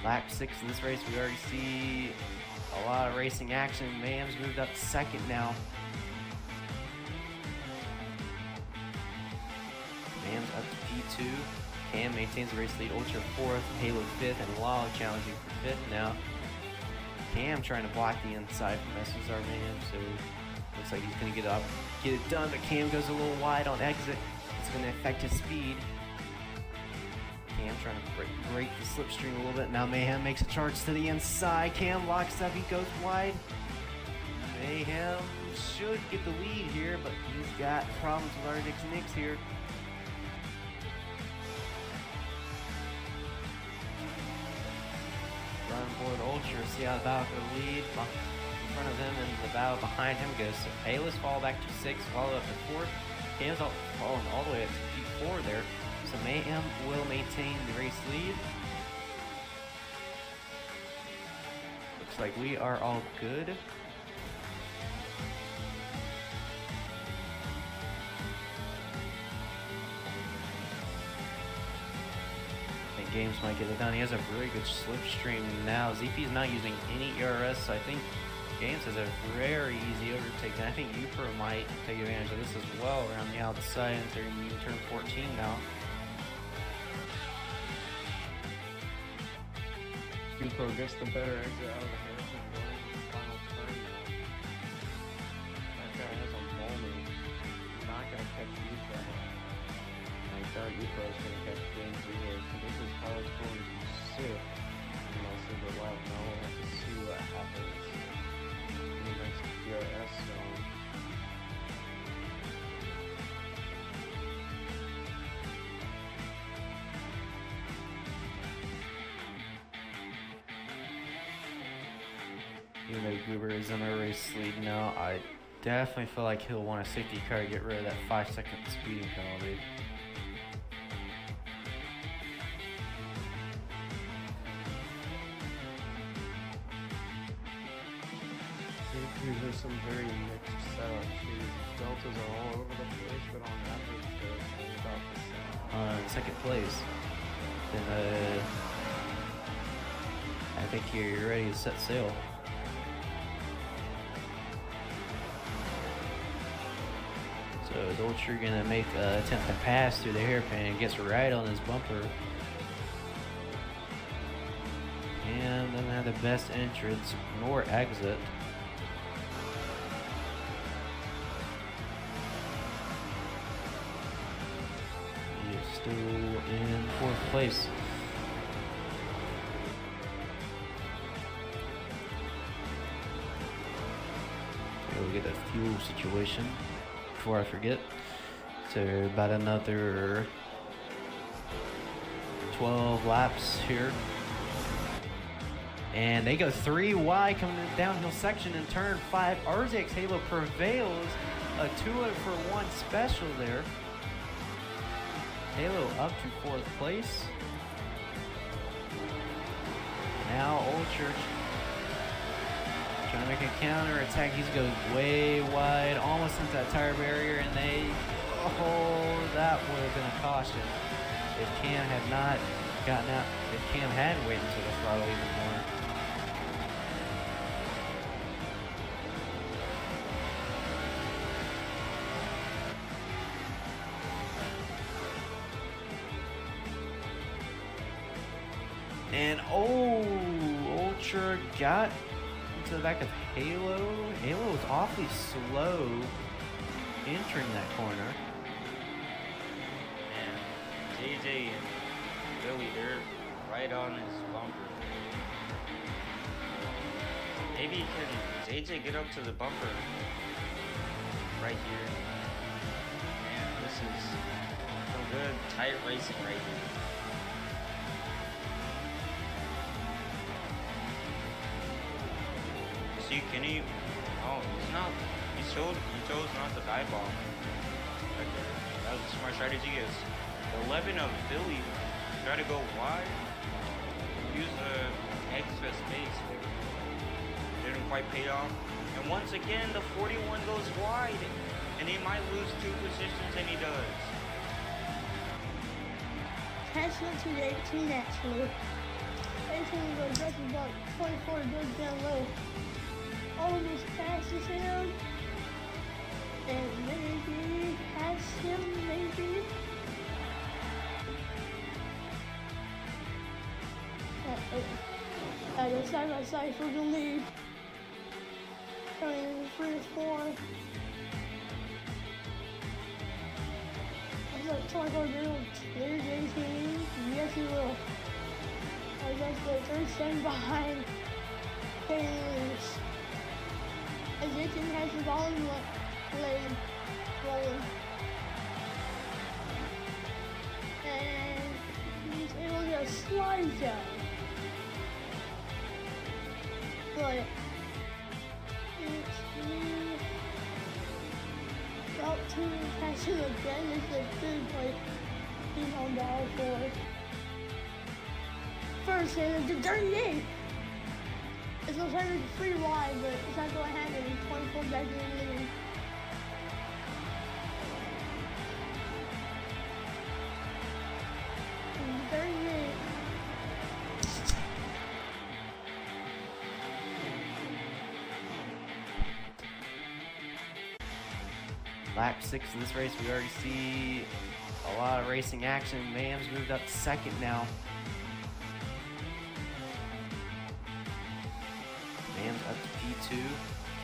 Lap 6 of this race, we already see a lot of racing action. Mayhem's moved up to second now. Mayhem's up to P2. Cam maintains the race lead. Ultra 4th, Halo 5th, and Lalo challenging for 5th now. Cam trying to block the inside from SSR Mayhem, so looks like he's going to get it done, but Cam goes a little wide on exit. It's going to affect his speed. Cam trying to break the slipstream a little bit. Now Mayhem makes a charge to the inside. Cam locks up, he goes wide. Mayhem should get the lead here, but he's got problems with Ardix Nix here. Run forward Ultra, see how the battle for the lead. In front of him and the battle behind him goes to Payless, fall back to 6th, follow up to 4th. Cam's falling all the way up to P4 there. So Mayhem will maintain the race lead. Looks like we are all good. I think Games might get it done. He has a very good slipstream now. ZP's not using any ERS, so I think Games has a very easy overtake. And I think UPro might take advantage of this as well around the outside entering turn 14 now. UPro gets the better exit out of the Harrison going in the final turn now. That guy has a moment. He's not going to catch UPro. I thought UPro was going to catch game 0, so this is how it's going to sit. Unless they go out. Now we'll have to see what happens in the next DRS zone. Even though Goober is in a race lead now, I definitely feel like he'll want a safety car to get rid of that 5-second speeding penalty. These are some very mixed setups. These deltas are all over the place, but on average they're about the same. Second place. Then I think you're ready to set sail. So is Ultra gonna make an attempt to pass through the hairpin and gets right on his bumper. And doesn't have the best entrance nor exit. He is still in 4th place. We'll get a fuel situation before I forget. So about another 12 laps here. And they go 3 wide coming in the downhill section in turn 5. RZX Halo prevails. A 2-for-1 special there. Halo up to 4th place. Now Ultra trying to make a counter attack. He goes way wide, almost into that tire barrier, and that would have been a caution if Cam had not gotten out, if Cam had waited until the throttle even more. And Ultra got to the back of Halo. Halo was awfully slow entering that corner. And JJ and Billy, they're right on his bumper. Maybe can JJ get up to the bumper right here? Man, this is some good tight racing right here. See, can he? Oh, he's not. He chose not to dive bomb. Right there. That was a smart strategy. Is 11 of Philly try to go wide. Use the extra space there. Didn't quite pay off. And once again, the 41 goes wide, and he might lose 2 positions, and he does. Tesla 218 actually. It's team was aggressive, but 24 goes down low. Almost passes him. And maybe pass him, maybe. They're side by side for the lead. Turning into 3-4. I thought 24 will clear JT. Yes, he will. As that's the third stand behind Taylor's. As JT has the ball in the lane rolling. And he's able to get a slide down. But it's me about to pass him again. It's a good play. He's on ball for first and to 38. It's going to turn into 3 wide, but it's not going to happen. 24 back in the lead. And 38. Lap 6 in this race, we already see a lot of racing action. Mayhem's moved up to second now. Mayhem's up to P2.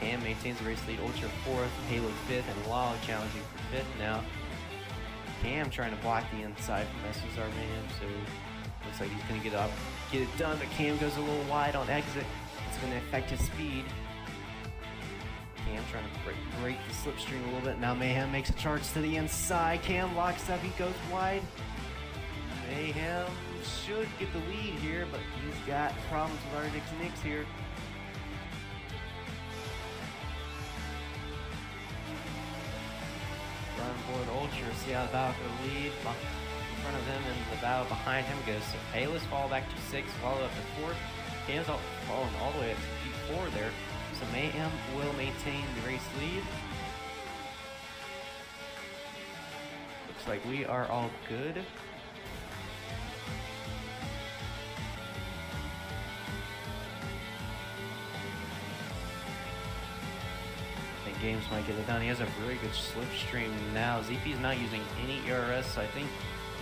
Cam maintains the race lead. Ultra 4th, Halo 5th, and Lalo challenging for 5th now. Cam trying to block the inside from SSR Mayhem, so looks like he's going to get it done, but Cam goes a little wide on exit. It's going to affect his speed. Cam trying to break the slipstream a little bit. Now Mayhem makes a charge to the inside. Cam locks up, he goes wide. Mayhem should get the lead here, but he's got problems with our Nix here. Run board Ultra, see how the battle for the lead. In front of him and the battle behind him goes. So Payless fall back to 6, follow up to 4th. Cam's falling all the way up to P4 there. So Mayhem will maintain the race lead. Looks like we are all good. I think Games might get it done. He has a really good slipstream now. ZP is not using any ERS, so I think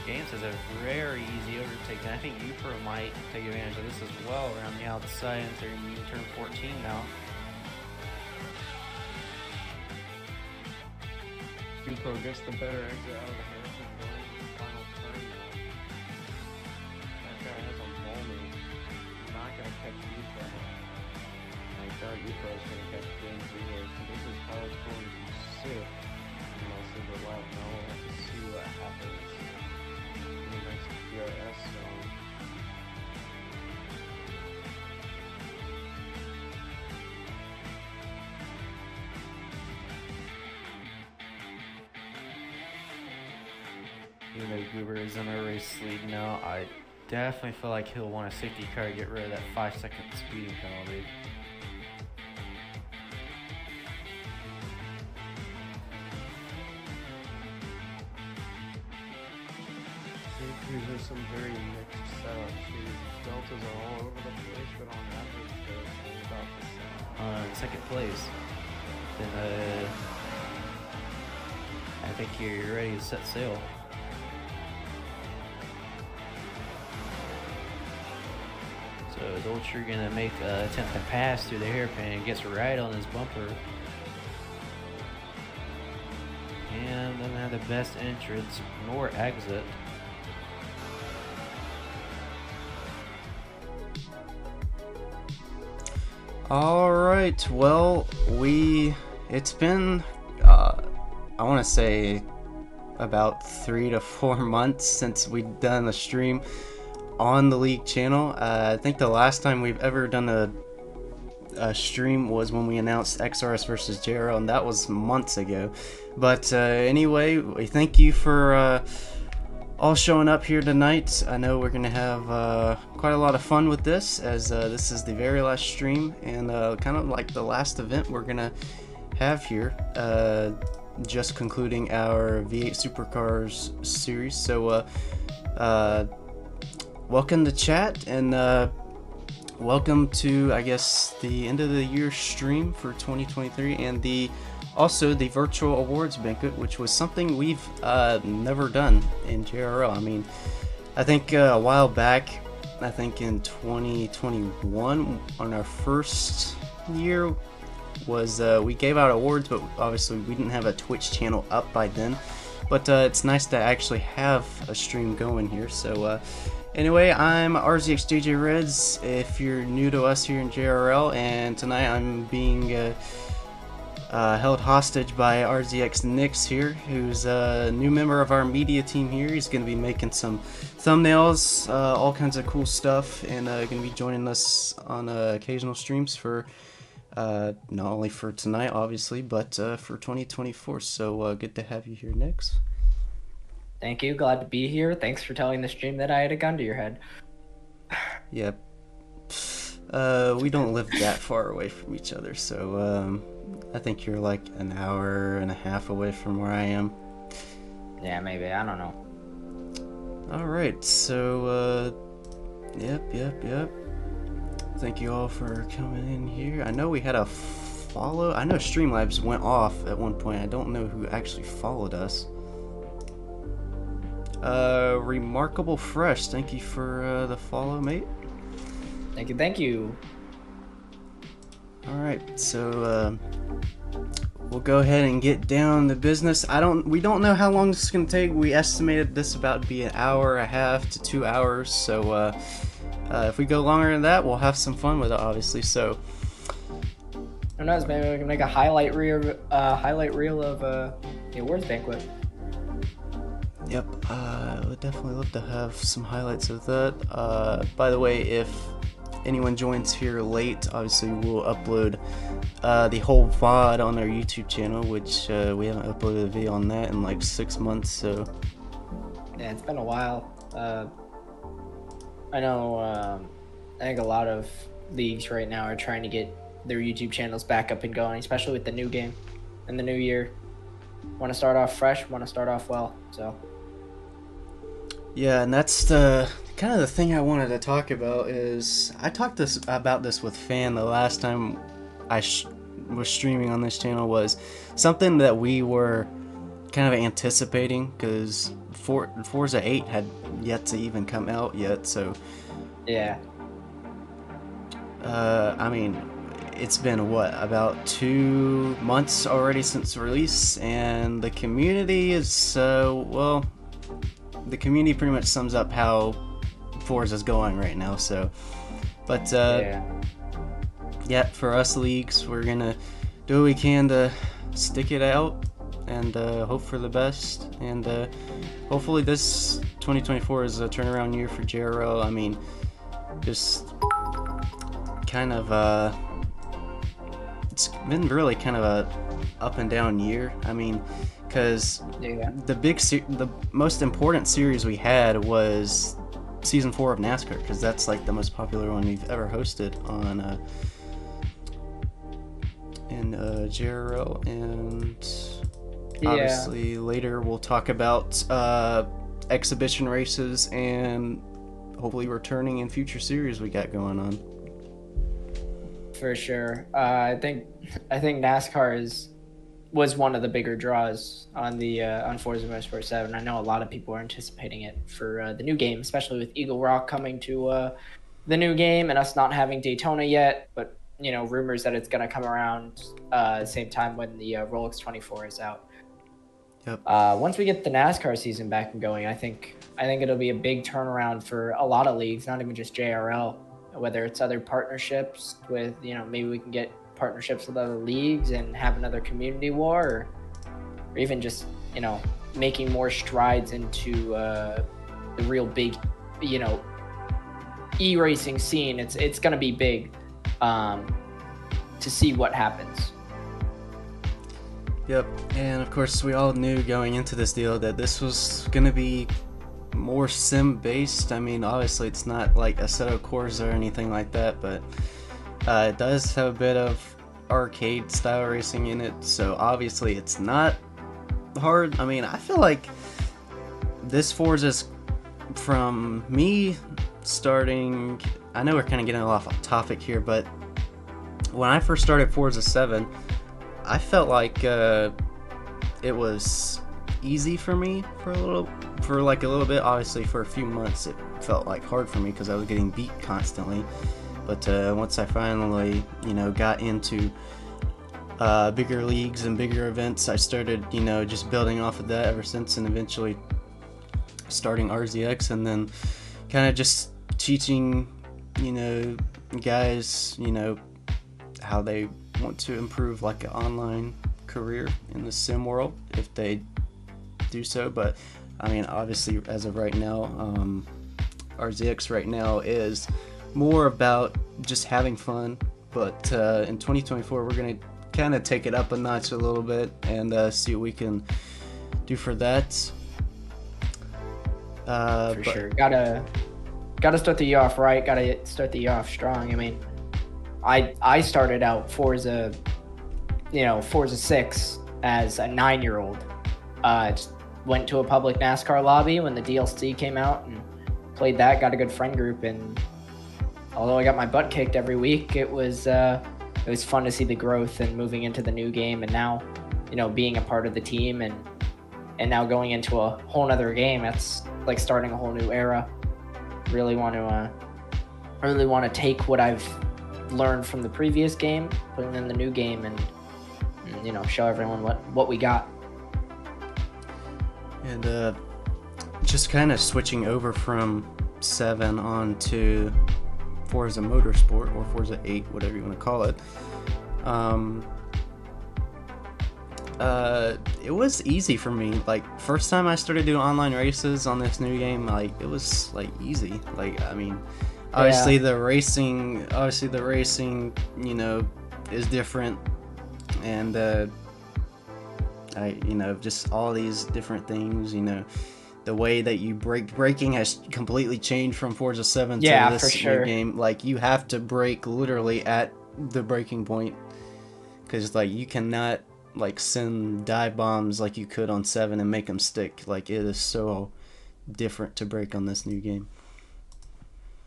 Games has a very easy overtake. And I think Upro might take advantage of this as well around the outside into turn 14 now. Upro gets the better exit out of the Harrison going in the final turn now. That guy has a moment. He's not going to catch Upro. I thought Upro was going to catch game 0, so this is how it's going to sit. Unless there's a lap. Now we'll have to see what happens in the next DRS zone. Even though Goober is in a race lead now, I definitely feel like he'll want a safety car to get rid of that 5-second speeding penalty. These are some very mixed setups here. Deltas are all over the place, but on average, they're about the same. Second place. Then I think you're ready to set sail. So is Ultra gonna make an attempt to pass through the hairpin? Gets right on his bumper. And doesn't have the best entrance nor exit. Alright, well, it's been, I want to say about 3 to 4 months since we've done a stream on the League channel. I think the last time we've ever done a stream was when we announced XRS versus JRL, and that was months ago. But anyway, we thank you for all showing up here tonight. I know we're gonna have quite a lot of fun with this, as this is the very last stream and kind of like the last event we're gonna have here, just concluding our V8 Supercars series. So welcome to chat, and welcome to, I guess, the end of the year stream for 2023 and also the virtual awards banquet, which was something we've never done in JRL. I mean, I think a while back, I think in 2021 on our first year was we gave out awards, but obviously we didn't have a Twitch channel up by then. But it's nice to actually have a stream going here. So anyway, I'm RZXJJ Reds if you're new to us here in JRL, and tonight I'm being held hostage by RZX Nix here, who's a new member of our media team here. He's going to be making some thumbnails, all kinds of cool stuff, and going to be joining us on occasional streams for not only for tonight, obviously, but for 2024. So good to have you here, Nix. Thank you. Glad to be here. Thanks for telling the stream that I had a gun to your head. Yeah. We don't live that far away from each other, so I think you're like an hour and a half away from where I am. Yeah, maybe. I don't know. Alright, so yep. Thank you all for coming in here. I know we had a follow. I know Streamlabs went off at one point. I don't know who actually followed us. Remarkable Fresh, thank you for the follow, mate. Thank you. Alright, so we'll go ahead and get down to business. We don't know how long this is gonna take. We estimated this about to be an hour and a half to 2 hours, so if we go longer than that, we'll have some fun with it, obviously. So Who knows, maybe we can make a highlight reel of the awards banquet. yep, I would definitely love to have some highlights of that. By the way, if anyone joins here late, obviously we'll upload the whole VOD on our YouTube channel, which we haven't uploaded a video on that in like 6 months, so Yeah, it's been a while. I know, I think a lot of leagues right now are trying to get their YouTube channels back up and going, especially with the new game and the new year. Want to start off fresh, want to start off well, so. yeah, and that's the kind of the thing I wanted to talk about. Is I talked about this with Fan the last time I was streaming on this channel, was something that we were kind of anticipating, because Forza 8 had yet to even come out yet, so Yeah. I mean, it's been what, about 2 months already since release, and the community is well, the community pretty much sums up how Forza's going right now. So, but yeah, for us leagues, we're gonna do what we can to stick it out and hope for the best, and hopefully this 2024 is a turnaround year for JRL. I mean, just kind of it's been really kind of a up and down year. I mean, because the most important series we had was season 4 of NASCAR, because that's like the most popular one we've ever hosted on in JRL, and obviously later we'll talk about exhibition races and hopefully returning in future series we got going on. For sure. I think NASCAR was one of the bigger draws on the on Forza Motorsport 7. I know a lot of people are anticipating it for the new game, especially with Eagle Rock coming to the new game and us not having Daytona yet. But you know, rumors that it's gonna come around the same time when the Rolex 24 is out. Yep. Once we get the NASCAR season back and going, I think it'll be a big turnaround for a lot of leagues, not even just JRL. Whether it's other partnerships with, you know, maybe we can get partnerships with other leagues and have another community war, or even just, you know, making more strides into the real big, you know, e-racing scene. It's gonna be big to see what happens. Yep, and of course we all knew going into this deal that this was gonna be more sim based. I mean, obviously it's not like Assetto Corsa or anything like that, but it does have a bit of arcade style racing in it, so obviously it's not hard. I mean, I feel like this Forza's, from me starting I know we're kind of getting off topic here, but when I first started Forza 7, I felt like it was easy for me for a little bit. Obviously, for a few months, it felt like hard for me because I was getting beat constantly. But once I finally, got into bigger leagues and bigger events, I started, just building off of that ever since, and eventually starting RZX, and then kind of just teaching, guys, how they want to improve like an online career in the sim world if they do so. But I mean, obviously, as of right now, RZX right now is more about just having fun. But in 2024, we're gonna kind of take it up a notch a little bit and see what we can do for that. Sure. Gotta start the year off right. Gotta start the year off strong. I mean, I started out Forza 6 as a 9-year-old. Just went to a public NASCAR lobby when the DLC came out and played that. Got a good friend group, and although I got my butt kicked every week, it was fun to see the growth and moving into the new game, and now, being a part of the team and now going into a whole nother game. That's like starting a whole new era. Really want to take what I've learned from the previous game, put it in the new game, and show everyone what we got. And just kind of switching over from 7 on to Forza Motorsport, or Forza 8, whatever you want to call it. It was easy for me. Like, first time I started doing online races on this new game, like, it was like easy. Like, I mean, obviously the racing, is different, and just all these different things, the way that you braking has completely changed from Forza 7 to this new game. Like, you have to brake literally at the braking point, because like you cannot like send dive bombs like you could on 7 and make them stick. Like, it is so different to brake on this new game.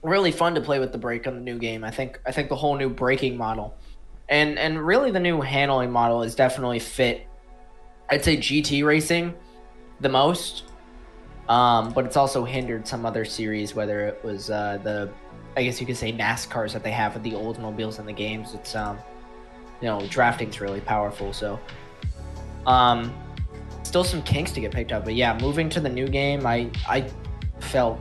Really fun to play with the brake on the new game. I think the whole new braking model and really the new handling model is definitely fit, I'd say, GT racing the most. But it's also hindered some other series, whether it was I guess you could say NASCARs that they have with the old mobiles in the games. It's drafting's really powerful, so still some kinks to get picked up. But yeah, moving to the new game, I felt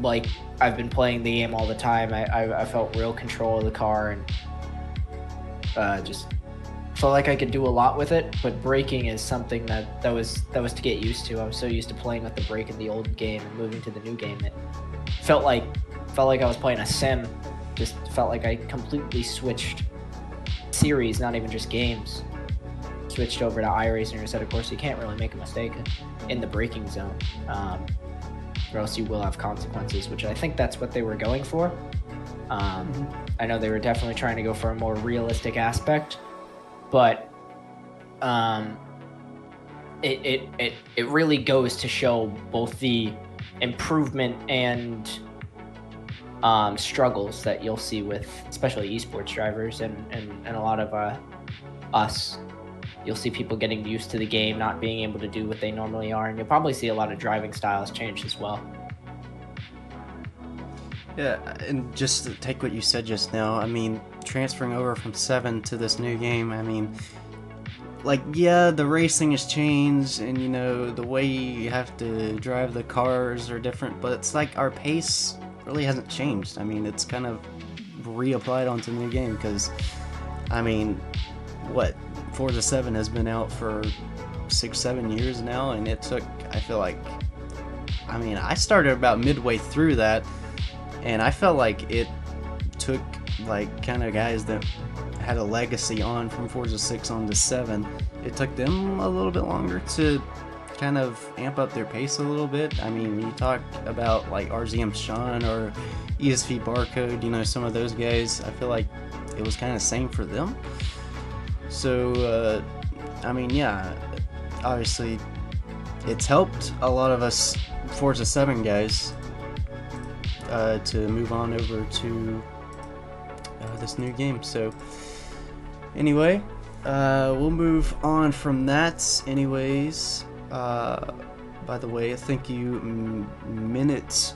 like I've been playing the game all the time. I felt real control of the car, and just felt like I could do a lot with it. But braking is something that was to get used to. I was so used to playing with the brake in the old game, and moving to the new game, it felt like I was playing a sim. Just felt like I completely switched series, not even just games. Switched over to iRacing instead. Of course, you can't really make a mistake in the braking zone, or else you will have consequences, which I think that's what they were going for. I know they were definitely trying to go for a more realistic aspect, but it really goes to show both the improvement and struggles that you'll see with especially esports drivers and a lot of us. You'll see people getting used to the game, not being able to do what they normally are, and you'll probably see a lot of driving styles change as well. Yeah, and just to take what you said just now, I mean, transferring over from 7 to this new game, I mean, like, yeah, the racing has changed, and, the way you have to drive the cars are different, but it's like our pace really hasn't changed. I mean, it's kind of reapplied onto the new game, because, I mean, Forza 7 has been out for 6-7 years now, and it took, I feel like, I started about midway through that, and I felt like it took, like, kind of guys that had a legacy on from Forza 6 on to 7, it took them a little bit longer to kind of amp up their pace a little bit. I mean, when you talk about like RZM Sean or ESV Barcode, some of those guys, I feel like it was kind of the same for them. So, yeah, obviously it's helped a lot of us Forza 7 guys to move on over to this new game. So anyway, we'll move on from that. Anyways, by the way, thank you, Minute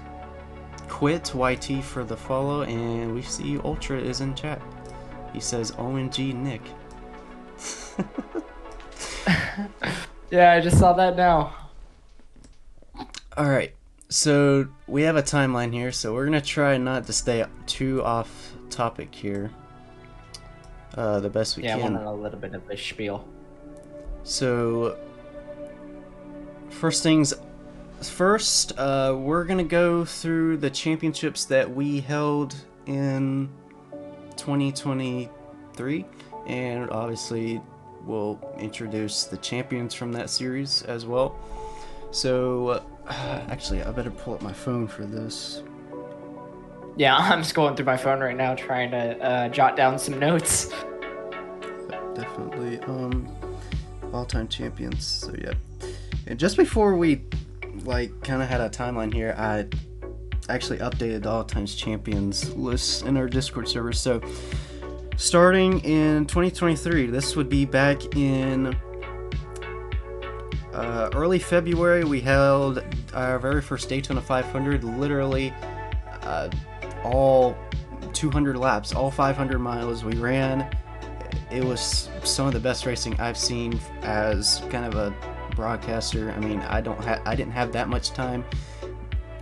Quit YT, for the follow, and we see Ultra is in chat. He says, "OMG, Nick." Yeah, I just saw that now. All right, so we have a timeline here, so we're gonna try not to stay too off topic here. The best we Yeah, I can. wanted a little bit of a spiel. So, first things first, we're gonna go through the championships that we held in 2023, and obviously we'll introduce the champions from that series as well. So, actually, I better pull up my phone for this. Yeah, I'm scrolling through my phone right now trying to jot down some notes. Definitely, all-time champions. So yeah, and just before we kind of had a timeline here, I actually updated the all-time champions list in our Discord server. So starting in 2023, this would be back in early February. We held our very first Daytona 500, literally all 200 laps, all 500 miles we ran. It was some of the best racing I've seen as kind of a broadcaster. I mean, I didn't have that much time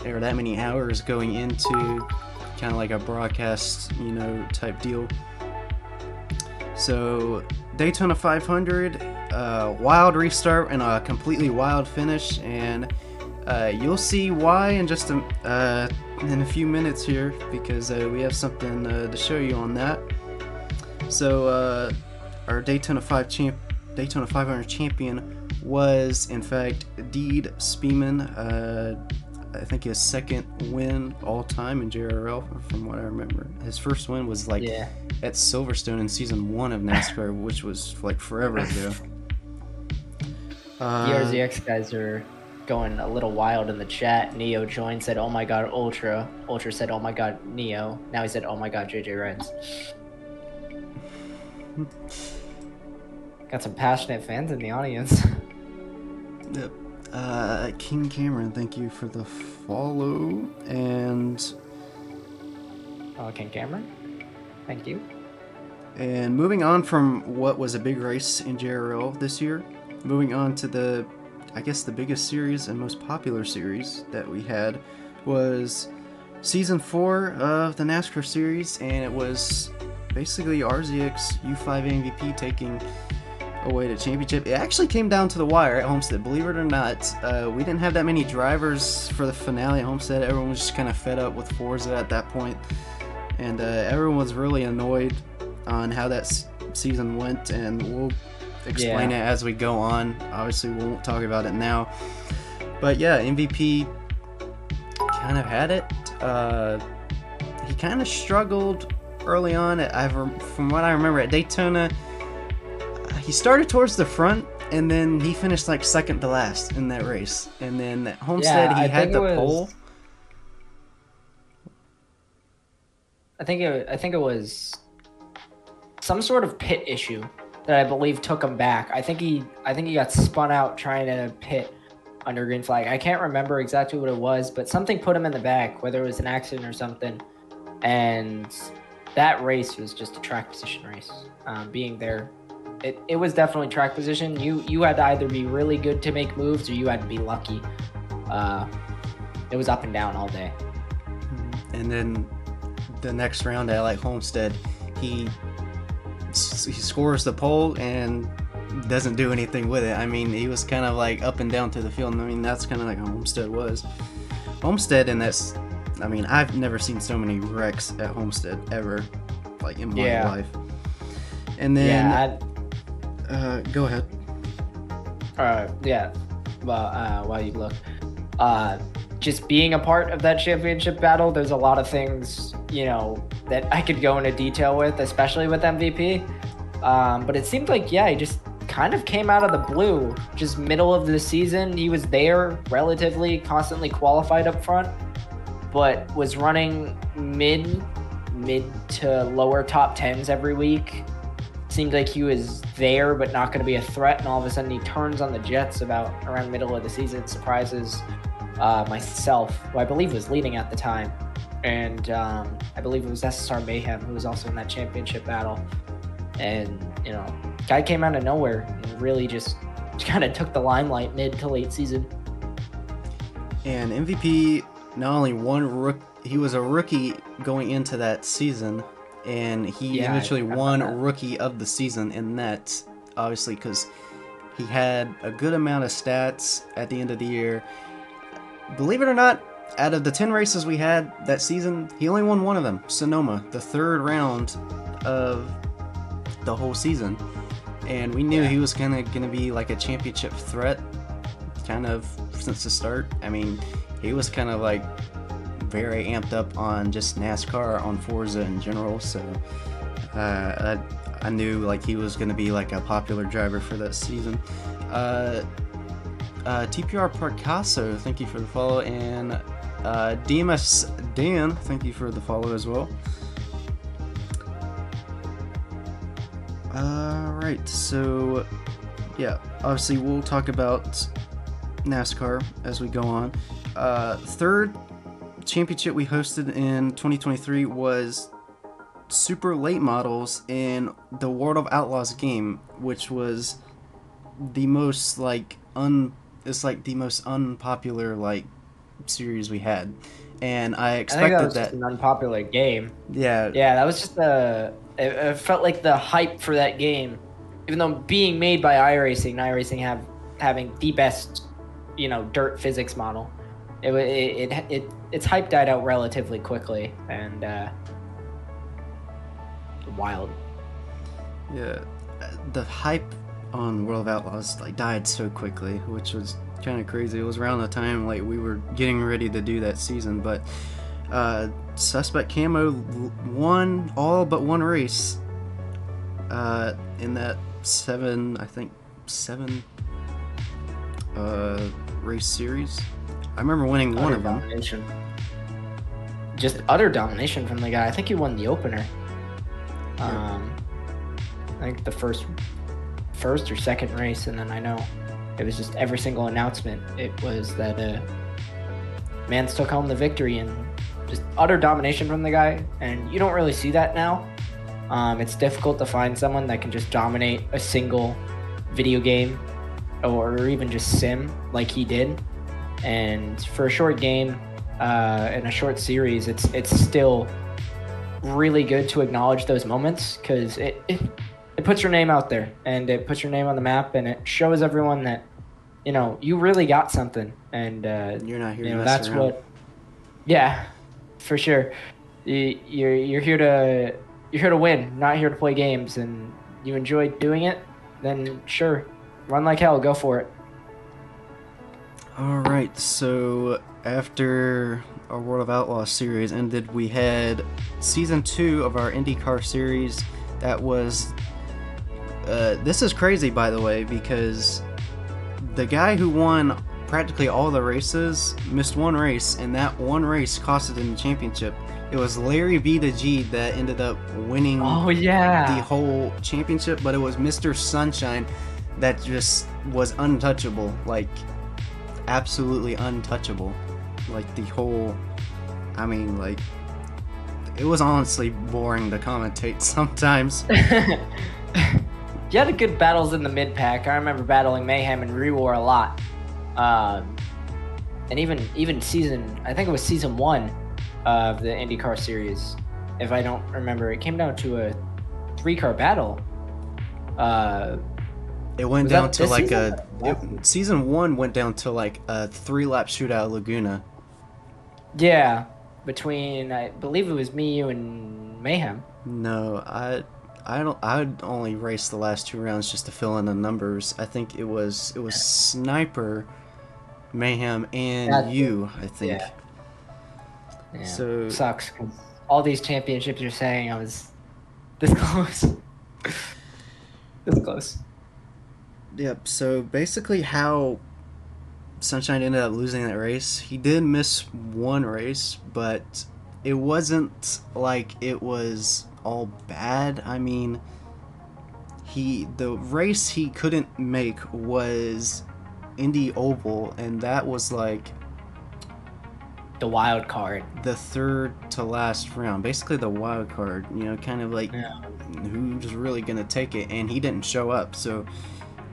or that many hours going into kind of like a broadcast, type deal. So Daytona 500, wild restart and a completely wild finish, and you'll see why in just in a few minutes here, because we have something to show you on that. So our Daytona 500 champion was in fact Deed Speeman. I think his second win all time in JRL, from what I remember. His first win was at Silverstone in season 1 of NASCAR, which was forever ago. The RZX guys are going a little wild in the chat. Neo joined, said, "Oh my god, Ultra." Ultra said, "Oh my god, Neo." Now he said, "Oh my god, JJ Reds." Got some passionate fans in the audience. Yep. King Cameron, thank you for the follow. And King Cameron, thank you. And moving on from what was a big race in JRL this year, moving on to the biggest series and most popular series that we had was season 4 of the NASCAR series, and it was basically RZX U5 MVP taking away the championship. It actually came down to the wire at Homestead, believe it or not. We didn't have that many drivers for the finale at Homestead. Everyone was just kind of fed up with Forza at that point, and everyone was really annoyed on how that season went, and we'll explain it as we go on. Obviously, we won't talk about it now, but yeah, MVP kind of had it. He kind of struggled early on. From what I remember at Daytona, he started towards the front, and then he finished second to last in that race. And then at Homestead, he had the pole. I think it was some sort of pit issue that I believe took him back. I think he got spun out trying to pit under green flag. I can't remember exactly what it was, but something put him in the back, whether it was an accident or something. And that race was just a track position race. Being there, it was definitely track position. You had to either be really good to make moves, or you had to be lucky. It was up and down all day. And then the next round at Homestead, he scores the pole and doesn't do anything with it. I mean, he was kind of up and down to the field. I mean, that's kind of how Homestead was. Homestead, and that's, I mean, I've never seen so many wrecks at Homestead ever, in my life. And then, go ahead. While you look, just being a part of that championship battle, there's a lot of things, that I could go into detail with, especially with MVP. But it seemed he just kind of came out of the blue, just middle of the season. He was there relatively constantly qualified up front. but was running mid to lower top 10s every week. Seemed like he was there, but not going to be a threat. And all of a sudden, he turns on the Jets about around middle of the season, surprises myself, who I believe was leading at the time, and I believe it was SSR Mayhem, who was also in that championship battle. And guy came out of nowhere and really just kind of took the limelight mid to late season. And MVP not only he was a rookie going into that season, and he eventually won Rookie of the Season in that, obviously, because he had a good amount of stats at the end of the year. Believe it or not, out of the 10 races we had that season, he only won one of them, Sonoma, the third round of the whole season. And we knew he was kind of going to be like a championship threat, kind of since the start. I mean, he was kind of like very amped up on just NASCAR, on Forza in general, so I knew like he was going to be like a popular driver for that season. TPR Picasso, thank you for the follow, and DMS Dan, thank you for the follow as well. Alright, so yeah, obviously we'll talk about NASCAR as we go on. Third championship we hosted in 2023 was Super Late Models in the World of Outlaws game, which was the most it's like the most unpopular like series we had, and I expected that was just an unpopular game. Yeah, that was just it felt like the hype for that game, even though being made by iRacing having the best dirt physics model, its hype died out relatively quickly, and wild. Yeah, the hype on World of Outlaws like died so quickly, which was kind of crazy. It was around the time like we were getting ready to do that season, but Suspect Camo won all but one race in that seven race series. I remember winning one of them. Just utter domination from the guy. I think he won the opener. Yeah. I think the first or second race, and then I know it was just every single announcement. It was that Mans took home the victory, and just utter domination from the guy. And you don't really see that now. It's difficult to find someone that can just dominate a single video game or even just sim like he did. And for a short game, in a short series, it's still really good to acknowledge those moments, because it puts your name out there, and it puts your name on the map, and it shows everyone that you really got something. And you're not here to mess that's around. what. Yeah, for sure. You're here to win, not here to play games. And you enjoy doing it, then sure, run like hell, go for it. Alright, so after our World of Outlaws series ended, we had Season 2 of our IndyCar series. That was... this is crazy, by the way, because the guy who won practically all the races missed one race, and that one race costed him the championship. It was Larry B the G that ended up winning the whole championship, but it was Mr. Sunshine that just was untouchable. Like, absolutely untouchable. Like the whole, I mean, like, it was honestly boring to commentate sometimes. You had good battles in the mid pack. I remember battling Mayhem and Rewar a lot, and even season, I think it was season 1 of the IndyCar series, if I don't remember, it came down to a 3-car battle. It went down to like season 1 went down to like a 3-lap shootout at Laguna. Yeah, between, I believe it was me, you, and Mayhem. No, I'd only race the last 2 rounds just to fill in the numbers. I think it was Sniper, Mayhem, and you, I think. Yeah. So sucks, 'cause all these championships you're saying I was this close. This close. Yep, so basically how Sunshine ended up losing that race. He did miss one race, but it wasn't like it was all bad. I mean, the race he couldn't make was Indy Oval, and that was like The wild card. the third to last round, basically the wild card. Kind of like who's really gonna take it, and he didn't show up. So,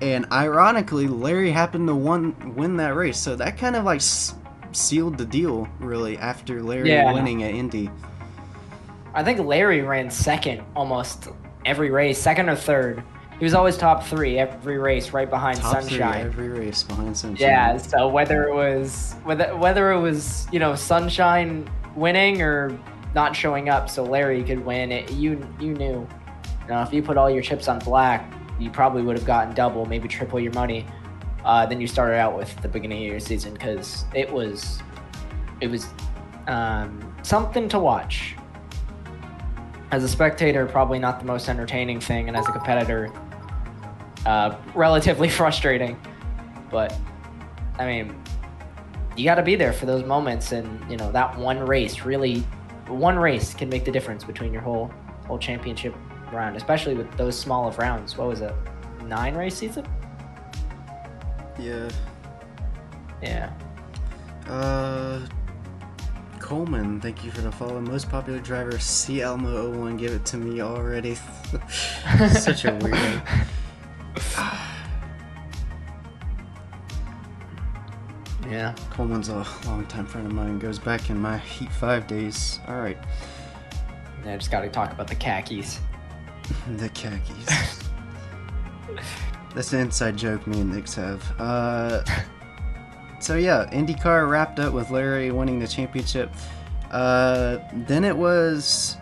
and ironically, Larry happened to win that race, so that kind of like sealed the deal, really, after Larry winning at Indy. I think Larry ran second almost every race, second or third. He was always top 3 every race, right behind Top Sunshine. 3 every race behind Sunshine. Yeah, so whether it was Sunshine winning or not showing up, so Larry could win it, you knew. If you put all your chips on black, you probably would have gotten double, maybe triple your money than you started out with at the beginning of your season, because it was something to watch. As a spectator, probably not the most entertaining thing, and as a competitor, relatively frustrating. But I mean, you got to be there for those moments, and that one race can make the difference between your whole championship round, especially with those small of rounds. What was it, 9 race season? Yeah. Coleman, thank you for the follow. Most popular driver, CLMO01, give it to me already. Such a weirdo. Yeah. Coleman's a long-time friend of mine. Goes back in my Heat 5 days. All right. I just got to talk about the khakis. The khakis. That's an inside joke me and Nix have. So yeah, IndyCar wrapped up with Larry winning the championship. Then it was...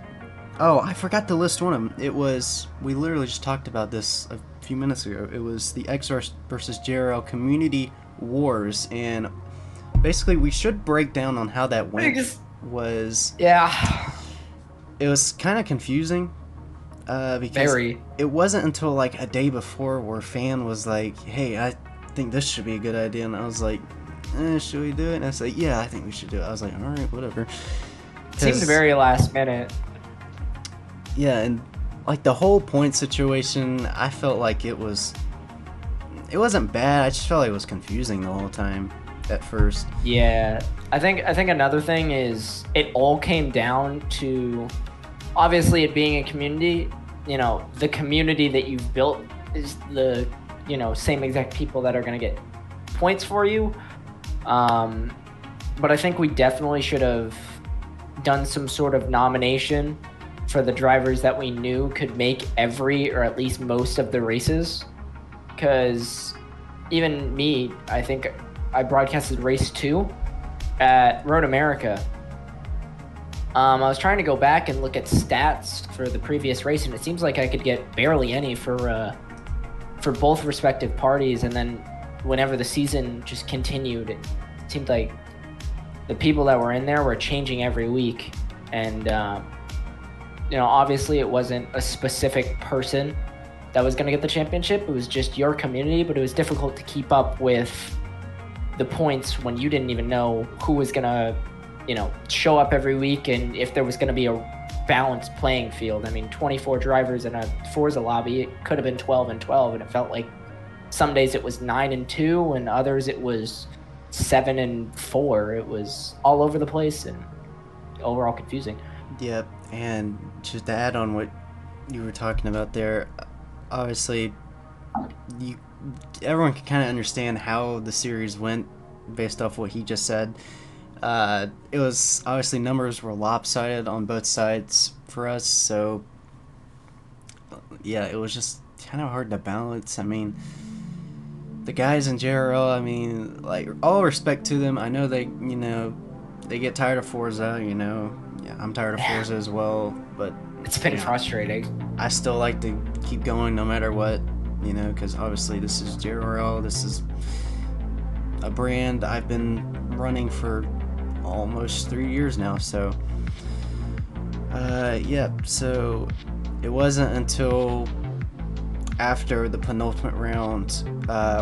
Oh, I forgot to list one of them. It was... We literally just talked about this a few minutes ago. It was the XR versus JRL Community Wars, and basically we should break down on how that went. Yeah. It was kind of confusing. Because it wasn't until like a day before where Fan was like, hey, I think this should be a good idea, and I was like, should we do it? And I said, yeah, I think we should do it. I was like, all right, whatever. Seemed very last minute. Yeah, and like the whole point situation, I felt like it wasn't bad. I just felt like it was confusing the whole time at first. Yeah, I think another thing is it all came down to, obviously, it being a community. The community that you've built is the same exact people that are going to get points for you. But I think we definitely should have done some sort of nomination for the drivers that we knew could make every or at least most of the races. Because even me, I think I broadcasted race 2 at Road America. I was trying to go back and look at stats for the previous race, and it seems like I could get barely any for both respective parties. And then whenever the season just continued, it seemed like the people that were in there were changing every week. And, obviously it wasn't a specific person that was going to get the championship. It was just your community, but it was difficult to keep up with the points when you didn't even know who was going to, show up every week, and if there was going to be a balanced playing field. I mean, 24 drivers in a Forza lobby, it could have been 12 and 12, and it felt like some days it was 9 and 2, and others it was 7 and 4. It was all over the place and overall confusing. Yep, and just to add on what you were talking about there, obviously, everyone can kind of understand how the series went based off what he just said. It was obviously numbers were lopsided on both sides for us, so yeah, it was just kind of hard to balance. I mean, the guys in JRL, I mean, like, all respect to them. I know they get tired of Forza, yeah, I'm tired of Forza as well, but it's been frustrating. I still like to keep going no matter what, because obviously this is JRL, this is a brand I've been running for almost 3 years now, so so it wasn't until after the penultimate round,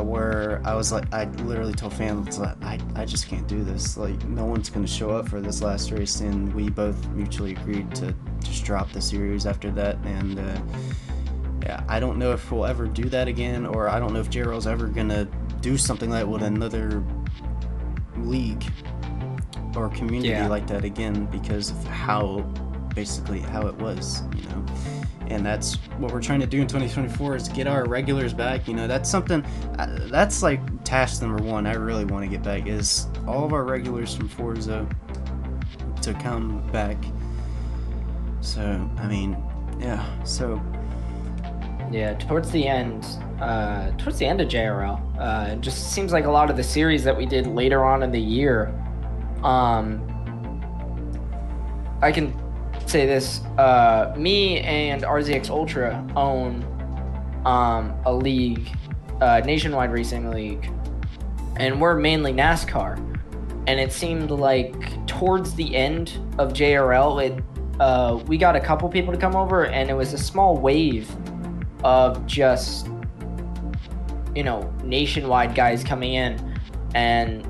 where I was like, I literally told fans, like, I just can't do this. Like, no one's going to show up for this last race, and we both mutually agreed to just drop the series after that. And yeah, I don't know if we'll ever do that again, or I don't know if JRL's ever going to do something like with another league or community like that again, because of how it was, you know. And that's what we're trying to do in 2024 is get our regulars back. You know, that's something that's like task number one. I really want to get back is all of our regulars from Forza to come back. So I mean, yeah. So yeah, towards the end of JRL, it just seems like a lot of the series that we did later on in the year. I can say this: me and RZX Ultra own a league, nationwide racing league, and we're mainly NASCAR. And it seemed like towards the end of JRL, we got a couple people to come over, and it was a small wave of just, you know, nationwide guys coming in. And,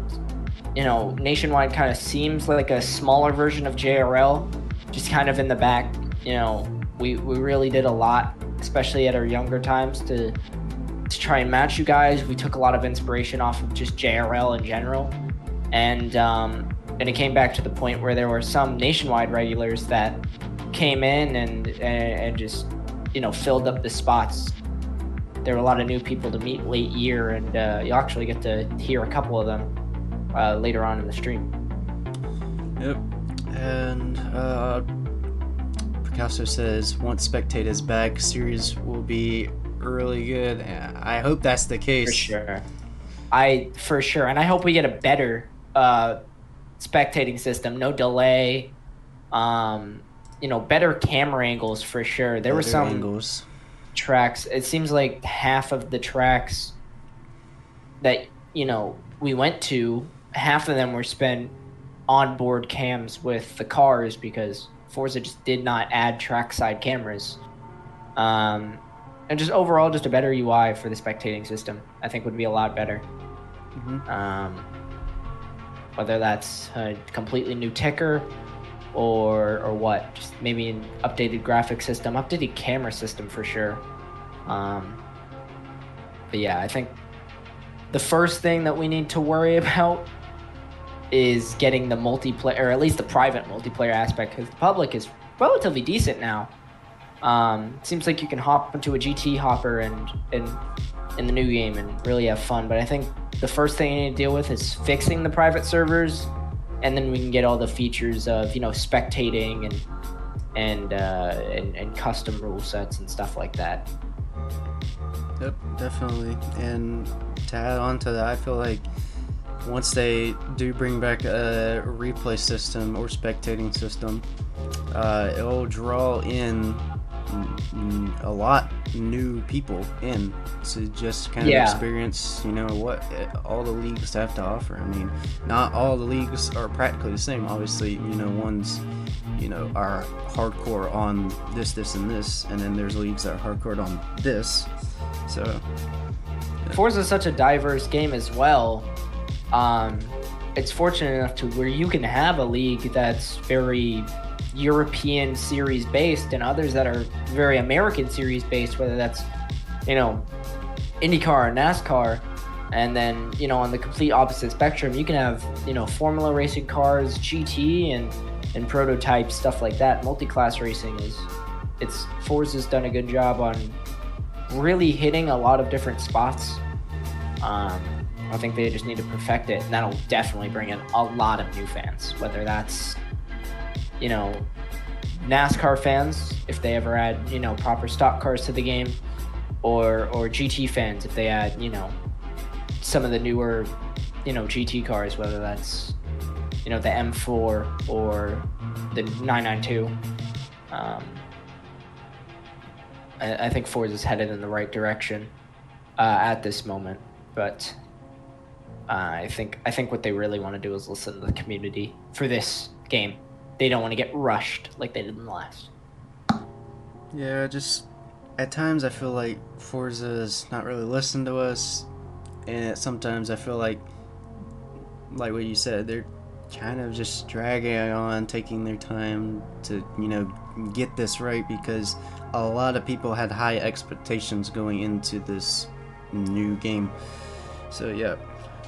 you know, nationwide kind of seems like a smaller version of JRL, just kind of in the back. You know, we really did a lot, especially at our younger times, to try and match you guys. We took a lot of inspiration off of just JRL in general. And it came back to the point where there were some nationwide regulars that came in and just, you know, filled up the spots. There were a lot of new people to meet late year, and you actually get to hear a couple of them later on in the stream. Yep. And Picasso says once Spectate is back, series will be really good. I hope that's the case. For sure. And I hope we get a better spectating system, no delay, you know, better camera angles for sure. There were some angles. Tracks, it seems like half of the tracks that, you know, we went to, half of them were spent onboard cams with the cars because Forza just did not add trackside cameras. And just overall, just a better UI for the spectating system, I think would be a lot better. Mm-hmm. Whether that's a completely new ticker or what, just maybe an updated graphic system, updated camera system for sure. But yeah, I think the first thing that we need to worry about is getting the multiplayer, or at least the private multiplayer aspect, because the public is relatively decent now. It seems like you can hop into a GT hopper and in the new game and really have fun. But I think the first thing you need to deal with is fixing the private servers, and then we can get all the features of, you know, spectating and custom rule sets and stuff like that. Yep, definitely. And to add on to that, I feel like once they do bring back a replay system or spectating system, it'll draw in a lot new people in to just kind of experience, you know, what all the leagues have to offer. I mean, not all the leagues are practically the same. Obviously, you know, ones, you know, are hardcore on this, and this, and then there's leagues that are hardcore on this. So Forza is such a diverse game as well. It's fortunate enough to where you can have a league that's very European series based and others that are very American series based, whether that's, you know, IndyCar or NASCAR. And then, you know, on the complete opposite spectrum, you can have, you know, Formula racing cars, GT and prototype stuff like that. Multi-class racing Forza's done a good job on really hitting a lot of different spots. I think they just need to perfect it, and that'll definitely bring in a lot of new fans, whether that's, you know, NASCAR fans, if they ever add, you know, proper stock cars to the game, or GT fans if they add, you know, some of the newer, you know, GT cars, whether that's, you know, the M4 or the 992. I think Forza's headed in the right direction at this moment, but I think what they really want to do is listen to the community for this game. They don't want to get rushed like they did in the last. Yeah, just at times I feel like Forza's not really listening to us, and sometimes I feel like what you said, they're kind of just dragging on, taking their time to, get this right, because a lot of people had high expectations going into this new game. So yeah,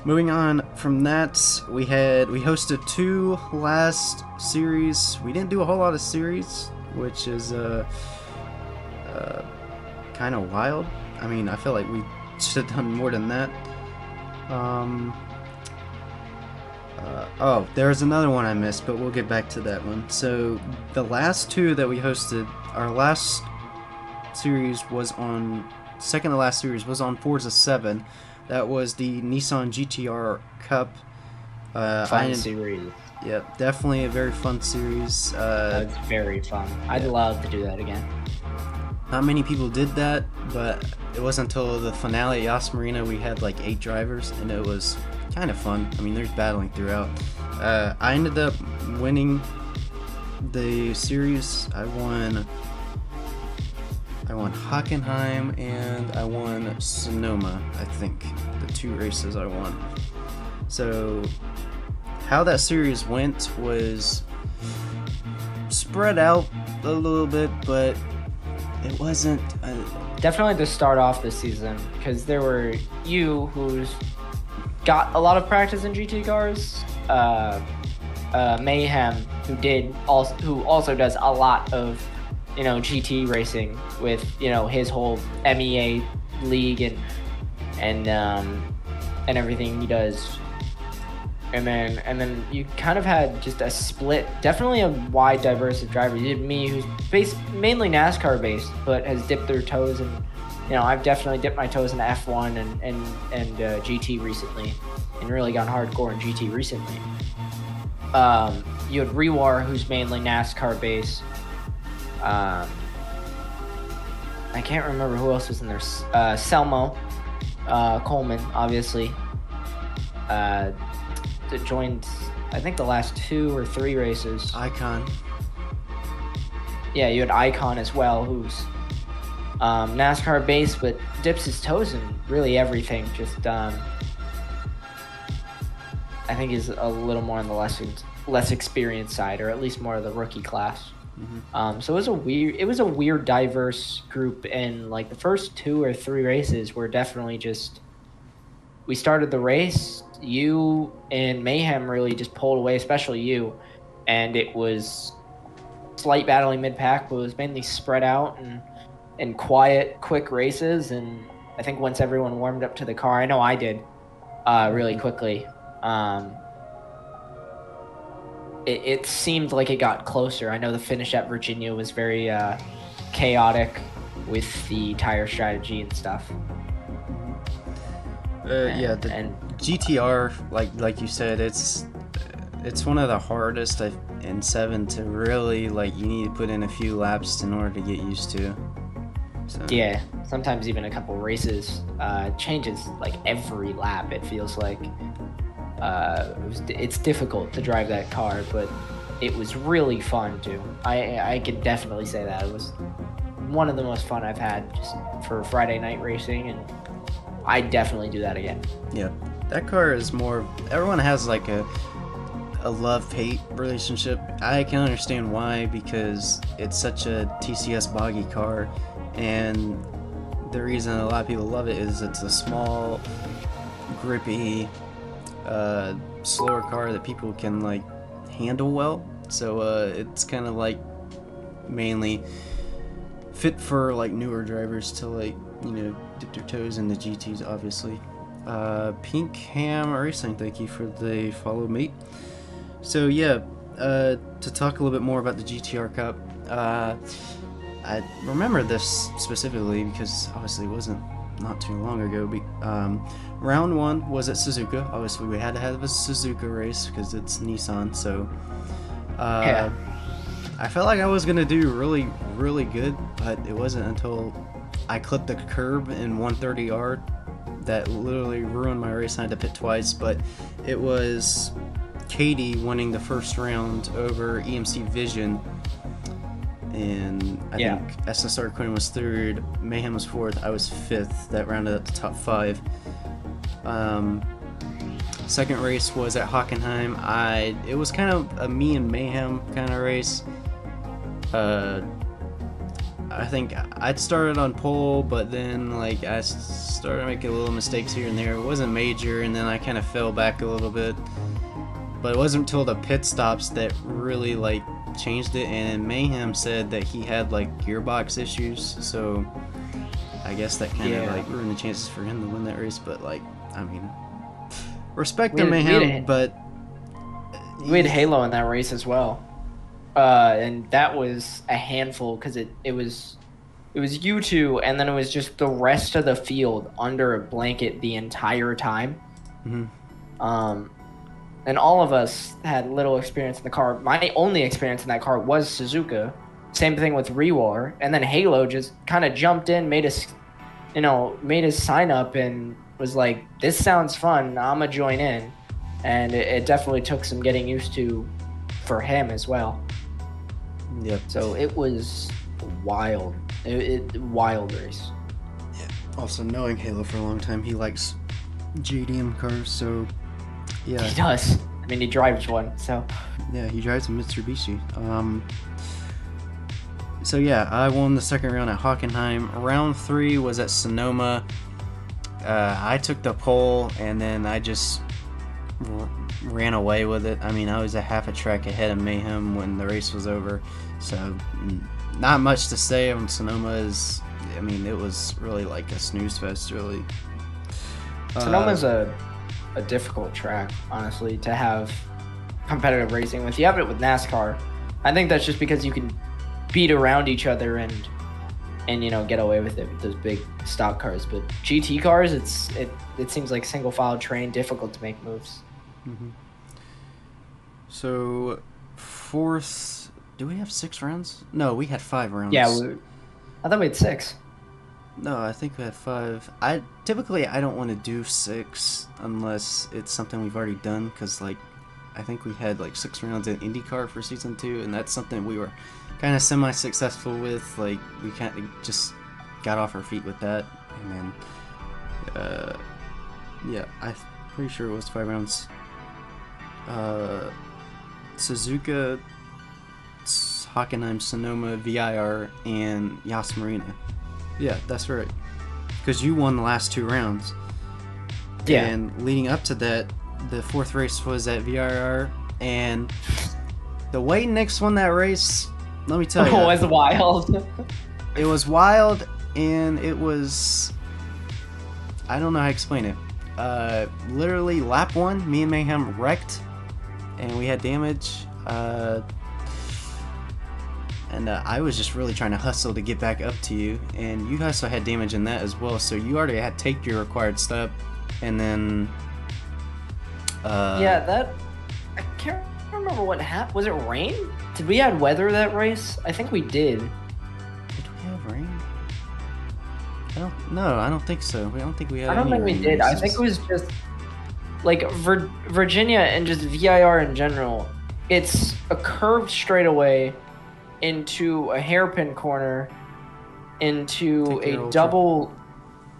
moving on from that, we hosted 2 last series. We didn't do a whole lot of series, which is kind of wild. I mean, I feel like we should have done more than that. There's another one I missed, but we'll get back to that one. So the last 2 that we hosted, our last series was on, second to last series was on Forza 7. That was the Nissan GTR Cup. Fun series. Yeah, definitely a very fun series. That was very fun. I'd love to do that again. Not many people did that, but it wasn't until the finale at Yas Marina we had like 8 drivers, and it was kind of fun. I mean, there's battling throughout. I ended up winning the series. I won Hockenheim and I won Sonoma, I think. The 2 races I won. So how that series went was spread out a little bit, but it wasn't... Definitely to start off this season, because there were you who's got a lot of practice in GT cars, Mayhem, who also does a lot of GT racing with his whole MEA league and everything he does, and then you kind of had just a split, definitely a wide diverse of drivers. You had me, who's mainly NASCAR based, but has dipped their toes in. I've definitely dipped my toes in F1 and GT recently, and really gone hardcore in GT recently. You had Rewar, who's mainly NASCAR based. I can't remember who else was in there. Selmo, Coleman, obviously. That joined, I think, the last 2 or 3 races. Icon. Yeah, you had Icon as well, who's NASCAR based, but dips his toes in really everything. Just I think is a little more on the less experienced side, or at least more of the rookie class. Mm-hmm. So it was a weird diverse group, and like the first 2 or 3 races were definitely just, we started the race, you and Mayhem really just pulled away, especially you, and it was slight battling mid-pack, but it was mainly spread out and quiet, quick races. And I think once everyone warmed up to the car, I know I did, really quickly, it seemed like it got closer. I know the finish at Virginia was very chaotic with the tire strategy and stuff. The GTR, like you said, it's one of the hardest in 7 to really, you need to put in a few laps in order to get used to. So. Yeah, sometimes even a couple races. Changes every lap, it feels like. It's difficult to drive that car, but it was really fun too. I could definitely say that it was one of the most fun I've had just for Friday night racing, and I definitely do that again. Yeah, that car is more, everyone has a love-hate relationship. I can understand why, because it's such a TCS boggy car, and the reason a lot of people love it is it's a small, grippy, slower car that people can handle well. So it's kind of mainly fit for newer drivers to dip their toes in the GTs, obviously. Pink Ham Racing, thank you for the follow, mate. So yeah, to talk a little bit more about the GTR Cup, I remember this specifically because obviously it wasn't not too long ago. Round 1 was at Suzuka. Obviously we had to have a Suzuka race because it's Nissan, so I felt like I was gonna do really, really good, but it wasn't until I clipped the curb in 130R that literally ruined my race. I had to pit twice, but it was Katie winning the first round over EMC Vision, and I Yeah. think SSR Quinn was third, Mayhem was fourth, I was fifth. That rounded up the top 5. Second race was at Hockenheim. It was kind of a me and Mayhem kind of race. I think I'd started on pole, but then like I started making little mistakes here and there. It wasn't major, and then I kind of fell back a little bit. But it wasn't until the pit stops that really like changed it. And Mayhem said that he had like gearbox issues, so I guess that kind of like ruined the chances for him to win that race. But like, I mean, respect to Mayhem, but we had Halo in that race as well. And that was a handful because it was you two, and then it was just the rest of the field under a blanket the entire time. Mm-hmm. And all of us had little experience in the car. My only experience in that car was Suzuka. Same thing with Rewar, and then Halo just kind of jumped in, made us sign up, and was like, "This sounds fun. I'ma join in," and it definitely took some getting used to for him as well. Yep. So it was wild. Wild race. Yeah. Also, knowing Halo for a long time, he likes JDM cars, so yeah. He does. I mean, he drives one, so. Yeah, he drives a Mitsubishi. So yeah, I won the second round at Hockenheim. Round 3 was at Sonoma. I took the pole, and then I just ran away with it. I mean, I was a half a track ahead of Mayhem when the race was over, so not much to say on Sonoma. I mean, it was really like a snooze fest, really. Sonoma's a difficult track, honestly, to have competitive racing with. You have it with NASCAR. I think that's just because you can beat around each other and get away with it with those big stock cars. But GT cars, it seems like single file train, difficult to make moves. Mm-hmm. So, fourth, do we have 6 rounds? No, we had 5 rounds. Yeah, I thought we had 6. No, I think we had 5. I don't want to do 6 unless it's something we've already done, because like I think we had like 6 rounds in IndyCar for season 2, and that's something we were kind of semi-successful with. Like, we kind of just got off our feet with that, and then yeah, I'm pretty sure it was 5 rounds. Suzuka, Hockenheim, Sonoma, VIR, and Yas Marina. Yeah, that's right. Because you won the last 2 rounds. Yeah. And leading up to that, the 4th race was at VIR, and the way Nix won that race, let me tell you. It was wild. It was wild, and it was, I don't know how to explain it. Literally lap 1, me and Mayhem wrecked, and we had damage. And I was just really trying to hustle to get back up to you, and you also had damage in that as well, so you already had take your required step, and then I can't remember what happened. Was it rain? Did we have weather that race? I think we did. Did we have rain? I don't think so. I don't think we had I don't think we did. I think it was just like Virginia and just VIR in general. It's a curved straightaway into a hairpin corner, into a double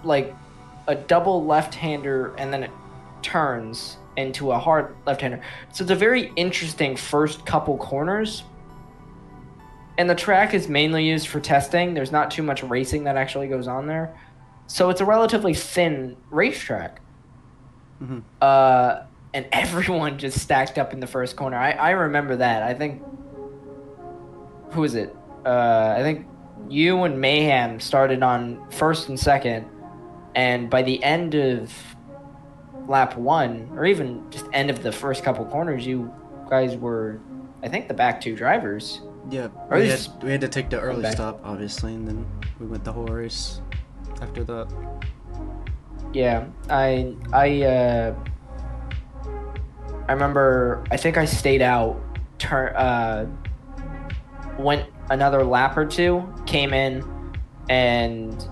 left-hander, and then it turns into a hard left-hander. So it's a very interesting first couple corners. And the track is mainly used for testing. There's not too much racing that actually goes on there. So it's a relatively thin racetrack. Mm-hmm. And everyone just stacked up in the first corner. I remember that. I think... Who was it? I think you and Mayhem started on first and second, and by the end of lap 1, or even just end of the first couple corners, you guys were, I think, the back 2 drivers. Yeah, Or we just- had to take the early Okay. stop, obviously, and then we went the whole race after that. Yeah, I remember. I think I stayed out. Went another lap or 2, came in, and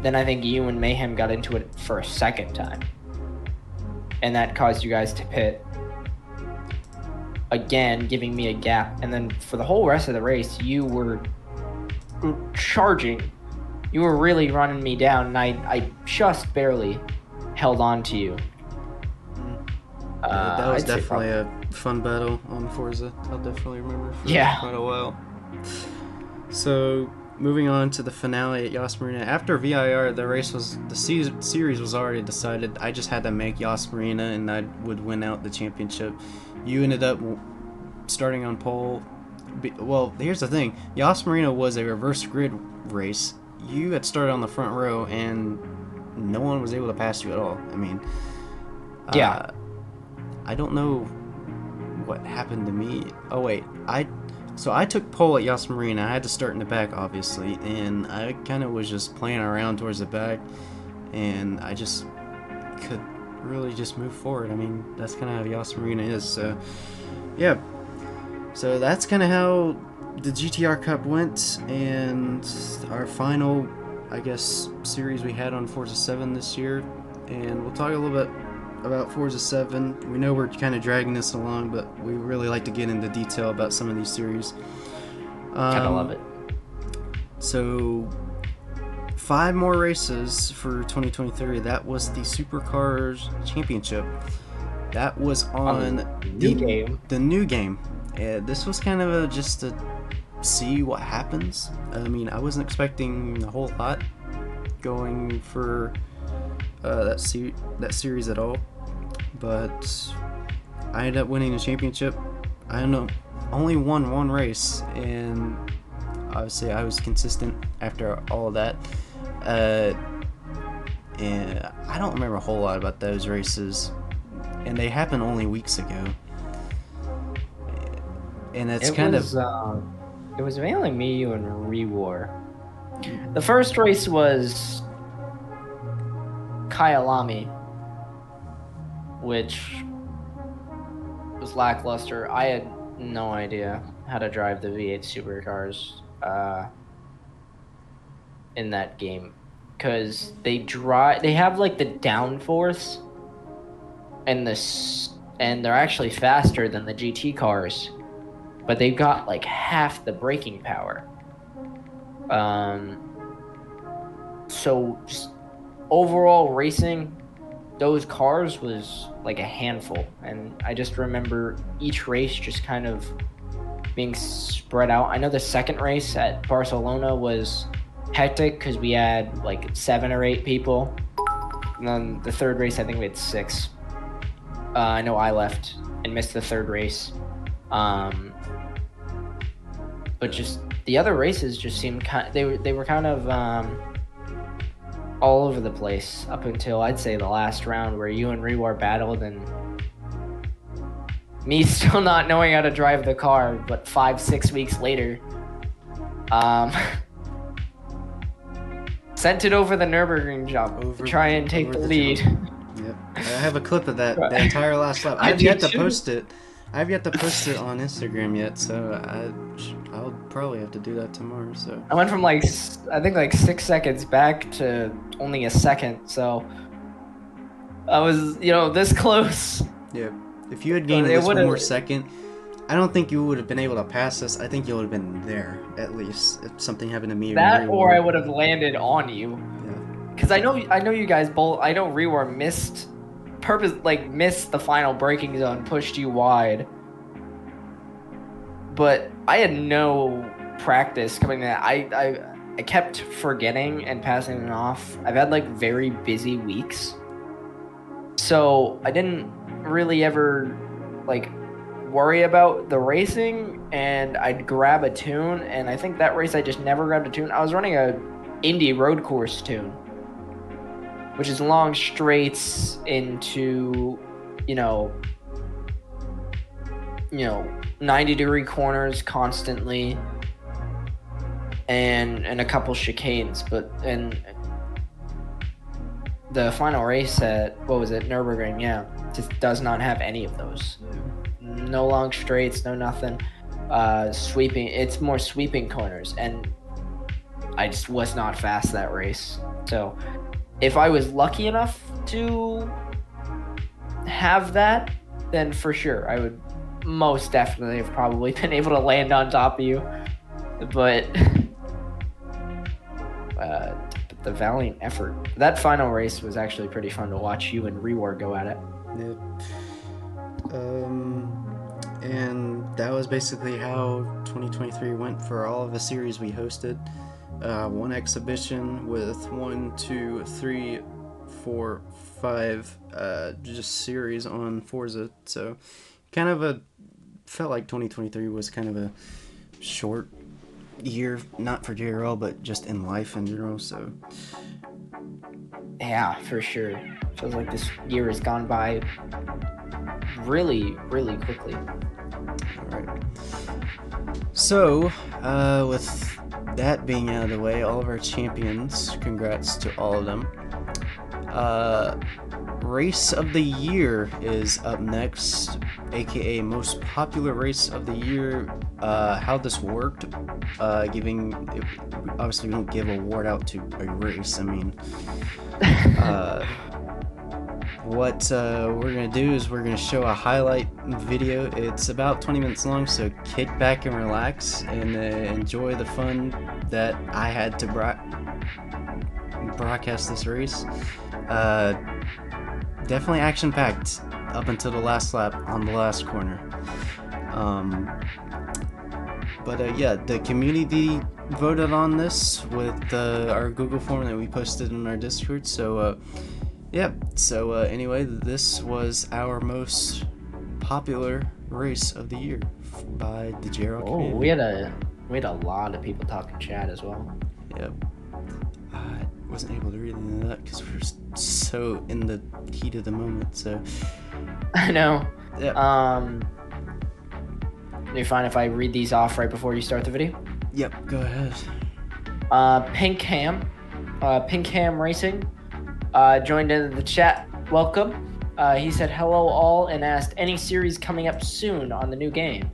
then I think you and Mayhem got into it for a second time, and that caused you guys to pit again, giving me a gap. And then for the whole rest of the race, you were charging. You were really running me down, and I just barely held on to you. Yeah, that was I'd say definitely a fun battle on Forza. I'll definitely remember for Yeah. quite a while. So, moving on to the finale at Yas Marina. After VIR, the series was already decided. I just had to make Yas Marina, and I would win out the championship. You ended up starting on pole. Well, here's the thing. Yas Marina was a reverse grid race. You had started on the front row, and no one was able to pass you at all. I mean, Yeah. I don't know what happened to me. Oh wait, so I took pole at Yas Marina. I had to start in the back, obviously, and I kind of was just playing around towards the back, and I just could really just move forward. I mean, that's kind of how Yas Marina is. So, yeah. So that's kind of how the GTR Cup went, and our final, I guess, series we had on Forza 7 this year. And we'll talk a little bit about Forza 7. We know we're kind of dragging this along, but we really like to get into detail about some of these series. Kind of love it. So, 5 more races for 2023. That was the Supercars Championship. That was on the new game. This was kind of just to see what happens. I mean, I wasn't expecting a whole lot going for that series at all, but I ended up winning the championship. I don't know, only won 1 race, and obviously I was consistent after all of that. And I don't remember a whole lot about those races, and they happened only weeks ago. And it's it was mainly me, you, and Rewar. The first race was Kyalami, which was lackluster. I had no idea how to drive the V8 supercars in that game, because they have like the downforce and they're actually faster than the GT cars, but they've got like half the braking power. So just overall racing, those cars was like a handful, and I just remember each race just kind of being spread out. I know the second race at Barcelona was hectic because we had like 7 or 8 people, and then the third race I think we had 6. I know I left and missed the third race, but just the other races just seemed they were kind of all over the place up until I'd say the last round where you and Rewar battled, and me still not knowing how to drive the car, but 5-6 weeks later, sent it over the Nürburgring jump to try and take the lead. Yep, I have a clip of that the entire last lap. I've yet to post it. I've yet to post it on Instagram yet, so I'll probably have to do that tomorrow. So I went from I think 6 seconds back to only a second, so I was this close. Yeah, if you had gained this one more second, I don't think you would have been able to pass us. I think you would have been there at least if something happened to me. Or I would have landed on you. Yeah. Because I know you guys both. I know Rewar missed the final braking zone, pushed you wide. But I had no practice coming in. I kept forgetting and passing it off. I've had very busy weeks, so I didn't really ever worry about the racing. And I'd grab a tune, and I think that race I just never grabbed a tune. I was running a Indy road course tune, which is long straights into 90-degree corners constantly, and a couple chicanes. And the final race at Nürburgring, just does not have any of those. No long straights, no nothing. Sweeping, it's more sweeping corners, and I just was not fast that race. So if I was lucky enough to have that, then for sure I would most definitely have probably been able to land on top of you. But the valiant effort. That final race was actually pretty fun to watch you and Rewar go at it. Yeah. And that was basically how 2023 went for all of the series we hosted. One exhibition with 1, 2, 3, 4, 5 just series on Forza. So kind of felt like 2023 was kind of a short year, not for JRL, but just in life in general. So Yeah, for sure. Feels like this year has gone by really, really quickly. all right. So with that being out of the way, all of our champions, congrats to all of them. Race of the year is up next, aka most popular race of the year. How this worked, obviously we don't give an award out to a race. I mean, what we're gonna do is we're gonna show a highlight video. It's about 20 minutes long, so kick back and relax and enjoy the fun that I had to broadcast this race. Definitely action-packed up until the last lap on the last corner. But yeah, the community voted on this with our Google form that we posted in our Discord. So yeah. So anyway, this was our most popular race of the year by the JRL community. We had a lot of people talking chat as well. Yep. I wasn't able to read any of that because we were so in the heat of the moment. So I know. yeah. You fine if I read these off right before you start the video? Yep. Go ahead. Pink Ham Racing, joined into the chat. Welcome. He said hello all and asked any series coming up soon on the new game.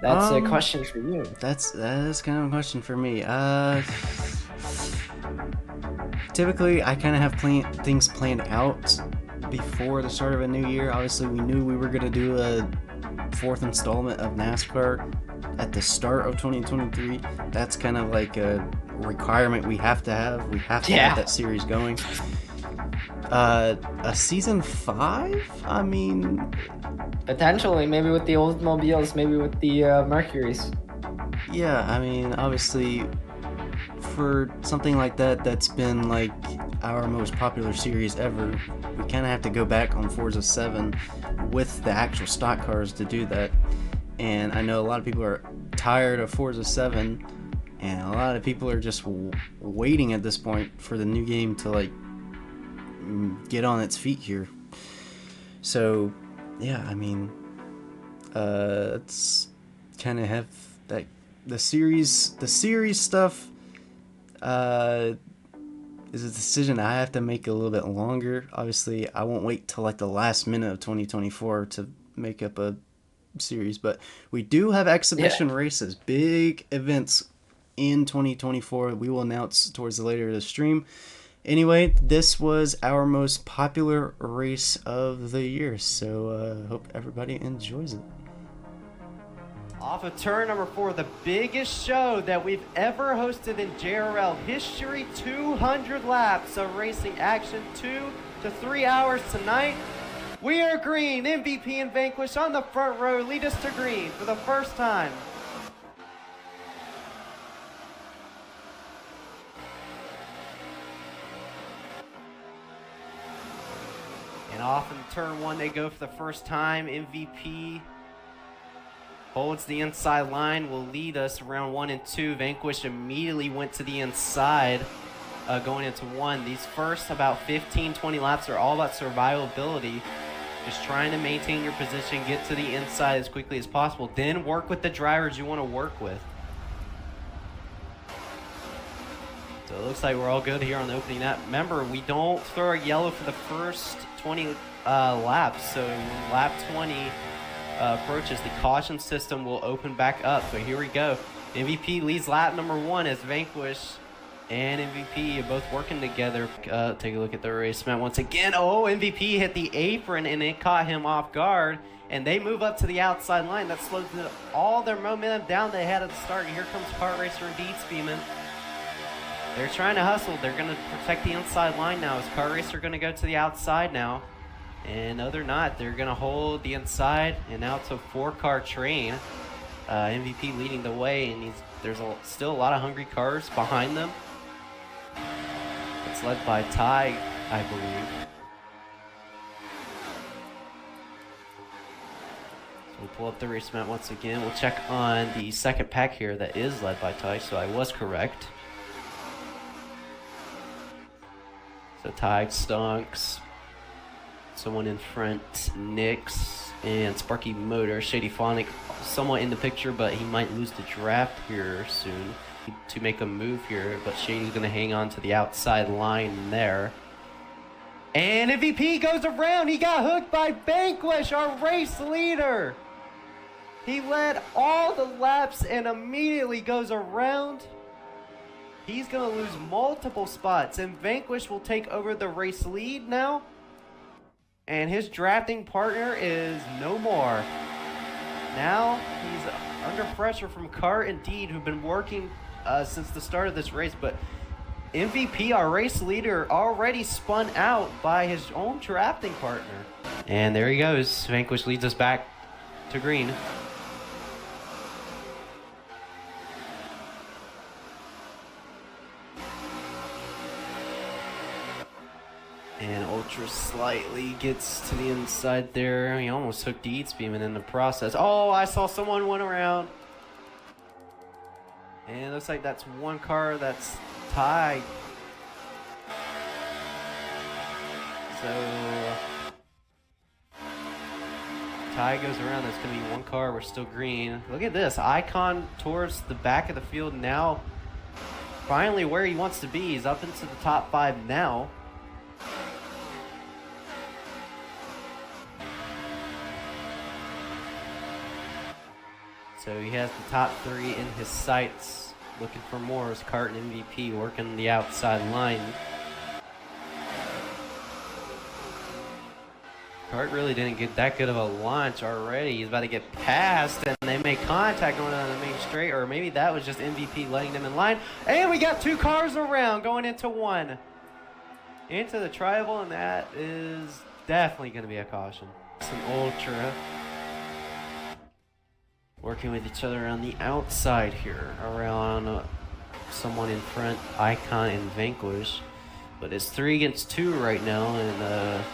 That's a question for you. That is kind of a question for me. Typically, I kind of have things planned out before the start of a new year. Obviously, we knew we were gonna do a 4th installment of NASCAR at the start of 2023. That's kind of like a requirement we have to have. We have to have that series going. A season 5? I mean, potentially, maybe with the Oldsmobiles, maybe with the Mercuries. Yeah, I mean, obviously, for something like that, that's been like our most popular series ever, we kind of have to go back on Forza 7 with the actual stock cars to do that. And I know a lot of people are tired of Forza 7, and a lot of people are just waiting at this point for the new game to like get on its feet here. So yeah, I mean, it's kind of have that the series stuff is a decision I have to make a little bit longer. Obviously, I won't wait till like the last minute of 2024 to make up a series, but we do have exhibition races, big events in 2024. We will announce towards the later of the stream. Anyway, this was our most popular race of the year, so hope everybody enjoys it. Off of turn number 4, the biggest show that we've ever hosted in JRL history, 200 laps of racing action, 2 to 3 hours tonight. We are green, MVP and Vanquish on the front row, lead us to green for the first time. And off in turn 1 they go for the first time. MVP holds the inside line, will lead us around 1 and 2. Vanquish immediately went to the inside going into 1. These first about 15-20 laps are all about survivability. Just trying to maintain your position, get to the inside as quickly as possible, then work with the drivers you want to work with. So it looks like we're all good here on the opening lap. Remember, we don't throw a yellow for the first 20 laps, so when lap 20 approaches, the caution system will open back up. So here we go. MVP leads lap number 1 as Vanquish and MVP are both working together. Take a look at the race map once again. Oh, MVP hit the apron and it caught him off guard. And they move up to the outside line. That slows all their momentum down they had at the start. And here comes Kart Racer and Deed Speedman. They're trying to hustle. They're going to protect the inside line now. As Car Racer going to go to the outside now. And no, they're not. They're going to hold the inside. And now it's a 4-car train. MVP leading the way. And there's still a lot of hungry cars behind them. It's led by Ty, I believe. So we'll pull up the race map once again. We'll check on the second pack here that is led by Ty. So I was correct. So Ty, Stunks, someone in front, Nyx, and Sparky Motor. Shady Phonic somewhat in the picture, but he might lose the draft here soon to make a move here. But Shady's going to hang on to the outside line there. And MVP goes around. He got hooked by Vanquish, our race leader. He led all the laps and immediately goes around. He's going to lose multiple spots, and Vanquish will take over the race lead now. And his drafting partner is no more. Now he's under pressure from Car Indeed, who've been working since the start of this race. But MVP, our race leader, already spun out by his own drafting partner. And there he goes. Vanquish leads us back to green. And Ultra slightly gets to the inside there. He almost hooked the Eats Beam in the process. Oh, I saw someone went around. And it looks like that's one car that's tied. So Ty goes around. That's going to be one car. We're still green. Look at this. Icon towards the back of the field now. Finally where he wants to be. He's up into the top 5 now. So he has the top 3 in his sights. Looking for more as Cart and MVP working the outside line. Cart really didn't get that good of a launch already. He's about to get past, and they make contact going on the main straight, or maybe that was just MVP letting them in line. And we got 2 cars around going into 1. Into the tribal, and that is definitely going to be a caution. Some Ultra working with each other on the outside here, around someone in front, Icon and Vanquish. But it's 3 against 2 right now, and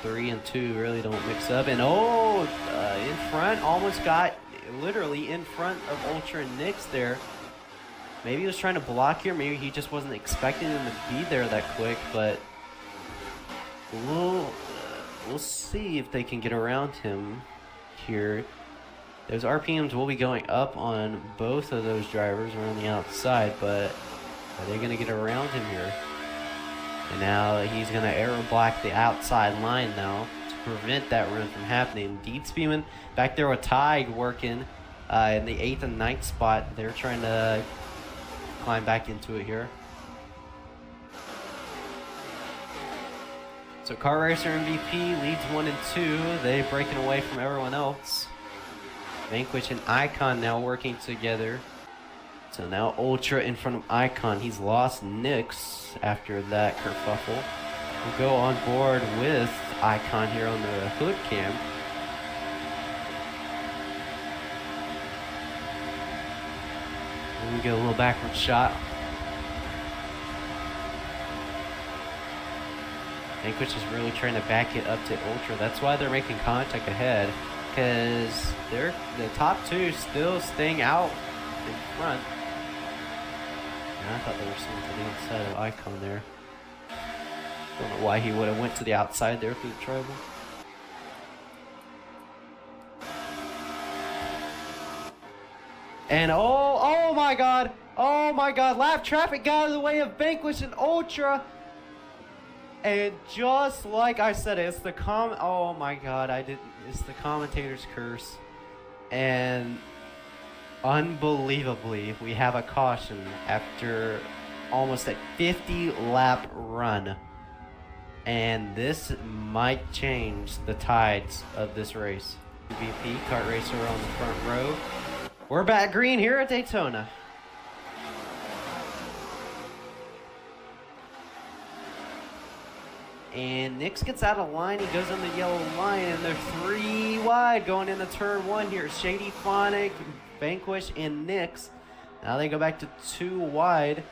3 and 2 really don't mix up. And in front, almost got literally in front of Ultra and Nyx there. Maybe he was trying to block here. Maybe he just wasn't expecting him to be there that quick. But we'll see if they can get around him here. Those RPMs will be going up on both of those drivers around the outside, but are they going to get around him here? And now he's going to aero block the outside line now to prevent that run from happening. Deed Speedman back there with Ty working in the 8th and 9th spot. They're trying to climb back into it here. So Car Racer MVP leads 1 and 2. They're breaking away from everyone else. Vanquish and Icon now working together. So now Ultra in front of Icon. He's lost Nyx after that kerfuffle. We'll go on board with Icon here on the hood cam. And we get a little backward shot. Vanquish is really trying to back it up to Ultra. That's why they're making contact ahead. Because they're the top 2 still staying out in front. And I thought there was someone to the inside of Icon there. Don't know why he would have went to the outside there for the tribal. And oh my god! Oh my god! Lap traffic got out of the way of Vanquish and Ultra. And just like I said, it's the oh my god, it's the commentator's curse. And unbelievably, we have a caution after almost a 50 lap run. And this might change the tides of this race. VP, Kart Racer on the front row. We're back green here at Daytona. And Nix gets out of line. He goes on the yellow line, and they're 3 wide going into turn 1 here. Shady Phonic, Vanquish, and Nix. Now they go back to 2 wide.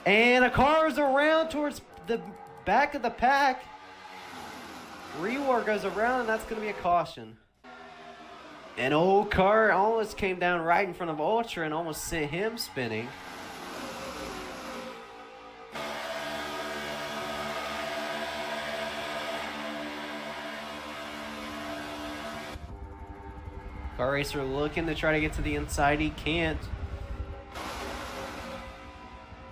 And a car is around towards the back of the pack. Rewar goes around, and that's going to be a caution. An old car almost came down right in front of Ultra and almost sent him spinning. Car Racer looking to try to get to the inside. He can't.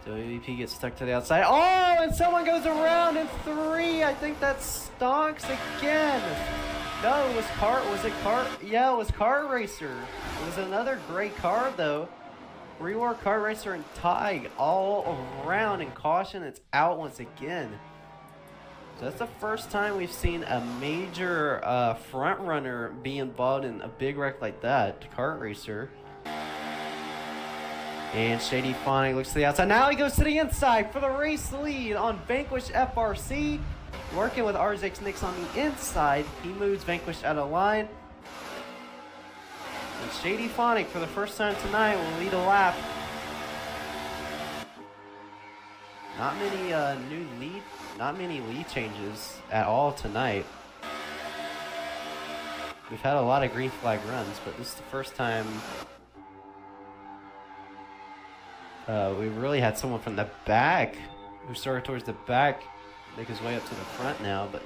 So MVP gets stuck to the outside. Oh, and someone goes around in 3. I think that's Stonks again. No, it was Car. Was it Car? Yeah, it was Car Racer. It was another great car though. Rewar, Car Racer, and Tig all around, and caution. It's out once again. So that's the first time we've seen a major front runner be involved in a big wreck like that. Kart Racer. And Shady Phonic looks to the outside. Now he goes to the inside for the race lead on Vanquish FRC. Working with RZX Nix on the inside. He moves Vanquish out of line. And Shady Phonic, for the first time tonight, will lead a lap. Not many lead changes at all tonight. We've had a lot of green flag runs, but this is the first time we really had someone from the back who started towards the back make his way up to the front now. But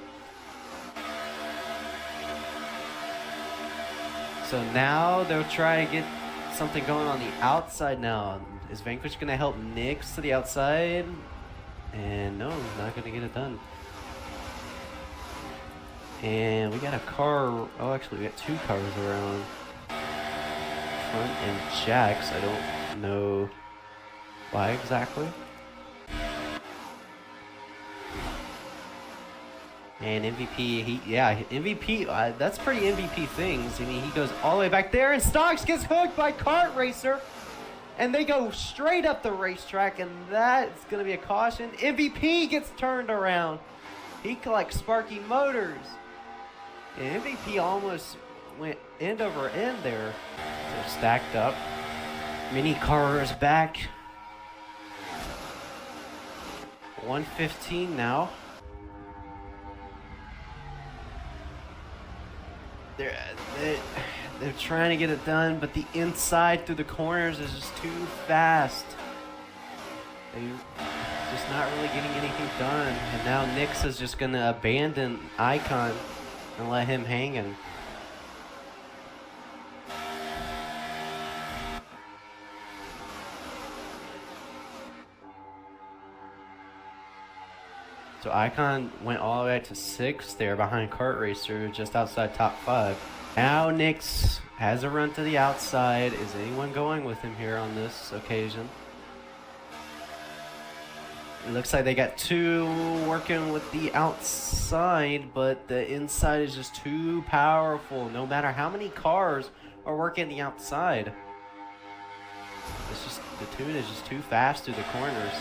so now they'll try to get something going on the outside now. Is Vanquish going to help Nix to the outside? And no, not going to get it done. And we got a car. Oh, actually, we got 2 cars around front and Jax. I don't know why exactly. And MVP, MVP, that's pretty MVP things. I mean, he goes all the way back there, and Stocks gets hooked by Kart Racer. And they go straight up the racetrack, and that's going to be a caution. MVP gets turned around. He collects Sparky Motors. And MVP almost went end over end there. They're stacked up. Mini cars back. 115 now. They're trying to get it done, but the inside through the corners is just too fast. They're just not really getting anything done. And now Nix is just going to abandon Icon and let him hanging. So Icon went all the way to 6th there behind Kart Racer, just outside top 5. Now Nix has a run to the outside. Is anyone going with him here on this occasion? It looks like they got 2 working with the outside, but the inside is just too powerful. No matter how many cars are working the outside, it's just the tune is just too fast through the corners.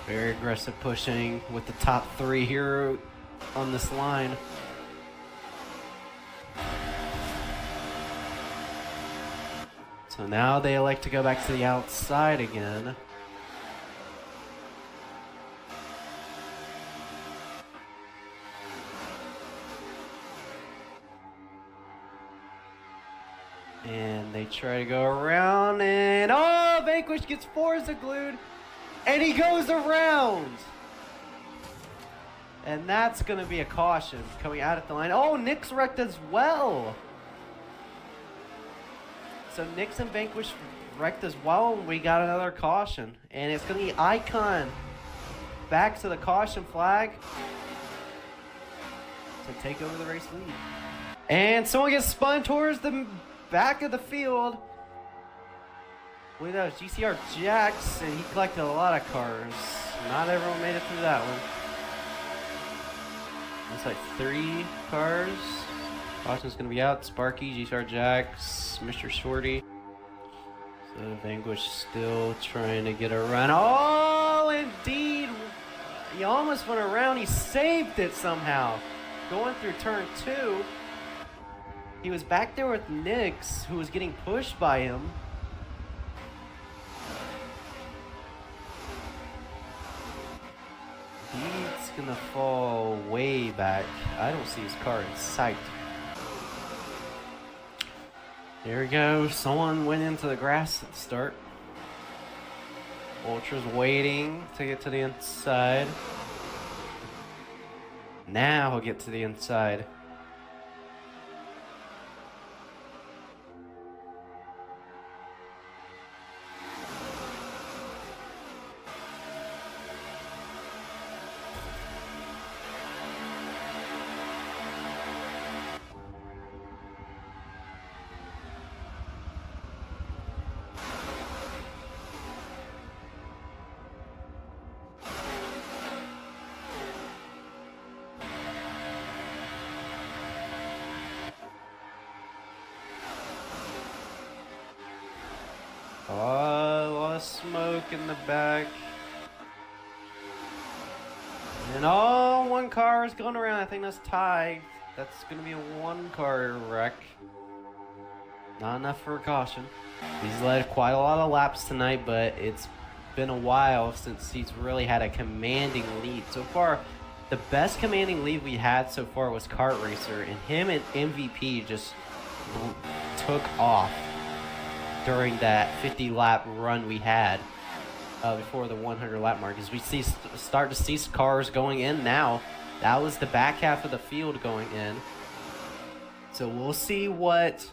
Very aggressive pushing with the top 3 here on this line. So now they elect to go back to the outside again. And they try to go around, and oh, Vanquish gets Forza glued. And he goes around. And that's going to be a caution coming out at the line. Oh, Nix wrecked as well. So Nix and Vanquish wrecked as well, and we got another caution. And it's going to be Icon back to the caution flag to take over the race lead. And someone gets spun towards the back of the field. I believe that was GCR Jax, and he collected a lot of cars. Not everyone made it through that one. Looks like 3 cars. Caution's gonna be out. Sparky, G-Star Jax, Mr. Shorty. So Vanquish still trying to get a run. Oh, indeed! He almost went around. He saved it somehow. Going through turn 2. He was back there with Nix, who was getting pushed by him. He's gonna fall way back. I don't see his car in sight. There we go. Someone went into the grass at the start. Ultra's waiting to get to the inside. Now he'll get to the inside. Oh, a lot of smoke in the back. And oh, one car is going around. I think that's tied. That's going to be a one-car wreck. Not enough for a caution. He's led quite a lot of laps tonight, but it's been a while since he's really had a commanding lead. So far, the best commanding lead we had so far was Kart Racer, and him and MVP just took off during that 50-lap run we had before the 100-lap mark. As we start to see cars going in now, that was the back half of the field going in. So we'll see what's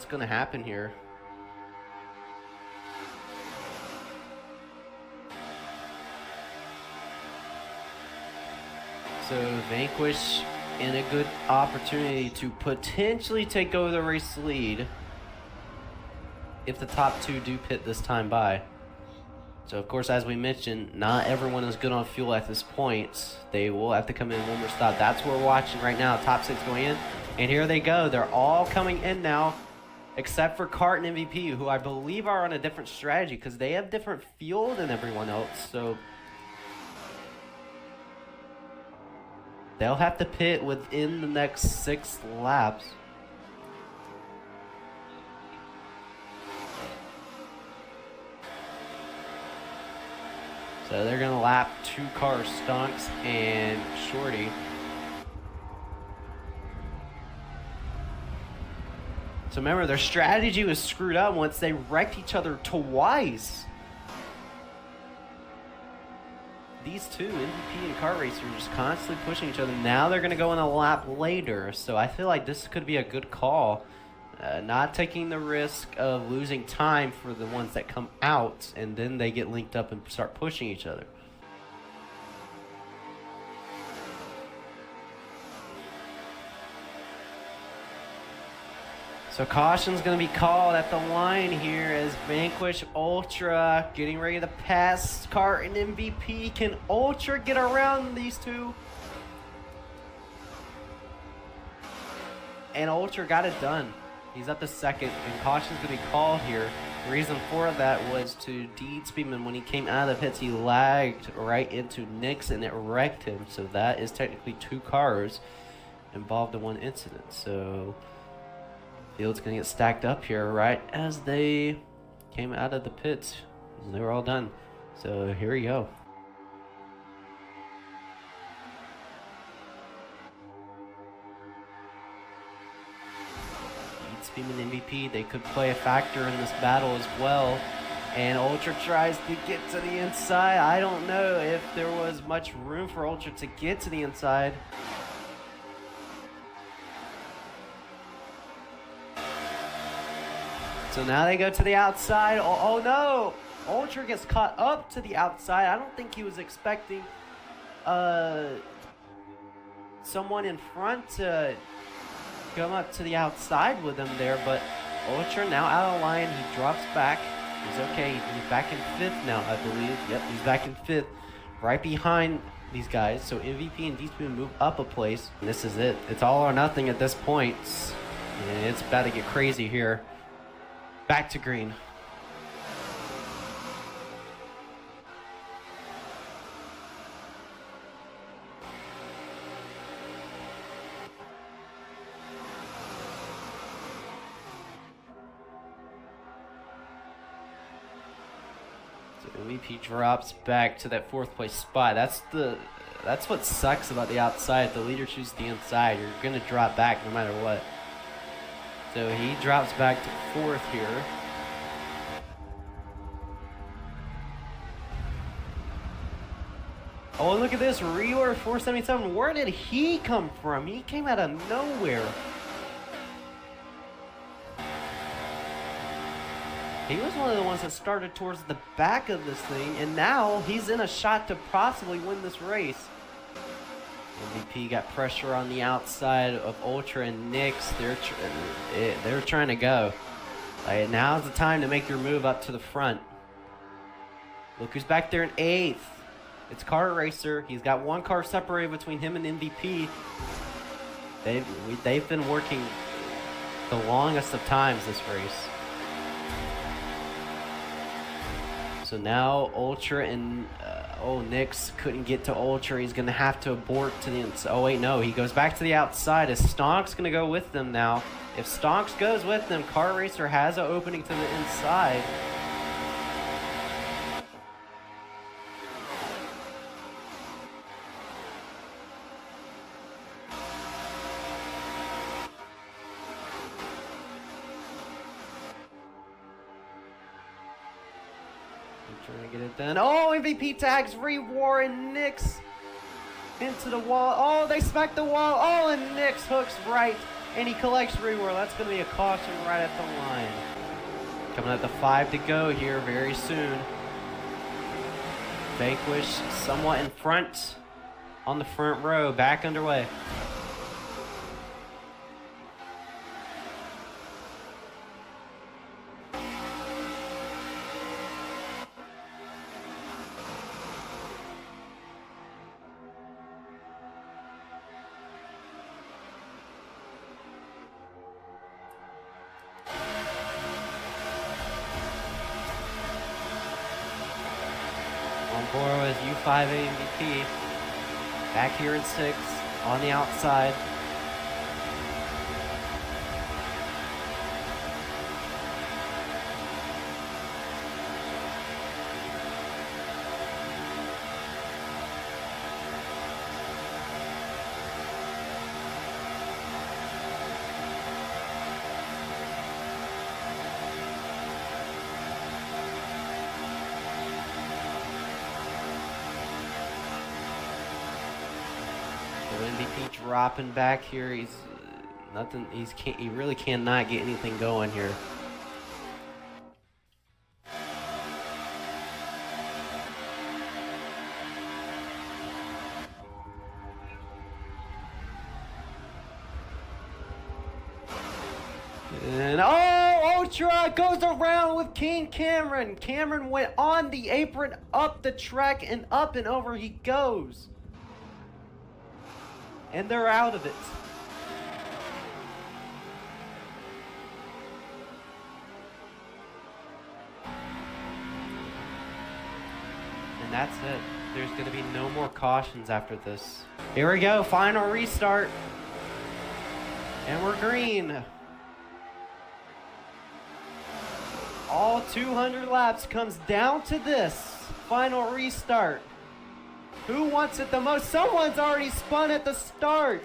going to happen here. So Vanquish in a good opportunity to potentially take over the race lead if the top two do pit this time by. So of course, as we mentioned, not everyone is good on fuel at this point. They will have to come in one more stop. That's what we're watching right now. Top 6 going in, and here they go. They're all coming in now, except for Kart and MVP, who I believe are on a different strategy because they have different fuel than everyone else. So they'll have to pit within the next 6 laps. So they're going to lap 2 cars, Stunks and Shorty. So remember, their strategy was screwed up once they wrecked each other twice. These two, MVP and Kart Racer, are just constantly pushing each other. Now they're going to go in a lap later. So I feel like this could be a good call. Not taking the risk of losing time for the ones that come out, and then they get linked up and start pushing each other. So caution's going to be called at the line here as Vanquish Ultra getting ready to pass Kart and MVP. Can Ultra get around these two? And Ultra got it done. He's up to second, and caution's going to be called here. The reason for that was to Deed Speedman. When he came out of the pits, he lagged right into Nix, and it wrecked him. So that is technically 2 cars involved in one incident. So field's going to get stacked up here right as they came out of the pits. And they were all done. So here we go. Speedman MVP, they could play a factor in this battle as well. And Ultra tries to get to the inside. I don't know if there was much room for Ultra to get to the inside. So now they go to the outside. Oh no! Ultra gets caught up to the outside. I don't think he was expecting someone in front to come up to the outside with him there, but Ultra now out of line. He drops back. He's okay. He's back in 5th now, I believe. Yep, he's back in 5th. Right behind these guys. So MVP and D-Spoon move up a place. And this is it. It's all or nothing at this point. And it's about to get crazy here. Back to green. MVP drops back to that 4th place spot. That's what sucks about the outside. If the leader chooses the inside, you're gonna drop back no matter what. So he drops back to 4th here. Oh, look at this, reorder 477. Where did he come from? He came out of nowhere. He was one of the ones that started towards the back of this thing, and now he's in a shot to possibly win this race. MVP got pressure on the outside of Ultra and Nyx. They're trying to go. Now's the time to make your move up to the front. Look who's back there in 8th. It's Car Racer. He's got 1 car separated between him and MVP. They've been working the longest of times this race. So now Ultra and Nyx couldn't get to Ultra. He's gonna have to abort to the inside. Oh wait, no, he goes back to the outside. Is Stonk's gonna go with them now? If Stonks goes with them, Car Racer has an opening to the inside. Trying to get it done. Oh, MVP tags Rewar and Nyx into the wall. Oh, they smack the wall. Oh, and Nyx hooks right, and he collects Rewar. That's going to be a caution right at the line. Coming at the 5 to go here very soon. Vanquish somewhat in front on the front row. Back underway. On board with U5 MVP. Back here in 6, on the outside. MVP dropping back here. He's nothing. He really cannot get anything going here. And Ultra goes around with King Cameron. Cameron went on the apron, up the track, and up and over he goes. And they're out of it. And that's it. There's going to be no more cautions after this. Here we go, final restart. And we're green. All 200 laps comes down to this final restart. Who wants it the most? Someone's already spun at the start.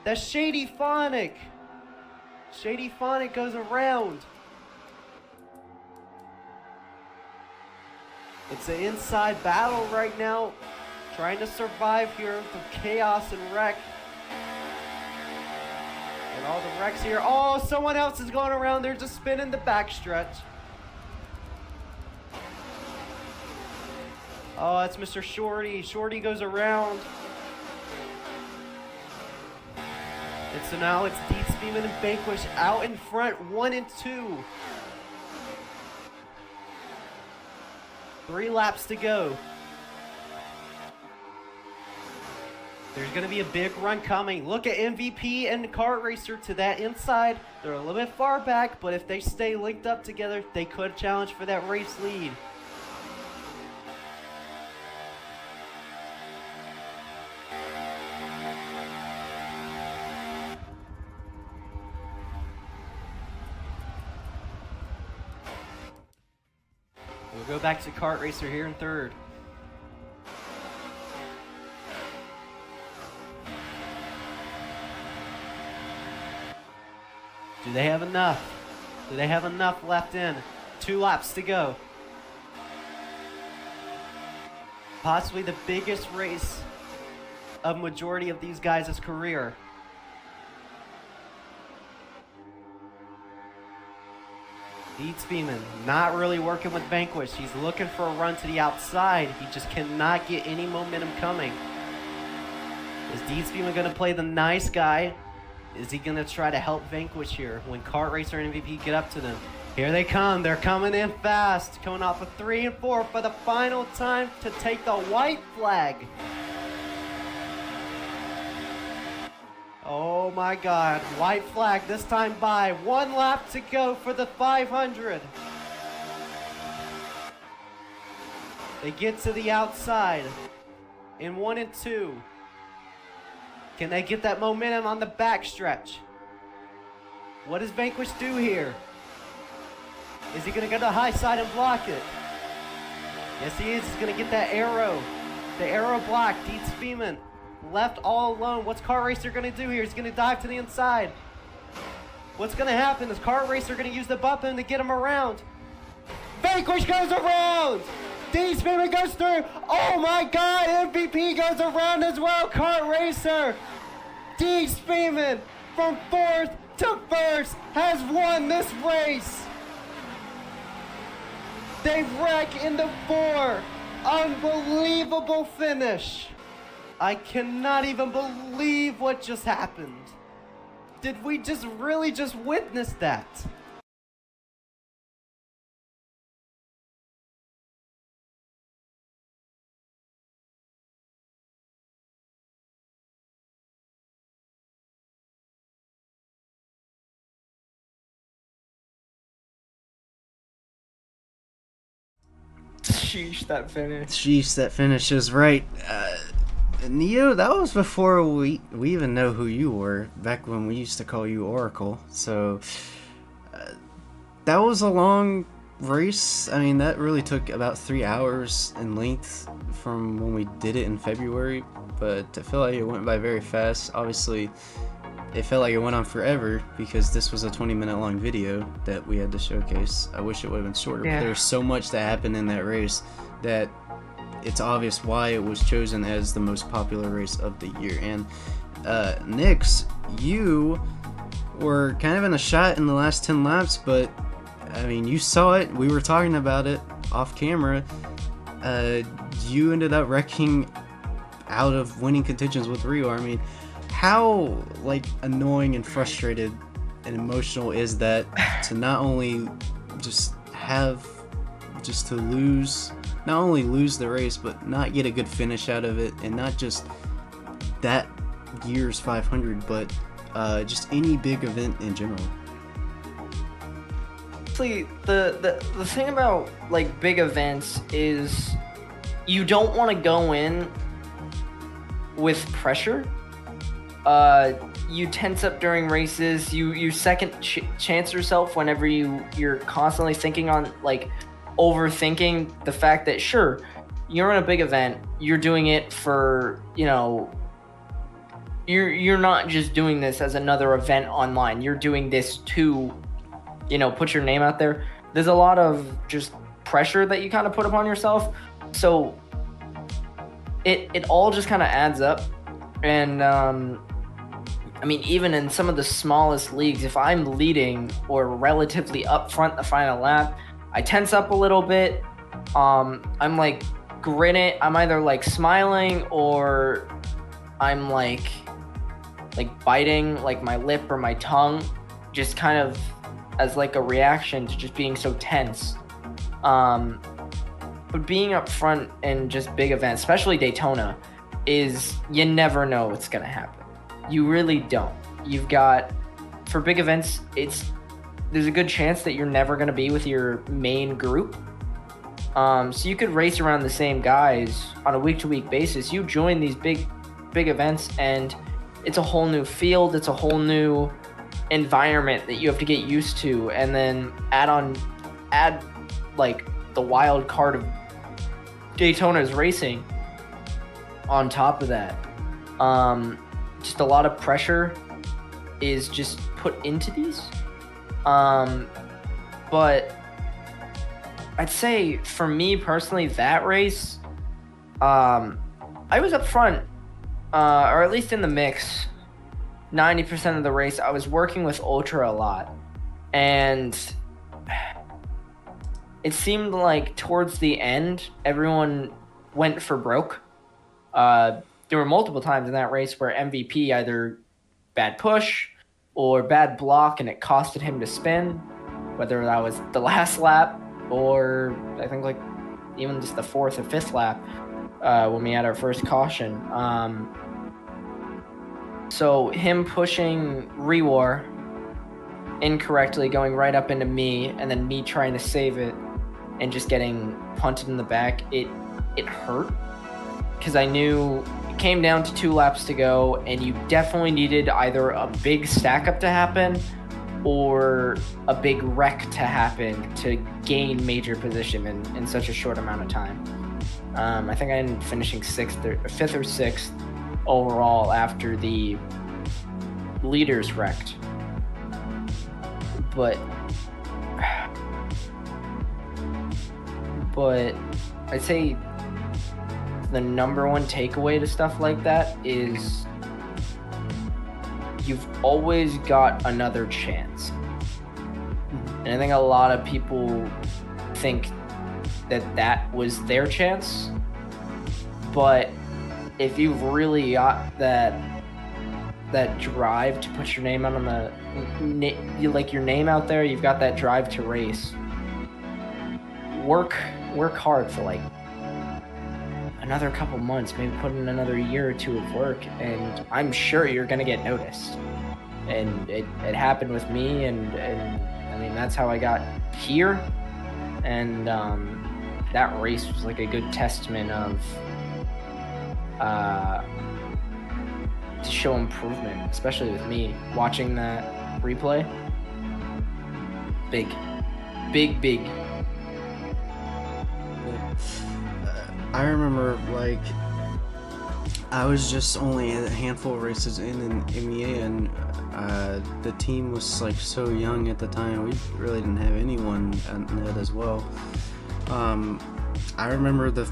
That's Shady Phonic. Shady Phonic goes around. It's an inside battle right now. Trying to survive here through chaos and wreck. And all the wrecks here. Oh, someone else is going around. There's a spin in the backstretch. Oh, that's Mr. Shorty. Shorty goes around. And so now it's Deep Speedman and Vanquish out in front, 1 and 2. 3 laps to go. There's going to be a big run coming. Look at MVP and Kart Racer to that inside. They're a little bit far back, but if they stay linked up together, they could challenge for that race lead. We'll go back to Kart Racer here in third. Do they have enough? Do they have enough left in? 2 laps to go. Possibly the biggest race of majority of these guys' career. Dietz Beeman not really working with Vanquish. He's looking for a run to the outside. He just cannot get any momentum coming. Is Dietz Beeman going to play the nice guy? Is he going to try to help Vanquish here when Kart Racer and MVP get up to them? Here they come. They're coming in fast. Coming off of 3 and 4 for the final time to take the white flag. Oh my God. White flag this time by. 1 lap to go for the 500. They get to the outside in 1 and 2. Can they get that momentum on the backstretch? What does Vanquish do here? Is he going to go to the high side and block it? Yes, he is. He's going to get that arrow. The arrow block. Dietz Beeman left all alone. What's Kart Racer going to do here? He's going to dive to the inside. What's going to happen? Is Kart Racer going to use the button to get him around? Vanquish goes around! Dietz Beeman goes through. Oh my God, MVP goes around as well. Kart Racer. Dietz Beeman from 4th to 1st has won this race. They wreck into 4. Unbelievable finish. I cannot even believe what just happened. Did we just really just witness that? Sheesh, that finish. Jeez, that finish is right. Neo, that was before we even know who you were, back when we used to call you Oracle. So that was a long race. I mean, that really took about 3 hours in length from when we did it in February, but I feel like it went by very fast. Obviously, it felt like it went on forever because this was a 20-minute long video that we had to showcase. I wish it would have been shorter, Yeah. but there's so much that happened in that race that it's obvious why it was chosen as the most popular race of the year. And Nix, you were kind of in a shot in the last 10 laps, but I mean, you saw it. We were talking about it off camera. You ended up wrecking out of winning contentions with Rio. I mean, how like annoying and frustrated and emotional is that to not only to lose, not only lose the race, but not get a good finish out of it, and not just that year's 500, but just any big event in general. Honestly, the thing about like big events is you don't want to go in with pressure. You tense up during races. You second chance yourself whenever you're constantly thinking on like overthinking the fact that sure, you're in a big event. You're doing it for, you know, you're not just doing this as another event online. You're doing this to, you know, put your name out there. There's a lot of just pressure that you kind of put upon yourself. So it all just kind of adds up. And I mean, even in some of the smallest leagues, if I'm leading or relatively up front the final lap, I tense up a little bit. I'm like grinning. I'm either like smiling or I'm like biting like my lip or my tongue, just kind of as like a reaction to just being so tense. But being up front in just big events, especially Daytona, is you never know what's going to happen. You really don't. You've got, for big events, there's a good chance that you're never going to be with your main group. So you could race around the same guys on a week-to-week basis. You join these big events, and it's a whole new field. It's a whole new environment that you have to get used to, and then add like the wild card of Daytona's racing on top of that. Just a lot of pressure is just put into these. But I'd say for me personally, that race, I was up front, or at least in the mix, 90% of the race. I was working with Ultra a lot, and it seemed like towards the end, everyone went for broke. There were multiple times in that race where MVP either bad push or bad block, and it costed him to spin, whether that was the last lap or I think like even just the fourth or fifth lap when we had our first caution. So him pushing Rewar incorrectly, going right up into me, and then me trying to save it and just getting punted in the back, it hurt, because I knew it came down to 2 laps to go, and you definitely needed either a big stack up to happen or a big wreck to happen to gain major position in such a short amount of time. I think I ended up finishing 5th or 6th overall after the leaders wrecked. But I'd say the number one takeaway to stuff like that is you've always got another chance. And I think a lot of people think that was their chance. But if you've really got that drive to put your name out on your name out there, you've got that drive to race, work hard for like another couple months, maybe put in another year or 2 of work, and I'm sure you're gonna get noticed. And it happened with me, and I mean, that's how I got here. And that race was like a good testament of to show improvement, especially with me watching that replay. Big. I remember, like, I was just only a handful of races in MEA, and the team was like so young at the time. We really didn't have anyone in it as well. I remember the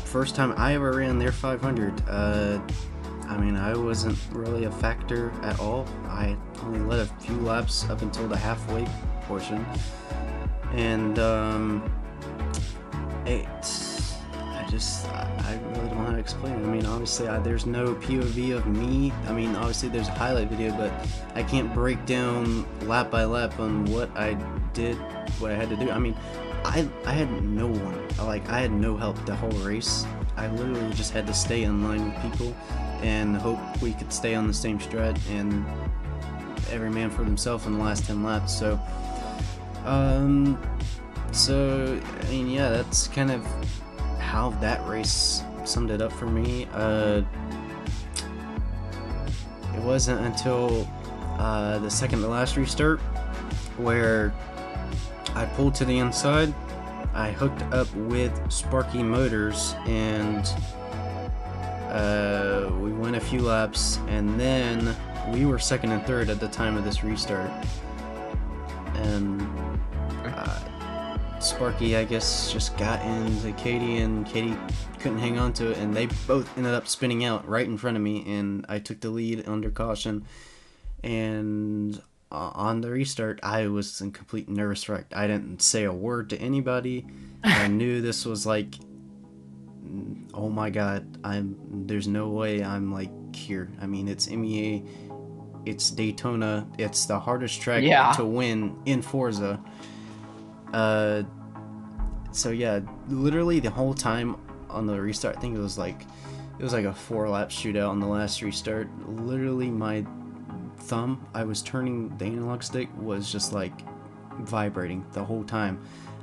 first time I ever ran their 500. I mean, I wasn't really a factor at all. I only led a few laps up until the halfway portion, and I really don't know how to explain it. I mean, obviously, there's no POV of me. I mean, obviously, there's a highlight video, but I can't break down lap by lap on what I did, what I had to do. I mean, I had no one. Like, I had no help the whole race. I literally just had to stay in line with people and hope we could stay on the same strat, and every man for themselves in the last 10 laps. So, I mean, yeah, that's kind of how that race summed it up for me. It wasn't until the second to last restart where I pulled to the inside. I hooked up with Sparky Motors, and we went a few laps, and then we were second and third at the time of this restart. And Sparky, I guess, just got into Katie, and Katie couldn't hang on to it, and they both ended up spinning out right in front of me, and I took the lead under caution. And on the restart, I was in complete nervous wreck. I didn't say a word to anybody. I knew this was like, oh my god, there's no way I'm like here. I mean, it's MEA, it's Daytona, it's the hardest track to win in Forza. So yeah, literally the whole time on the restart, I think it was it was like a 4-lap shootout on the last restart. Literally, my thumb, I was turning the analog stick, was just like vibrating the whole time,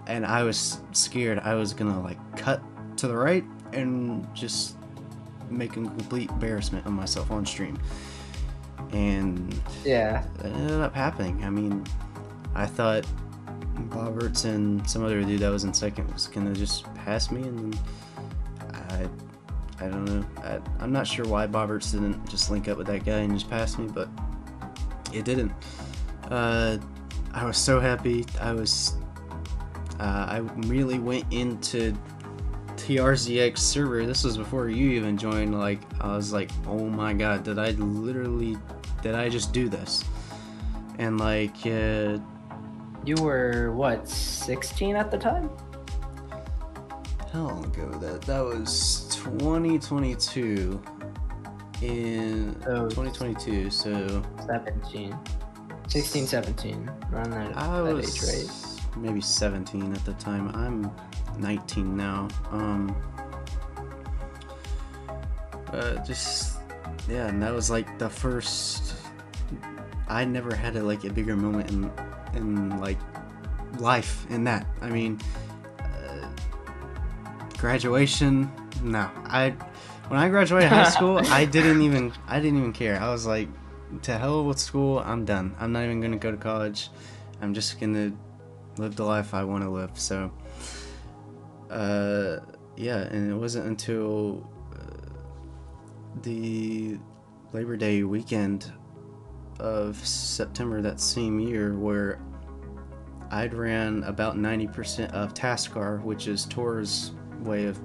and I was scared I was gonna like cut to the right and just make a complete embarrassment of myself on stream. And Yeah. it ended up happening. I mean, I thought Boberts and some other dude that was in second was gonna just pass me, and I don't know. I'm not sure why Boberts didn't just link up with that guy and just pass me, but it didn't. I was so happy. I immediately went into TRZX server. This was before you even joined. Like, I was like, oh my god, did I just do this? And like, You were what, 16 at the time? how long ago that was 2022. In Oh. 2022, so 17. 16, 17. Around that, I that was age, right? maybe 17 at the time. I'm 19 now. And that was like the first. I never had a bigger moment in like life in that. I mean, graduation. No, when I graduated high school, I didn't even care. I was like, to hell with school. I'm done. I'm not even gonna go to college. I'm just gonna live the life I want to live. So, yeah, and it wasn't until the Labor Day weekend of September that same year where I'd ran about 90% of TASCAR, which is Tour's way of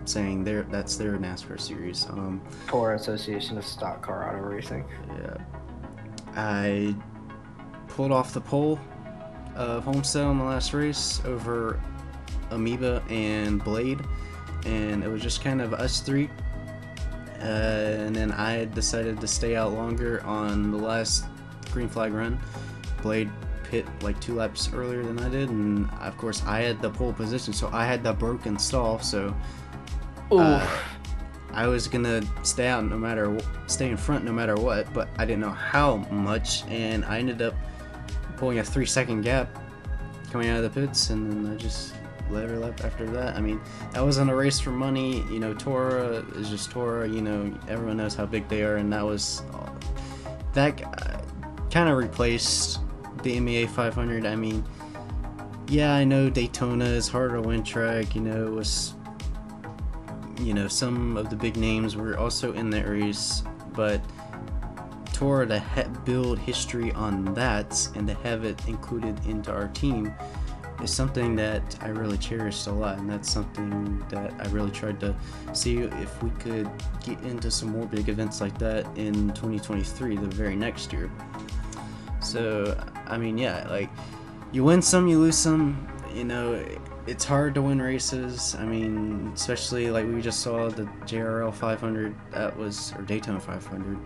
saying that's their NASCAR series. Tour Association of Stock Car Auto Racing. Yeah, I pulled off the pole of Homestead on the last race over Amoeba and Blade, and it was just kind of us three. And then I decided to stay out longer on the last green flag run. Blade hit like 2 laps earlier than I did, and of course I had the pole position, so I had the broken stall. So I was gonna stay in front no matter what, but I didn't know how much, and I ended up pulling a 3-second gap coming out of the pits, and then I just let her lap after that. I mean, that wasn't a race for money. You know, Toro is just Toro. You know, everyone knows how big they are, and that kind of replaced the MEA 500. I mean, yeah, I know Daytona is harder to win track. You know, it was, some of the big names were also in that race, but Toro to build history on that and to have it included into our team is something that I really cherished a lot, and that's something that I really tried to see if we could get into some more big events like that in 2023, the very next year. So, I mean, yeah, like, you win some, you lose some. You know, it's hard to win races. I mean, especially like we just saw the JRL 500, or Daytona 500.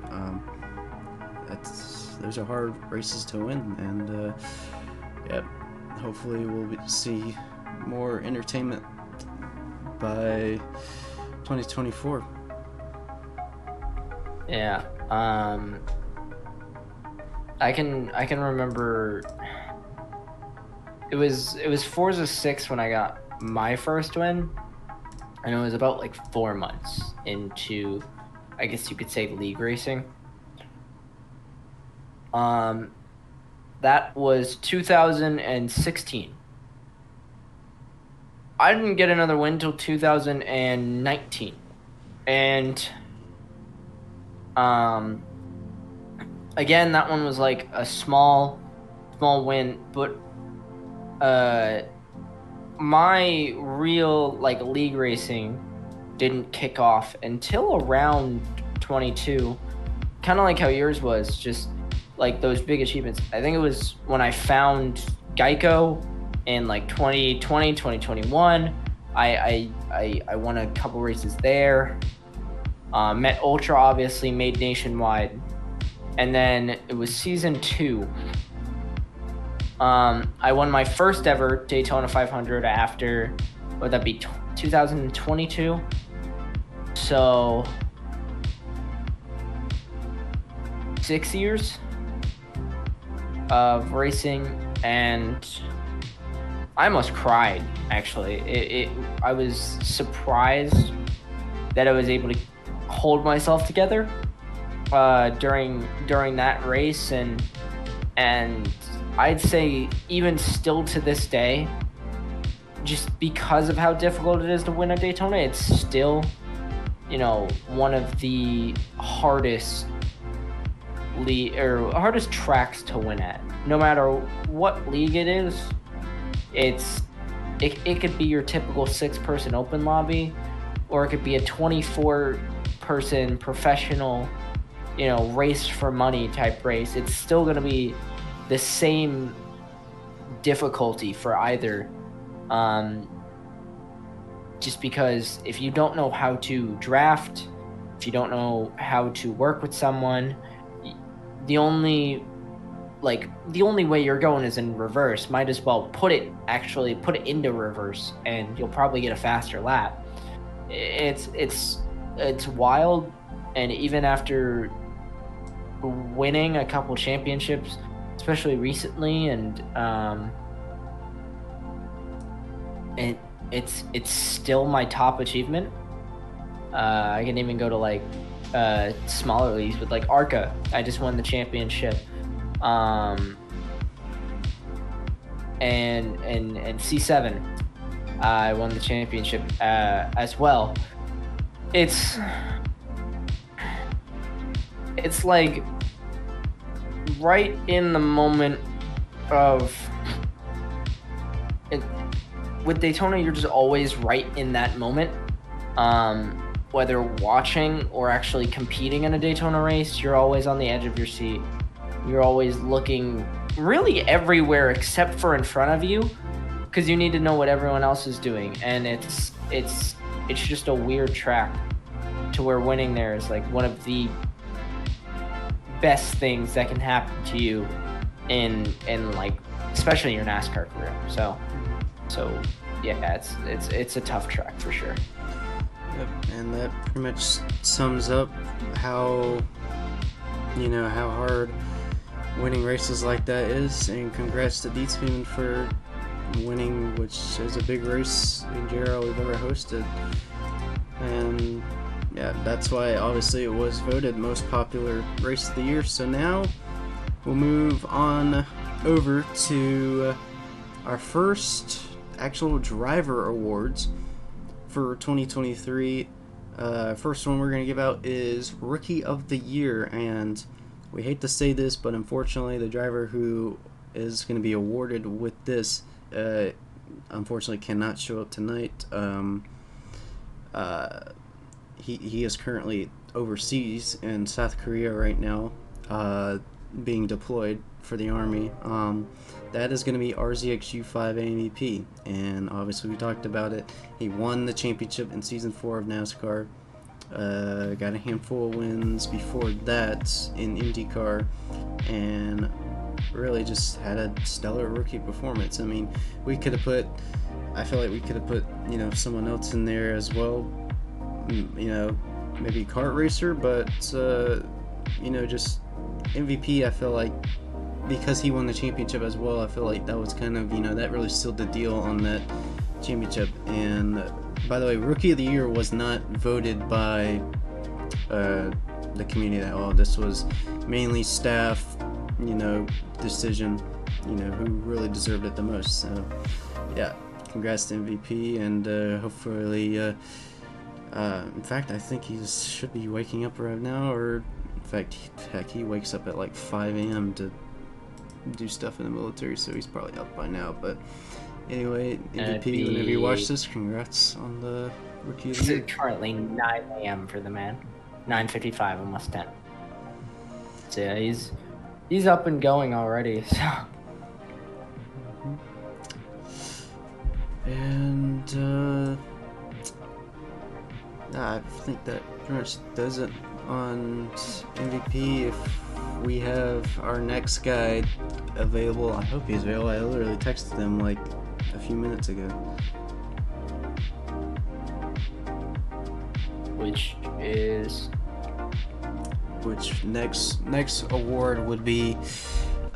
Those are hard races to win, and yeah, hopefully we'll see more entertainment by 2024. Yeah. I can remember it was Forza 6 when I got my first win, and it was about like 4 months into, I guess you could say, league racing. That was 2016. I didn't get another win till 2019, and again, that one was like a small win, but my real like league racing didn't kick off until around 22, kind of like how yours was, just like those big achievements. I think it was when I found Geico in like 2020, 2021. I won a couple races there. Met Ultra, obviously, made nationwide. And then it was season 2. I won my first ever Daytona 500 after, would that be 2022? So 6 years of racing, and I almost cried. Actually, I was surprised that I was able to hold myself together during that race, and I'd say even still to this day, just because of how difficult it is to win at Daytona, it's still, one of the hardest hardest tracks to win at. No matter what league it is, it could be your typical 6-person open lobby, or it could be a 24-person professional, race for money type race. It's still going to be the same difficulty for either. Just because if you don't know how to draft, if you don't know how to work with someone, the only way you're going is in reverse. Might as well put it into reverse, and you'll probably get a faster lap. It's wild. And even after winning a couple championships, especially recently, and it's still my top achievement. I can even go to smaller leagues with ARCA. I just won the championship. And C7, I won the championship as well. It's like right in the moment of it. With Daytona, you're just always right in that moment. Whether watching or actually competing in a Daytona race, you're always on the edge of your seat. You're always looking really everywhere except for in front of you, because you need to know what everyone else is doing. And it's just a weird track to where winning there is one of the best things that can happen to you in especially your NASCAR career. So yeah, it's a tough track for sure. Yep, and that pretty much sums up how hard winning races like that is. And congrats to Dietzman for winning, which is a big race in JRL we've ever hosted. And yeah, that's why obviously it was voted most popular race of the year. So now we'll move on over to our first actual driver awards for 2023. First one we're going to give out is Rookie of the Year, and we hate to say this, but unfortunately the driver who is going to be awarded with this unfortunately cannot show up tonight. He is currently overseas in South Korea right now, being deployed for the Army. That is going to be RZX U5 MVP, and obviously we talked about it. He won the championship in Season 4 of NASCAR, got a handful of wins before that in IndyCar, and really just had a stellar rookie performance. I mean, I feel like we could have put someone else in there as well, maybe kart racer, but just MVP. I feel like because he won the championship as well, I feel like that was kind of that really sealed the deal on that championship. And by the way, Rookie of the Year was not voted by the community at all. This was mainly staff decision, who really deserved it the most. So yeah, congrats to MVP, and hopefully in fact, I think he should be waking up right now, or in fact, heck, he wakes up at 5 a.m. to do stuff in the military, so he's probably up by now. But anyway, MVP, whenever you watch this, congrats on the Rookie of the Year. It's currently 9 a.m. for the man. 9:55, almost 10. So yeah, he's up and going already. So. And I think that pretty much does it on MVP. If we have our next guy available, I hope he's available. I literally texted him a few minutes ago. which is Which next award would be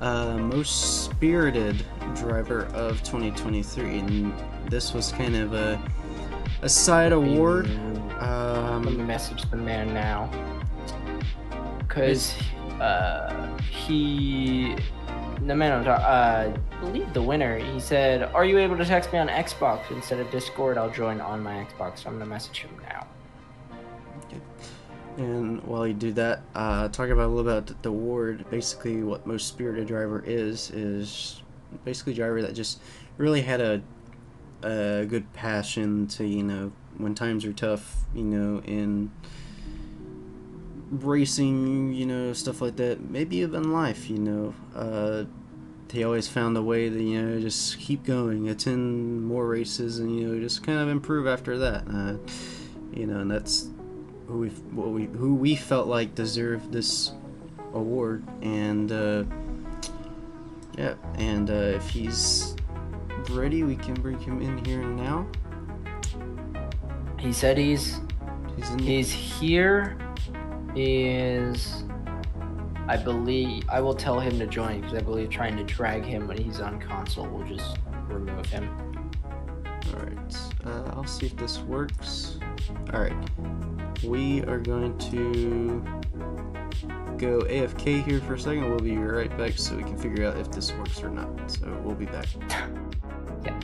most spirited driver of 2023, and this was kind of a side award. Let me message the man now, because the man I believe the winner, he said, "Are you able to text me on Xbox instead of Discord? I'll join on my Xbox." So I'm gonna message him now. And while you do that, talk about a little about the award. Basically, what most spirited driver is basically a driver that just really had a good passion to, you know, when times are tough, you know, in racing, you know, stuff like that. Maybe even life, you know. He always found a way to, you know, just keep going, attend more races, and, you know, just kind of improve after that. You know, and that's who we felt like deserved this award. And yeah, and if he's ready, we can bring him in here now. He said he's here. I believe I will tell him to join, because I believe trying to drag him when he's on console will just remove him. Alright, I'll see if this works. Alright, we are going to go AFK here for a second. We'll be right back so we can figure out if this works or not. So we'll be back. Yeah.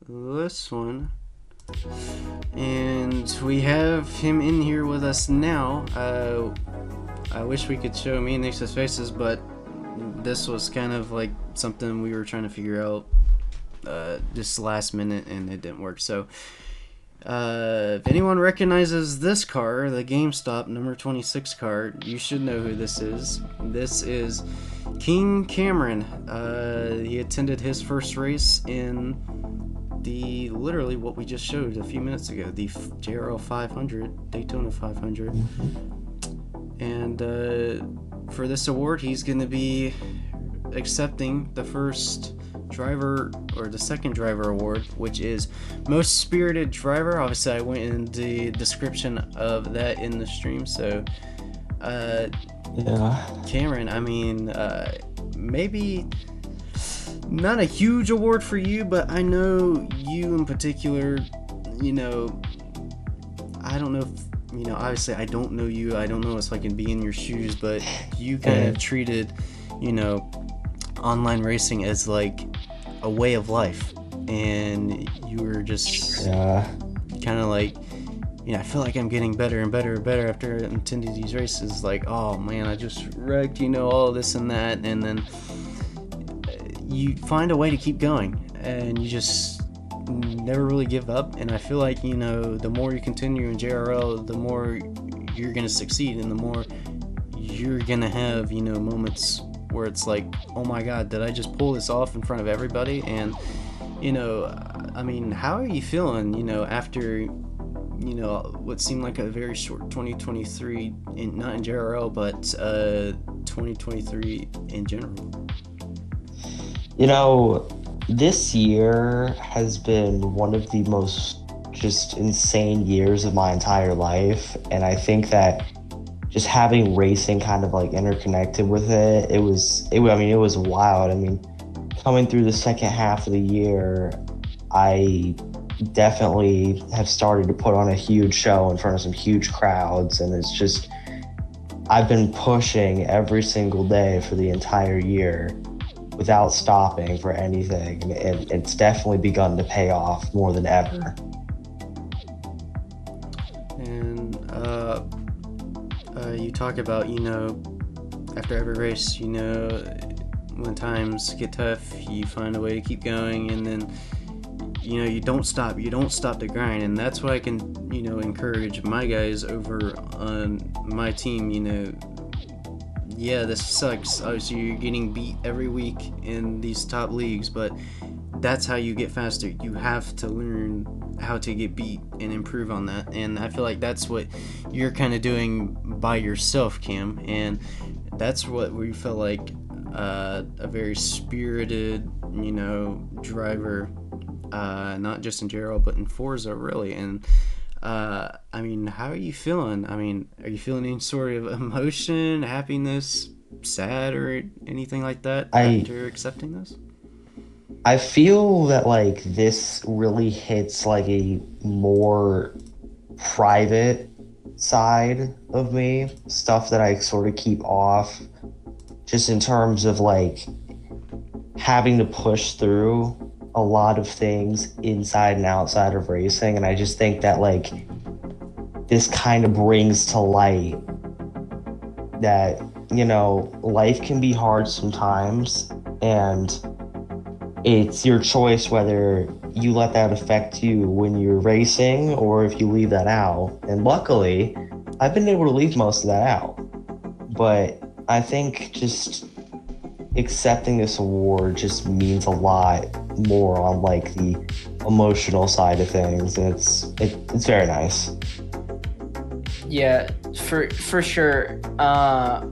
This one, and we have him in here with us now. I wish we could show me and Nick's faces, but this was kind of like something we were trying to figure out just last minute, and it didn't work. So if anyone recognizes this car, the GameStop number 26 car, you should know who this is. This is King Cameron. He attended his first race in literally what we just showed a few minutes ago, the JRL 500, Daytona 500. And for this award, he's going to be accepting the first driver, or the second driver award, which is most spirited driver. Obviously, I went in the description of that in the stream. So Yeah. Cameron, I mean, maybe not a huge award for you, but I know you in particular, you know, I don't know if, you know, obviously I don't know you, I don't know if I can be in your shoes, but you kind of treated, you know, online racing as like a way of life, and you were just kind of like, you know, I feel like I'm getting better and better and better after attending these races. Like, oh man, I just wrecked, you know, all this and that, and then you find a way to keep going, and you just never really give up. And I feel like, you know, the more you continue in JRL, the more you're gonna succeed, and the more you're gonna have, you know, moments where it's like, oh my god, did I just pull this off in front of everybody? And, you know, I mean, how are you feeling, you know, after, you know, what seemed like a very short 2023, not in JRL, but 2023 in general? You know, this year has been one of the most just insane years of my entire life. And I think that just having racing kind of like interconnected with it, it was wild. I mean, coming through the second half of the year, I definitely have started to put on a huge show in front of some huge crowds. And it's just, I've been pushing every single day for the entire year without stopping for anything. And it's definitely begun to pay off more than ever. And you talk about, after every race, when times get tough, you find a way to keep going, and then, you don't stop the grind. And that's why I can, encourage my guys over on my team. Yeah, this sucks. Obviously, you're getting beat every week in these top leagues, but that's how you get faster. You have to learn how to get beat and improve on that. And I feel like that's what you're kind of doing by yourself, Cam. And that's what we feel like a very spirited, driver, not just in JRL, but in Forza, really. And how are you feeling? Are you feeling any sort of emotion, happiness, sad, or anything like that after accepting this? I feel that like this really hits like a more private side of me, stuff that I sort of keep off, just in terms of like having to push through a lot of things inside and outside of racing. And I just think that like this kind of brings to light that, life can be hard sometimes, and it's your choice whether you let that affect you when you're racing or if you leave that out. And luckily, I've been able to leave most of that out. But I think just accepting this award just means a lot more on like the emotional side of things. And it's very nice. Yeah, for sure. I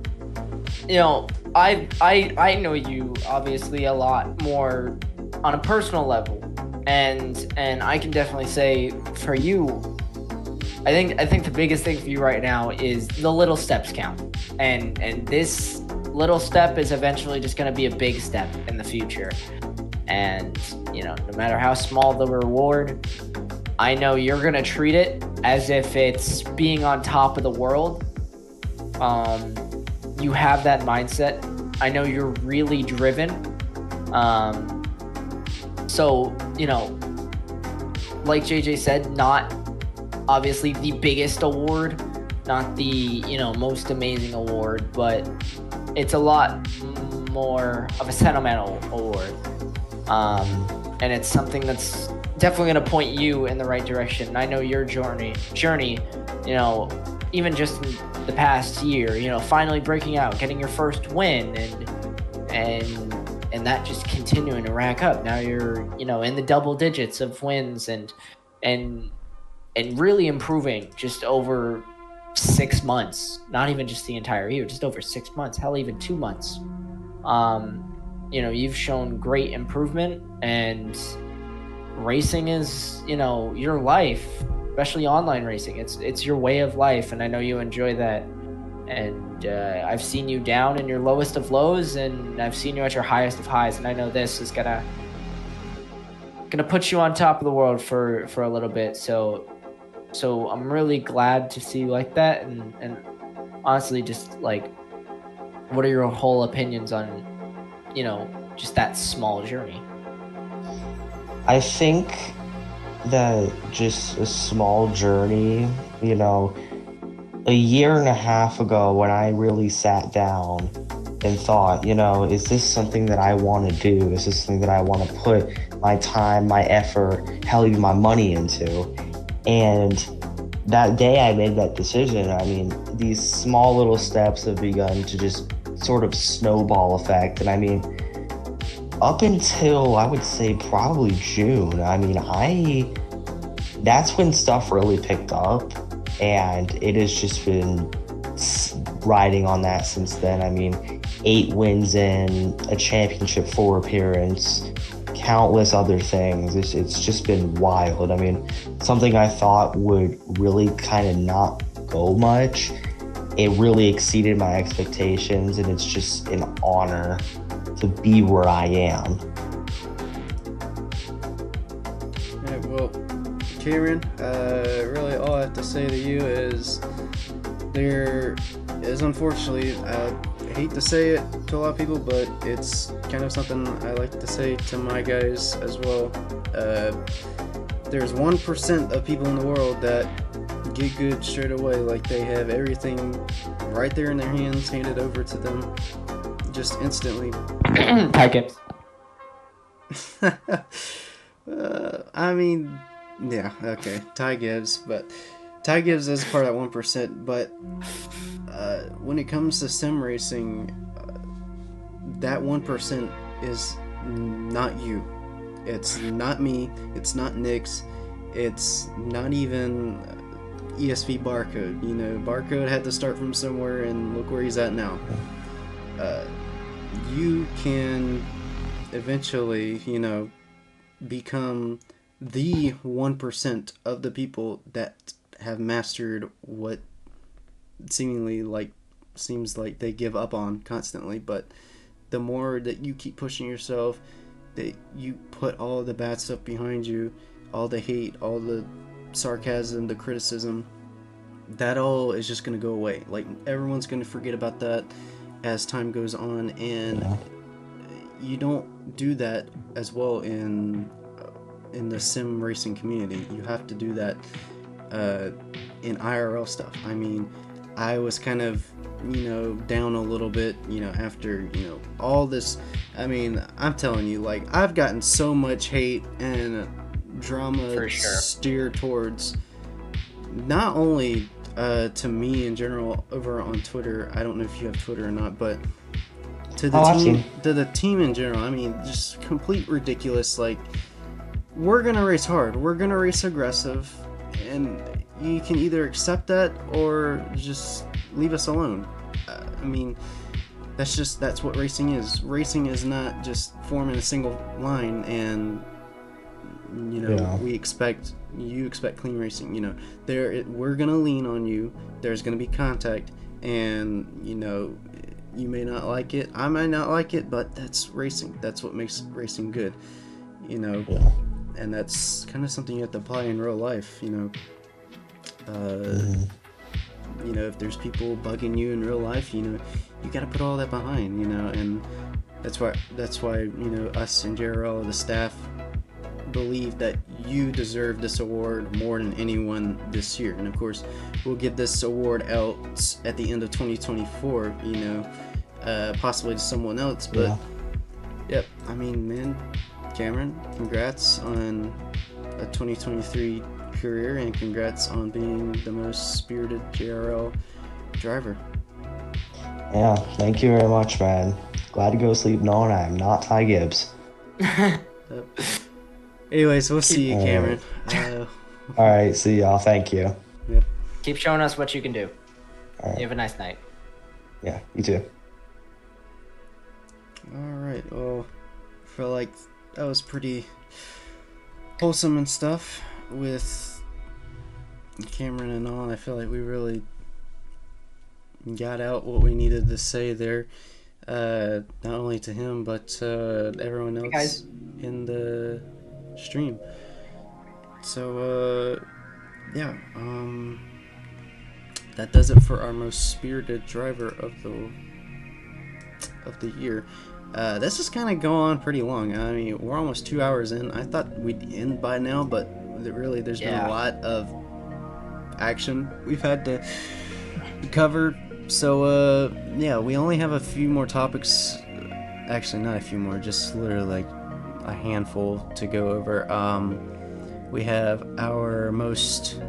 know you obviously a lot more on a personal level, and I can definitely say for you, I think the biggest thing for you right now is the little steps count, and this little step is eventually just going to be a big step in the future. And no matter how small the reward, I know you're going to treat it as if it's being on top of the world. You have that mindset. I know you're really driven. So, like JJ said, not obviously the biggest award, not the, most amazing award, but it's a lot more of a sentimental award. And it's something that's definitely going to point you in the right direction. I know your journey, even just in the past year, finally breaking out, getting your first win, and that just continuing to rack up. Now you're, in the double digits of wins and really improving just over 6 months, not even just the entire year, just over 6 months, hell, even 2 months. You've shown great improvement, and racing is, your life, especially online racing. It's your way of life, and I know you enjoy that. And I've seen you down in your lowest of lows, and I've seen you at your highest of highs, and I know this is gonna put you on top of the world for a little bit. So I'm really glad to see you like that, and honestly, just like, what are your whole opinions on, just that small journey? I think that just a small journey, a year and a half ago when I really sat down and thought, is this something that I want to do? Is this something that I want to put my time, my effort, hell, even my money into? And that day I made that decision, these small little steps have begun to just sort of snowball effect. And up until I would say probably June, that's when stuff really picked up, and it has just been riding on that since then. 8 wins in, a championship 4 appearance, countless other things. It's just been wild. I mean, something I thought would really kind of not go much, it really exceeded my expectations, and it's just an honor to be where I am. Yeah, well, Cameron, really all I have to say to you is there is, unfortunately, I hate to say it to a lot of people, but it's kind of something I like to say to my guys as well. There's 1% of people in the world that get good straight away, like they have everything right there in their hands, handed over to them just instantly. Pack it. I mean, yeah, okay, Ty Gibbs, but Ty Gibbs is part of that 1%, but when it comes to sim racing, that 1% is not you. It's not me, it's not Nick's, it's not even ESV Barcode. You know, Barcode had to start from somewhere, and look where he's at now. You can eventually, you know, become the 1% of the people that have mastered what seems like they give up on constantly. But the more that you keep pushing yourself, that you put all the bad stuff behind you, all the hate, all the sarcasm, the criticism, that all is just going to go away. Like, everyone's going to forget about that as time goes on, and you don't do that as well in the sim racing community. You have to do that in IRL stuff. I mean, I was kind of, you know, down a little bit, you know, after, you know, all this. I mean, I'm telling you, like, I've gotten so much hate and drama For sure. steered towards not only to me in general over on Twitter. I don't know if you have Twitter or not, but to the team in general. I mean, just complete ridiculous. Like, we're gonna race hard, we're gonna race aggressive, and you can either accept that or just leave us alone. I mean, that's what racing is. Racing is not just forming a single line and, you know, you expect clean racing. You know, we're gonna lean on you. There's gonna be contact, and, you know, you may not like it, I might not like it, but that's racing. That's what makes racing good. You know, and that's kind of something you have to apply in real life. You know, you know, if there's people bugging you in real life, you know, you got to put all that behind. You know, and that's why you know, us and JRL, the staff, believe that you deserve this award more than anyone this year. And of course, we'll get this award out at the end of 2024, you know, possibly to someone else. But yep, I mean, man, Cameron, congrats on a 2023 career, and congrats on being the most spirited JRL driver. Yeah, thank you very much, man. Glad to go sleep knowing I'm not Ty Gibbs. Yep. Anyways, we'll see you, Cameron. All right, see y'all. Thank you. Yep. Keep showing us what you can do. All right. You have a nice night. Yeah, you too. All right. Well, I feel like that was pretty wholesome and stuff with Cameron and all. I feel like we really got out what we needed to say there. Not only to him, but everyone else in the stream. So yeah, that does it for our most spirited driver of the year. This is kind of going on pretty long. I mean, we're almost 2 hours in. I thought we'd end by now, but really there's been a lot of action we've had to cover. So yeah, we only have a few more topics. Actually, not a few more, just literally like a handful to go over. We have our most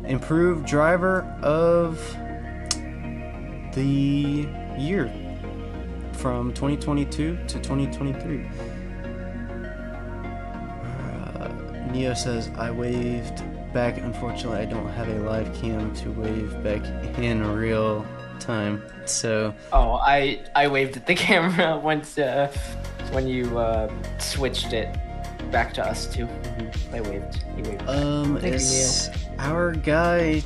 improved driver of the year from 2022 to 2023. Neo says, I waved back. Unfortunately, I don't have a live cam to wave back in real time. So I waved at the camera once when you switched it back to us two. They waved. He waved. Thank you, Is our guy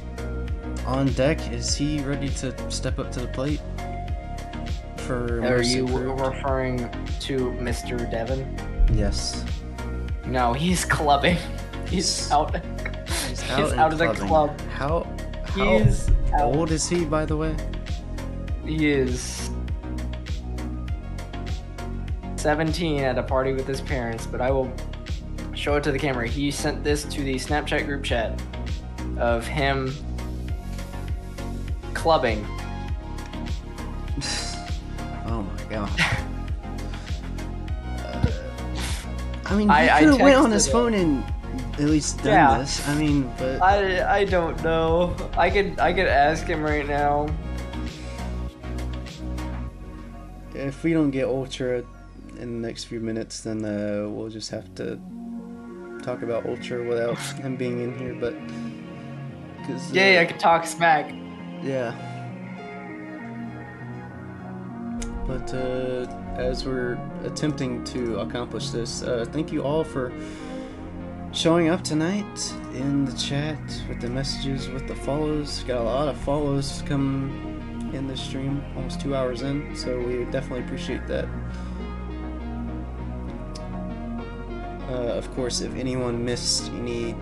on deck? Is he ready to step up to the plate? For Are most you improved? referring to Mr. Devon? Yes. No, he's clubbing. He's out. He's He's and out of the clubbing. club. How He's out. old is he, by the way? He is 17 at a party with his parents, but I will show it to the camera. He sent this to the Snapchat group chat of him clubbing. Oh my god. I mean, he I could have went on texted his him. phone and at least done Yeah. this. I mean, but I don't know. I could ask him right now. if we don't get Ultra in the next few minutes, then we'll just have to talk about Ultra without him being in here. But cause, Yeah, I could talk smack. yeah. But as we're attempting to accomplish this, thank you all for showing up tonight in the chat with the messages, with the follows. Got a lot of follows come in the stream, almost 2 hours in, so we definitely appreciate that. Of course, if anyone missed anything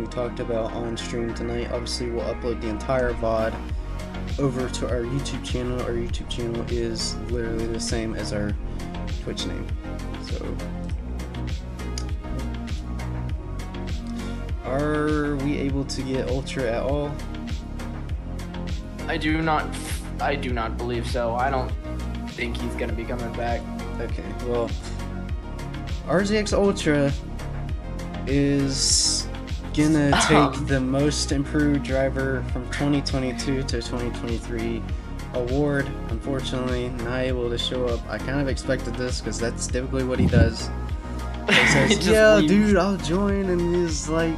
we talked about on stream tonight, obviously we'll upload the entire VOD over to our YouTube channel. Our YouTube channel is literally the same as our Twitch name. So, are we able to get Ultra at all? I do not believe so. I don't think he's gonna be coming back. Okay, well, RZX Ultra is gonna take the most improved driver from 2022 to 2023 award. Unfortunately, not able to show up. I kind of expected this because that's typically what he does. He He says, just yeah, leaves. dude, I'll join, and he's like,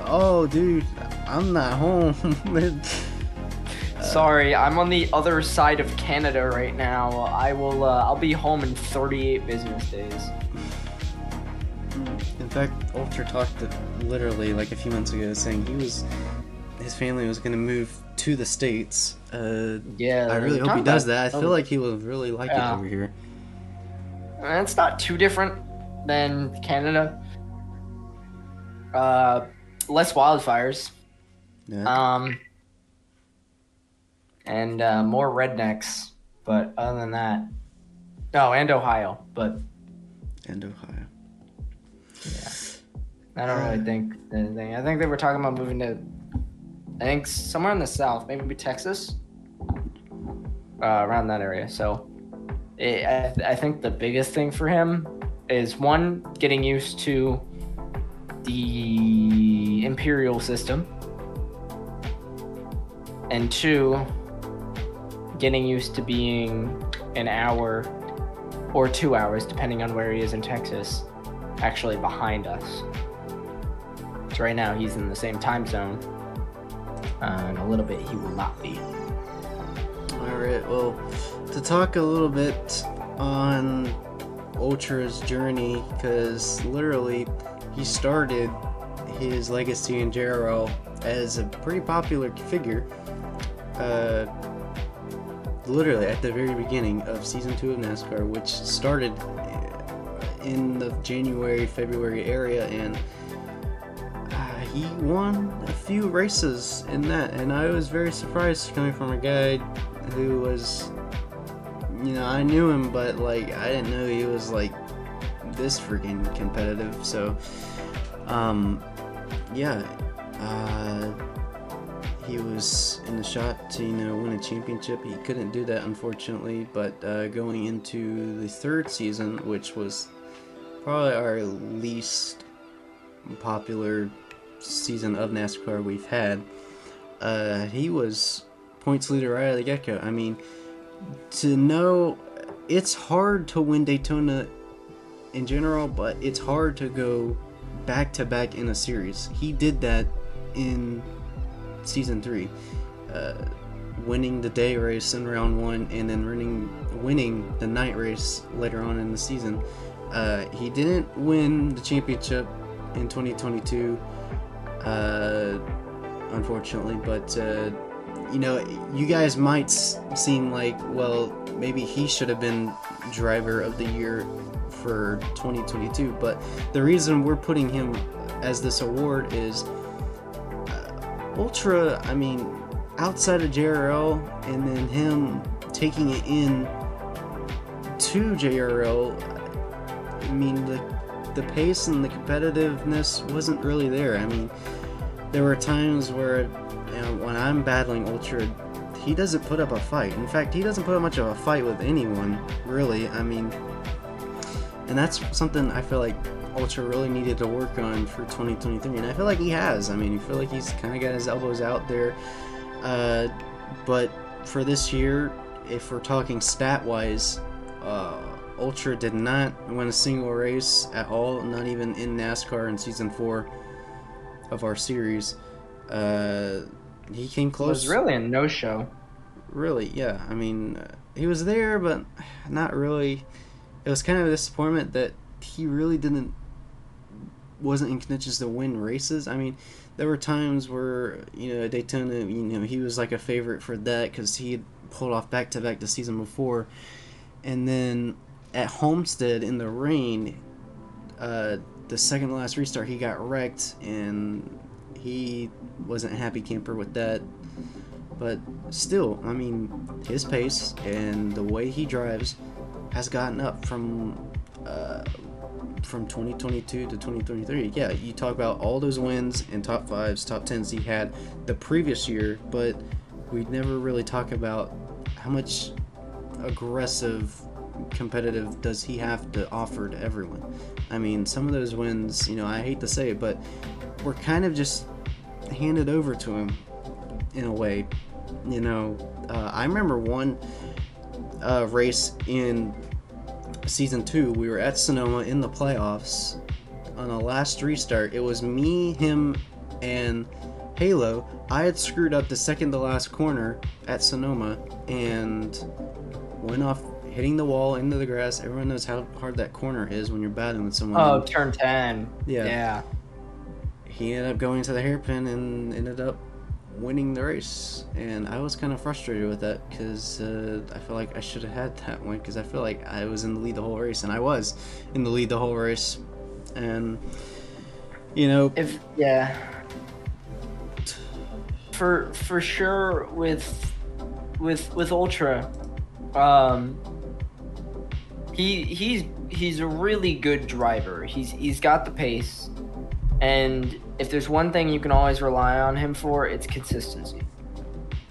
oh, dude, I'm not home. Sorry, I'm on the other side of Canada right now. I'll be home in 38 business days. In fact, Ultra talked literally like a few months ago saying his family was going to move to the States. Yeah, I really hope he does that. I feel like he will really like it Yeah. over here. It's not too different than Canada. Less wildfires. Yeah. And more rednecks. But other than that, oh, and Ohio. But And Ohio. yeah, I don't really think anything. I think they were talking about moving to, I think somewhere in the south, maybe Texas, around that area. So, I think the biggest thing for him is one, getting used to the imperial system, and two, getting used to being an hour or 2 hours, depending on where he is in Texas, actually behind us. So right now he's in the same time zone. In a little bit he will not be. Alright, well, to talk a little bit on Ultra's journey, because literally he started his legacy in JRL as a pretty popular figure. Literally at the very beginning of Season 2 of NASCAR, which started in the January-February area, and he won a few races in that, and I was very surprised coming from a guy who was, I knew him, but like I didn't know he was like this freaking competitive. So he was in the shot to win a championship. He couldn't do that, unfortunately, but going into the third season, which was probably our least popular season of NASCAR we've had, he was points leader right out of the get-go. I mean, to know, it's hard to win Daytona in general, but it's hard to go back-to-back in a series. He did that in Season 3. winning the day race in round 1 and then winning the night race later on in the season. He didn't win the championship in 2022, unfortunately, but you guys might seem like, well, maybe he should have been driver of the year for 2022, but the reason we're putting him as this award is Ultra, I mean, outside of JRL and then him taking it in to JRL, I mean, the pace and the competitiveness wasn't really there. I mean, there were times where, when I'm battling Ultra, he doesn't put up a fight. In fact, he doesn't put up much of a fight with anyone, really. I mean, and that's something I feel like Ultra really needed to work on for 2023, and I feel like he has. I mean, I feel like he's kind of got his elbows out there. But for this year, if we're talking stat-wise, Ultra did not win a single race at all, not even in NASCAR in Season 4 of our series. He came close. It was really a no-show. Really, yeah. I mean, he was there, but not really. It was kind of a disappointment that he really wasn't in contention to win races. I mean, there were times where, Daytona, he was like a favorite for that because he had pulled off back-to-back the season before. And then at Homestead in the rain, the second to last restart, he got wrecked, and he wasn't a happy camper with that. But still, I mean, his pace and the way he drives has gotten up from 2022 to 2023. Yeah, you talk about all those wins and top 5s, top 10s he had the previous year, but we never really talk about how much aggressive, competitive does he have to offer to everyone. I mean, some of those wins, I hate to say it, but we're kind of just handed over to him in a way. I remember one race in Season 2, we were at Sonoma in the playoffs on a last restart. It was me, him, and Halo. I had screwed up the second to last corner at Sonoma and went off hitting the wall into the grass. Everyone knows how hard that corner is when you're battling with someone. Oh, turn 10. Yeah. He ended up going to the hairpin and ended up winning the race, and I was kind of frustrated with that because I feel like I should have had that one because I feel like I was in the lead the whole race, and I was in the lead the whole race, and for sure with Ultra, he's a really good driver. He's got the pace. And if there's one thing you can always rely on him for, it's consistency.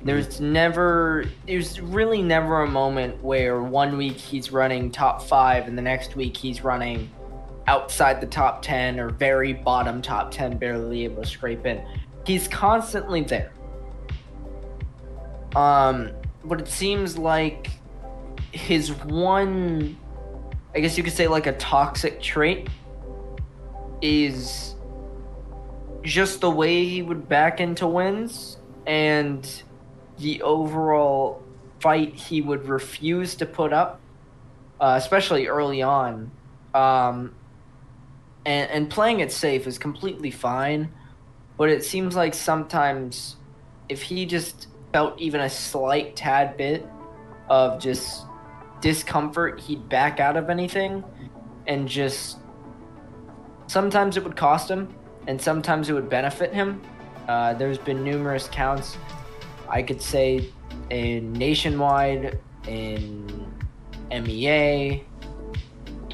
There's really never a moment where one week he's running top 5 and the next week he's running outside the top 10 or very bottom top 10, barely able to scrape in. He's constantly there. But it seems like his one, I guess you could say like a toxic trait, is just the way he would back into wins and the overall fight he would refuse to put up, especially early on. And playing it safe is completely fine, but it seems like sometimes if he just felt even a slight tad bit of just discomfort, he'd back out of anything, and just sometimes it would cost him and sometimes it would benefit him. There's been numerous counts, I could say, in Nationwide, in MEA,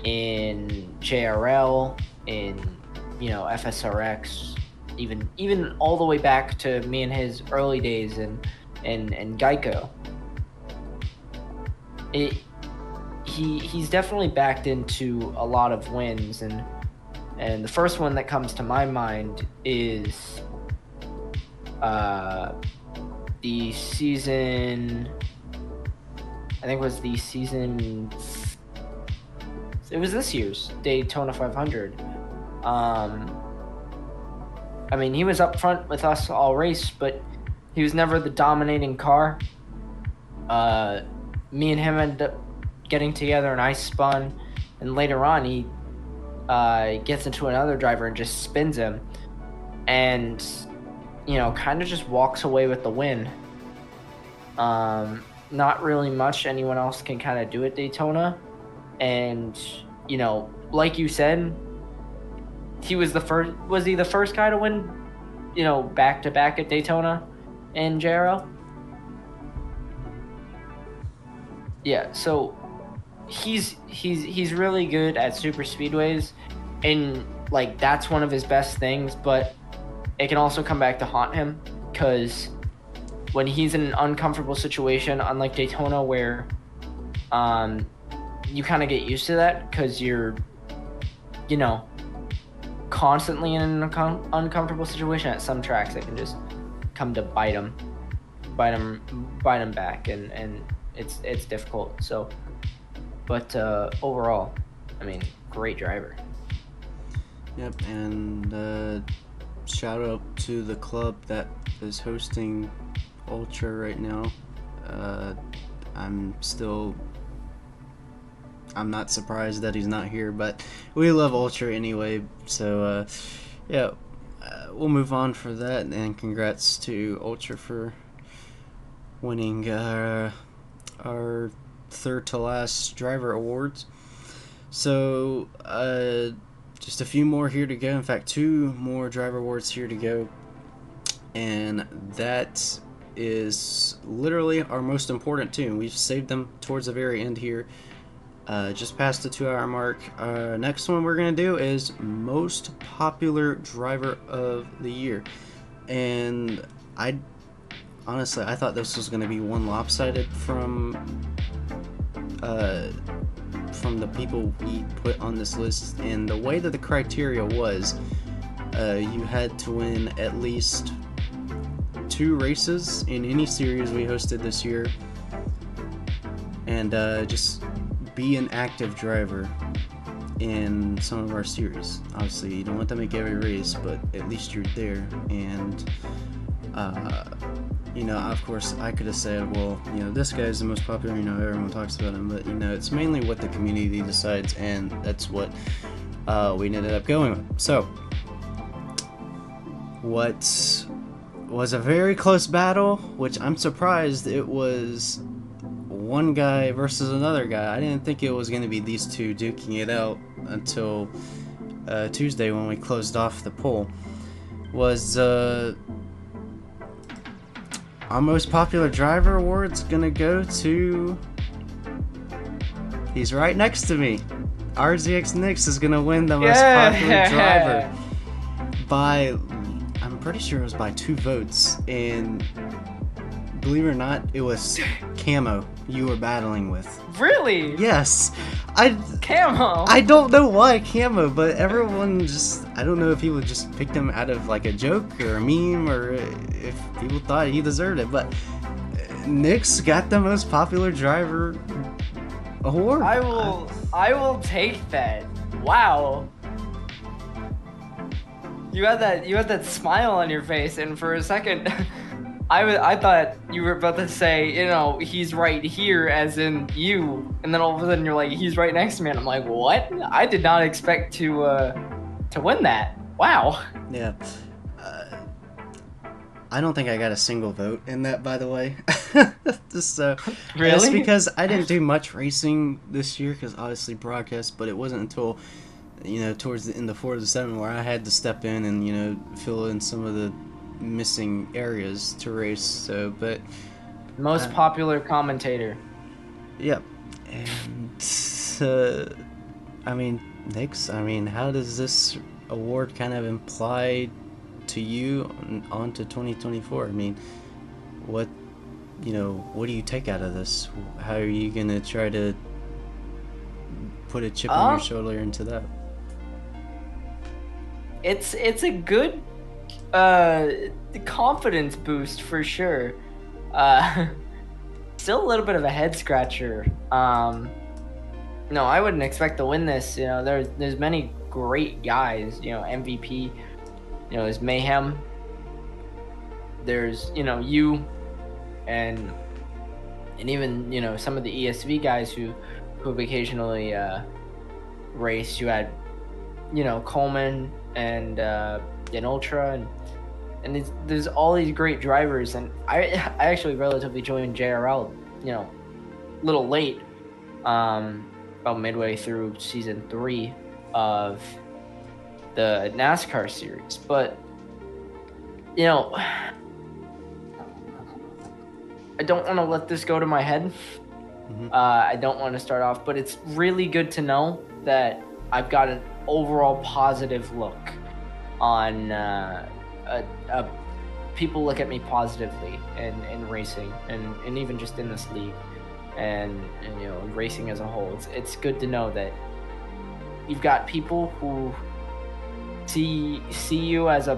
in JRL, in FSRX, even all the way back to me and his early days in Geico. He's definitely backed into a lot of wins, and the first one that comes to my mind is the season, I think it was this year's Daytona 500. I mean, he was up front with us all race, but he was never the dominating car. me and him ended up getting together, and I spun, and later on he gets into another driver and just spins him, and kind of just walks away with the win. Not really much anyone else can kind of do at Daytona, and like you said, he was the first. Was he the first guy to win, back to back at Daytona in JRL? Yeah, so he's really good at super speedways, and like that's one of his best things, but it can also come back to haunt him, because when he's in an uncomfortable situation, unlike Daytona where you kind of get used to that because you're constantly in an uncomfortable situation. At some tracks, it can just come to bite him back, and it's difficult. So, but overall, I mean, great driver. Yep, and shout out to the club that is hosting Ultra right now. I'm not surprised that he's not here, but we love Ultra anyway. So we'll move on for that, and congrats to Ultra for winning our third to last driver awards. So just a few more here to go. In fact, 2 more driver awards here to go, and that is literally our most important too. We've saved them towards the very end here, just past the 2-hour mark. Next one we're gonna do is most popular driver of the year, and honestly I thought this was gonna be one lopsided from the people we put on this list. And the way that the criteria was, you had to win at least 2 races in any series we hosted this year, and just be an active driver in some of our series. Obviously you don't want to make every race, but at least you're there. And of course I could have said, well, this guy's the most popular, everyone talks about him, but it's mainly what the community decides, and that's what we ended up going with. So what was a very close battle, which I'm surprised it was one guy versus another guy. I didn't think it was going to be these two duking it out until Tuesday when we closed off the poll. Was our most popular driver award's gonna go to, he's right next to me, RZX Nix is gonna win the most popular driver by, I'm pretty sure it was by 2 votes, and believe it or not, it was Camo you were battling with. Really? Yes. Camo? I don't know why Camo, but everyone just, I don't know if people just picked him out of like a joke or a meme, or if people thought he deserved it, but Nix got the most popular driver award. I will take that. Wow. You had that smile on your face, and for a second I thought you were about to say, he's right here, as in you, and then all of a sudden you're like, he's right next to me, and I'm like, what? I did not expect to win that. Wow. Yeah. I don't think I got a single vote in that, by the way. So, really? That's because I didn't do much racing this year, because obviously broadcast, but it wasn't until, towards the end of 4 to 7 where I had to step in and, fill in some of the missing areas to race. So, but most popular commentator. Yep. And Nix, how does this award kind of imply to you on to 2024? What do you take out of this? How are you gonna try to put a chip on your shoulder into that? It's a good confidence boost for sure. Still a little bit of a head scratcher. No, I wouldn't expect to win this. There's many great guys. MVP. There's Mayhem. There's you, and and even some of the ESV guys who've occasionally raced. You had Coleman and Ultra and there's all these great drivers, and I actually relatively joined JRL a little late, about midway through season 3 of the NASCAR series, but I don't want to let this go to my head. I don't want to start off, but it's really good to know that I've got an overall positive look on people look at me positively in racing and even just in this league and racing as a whole. It's good to know that you've got people who see you as a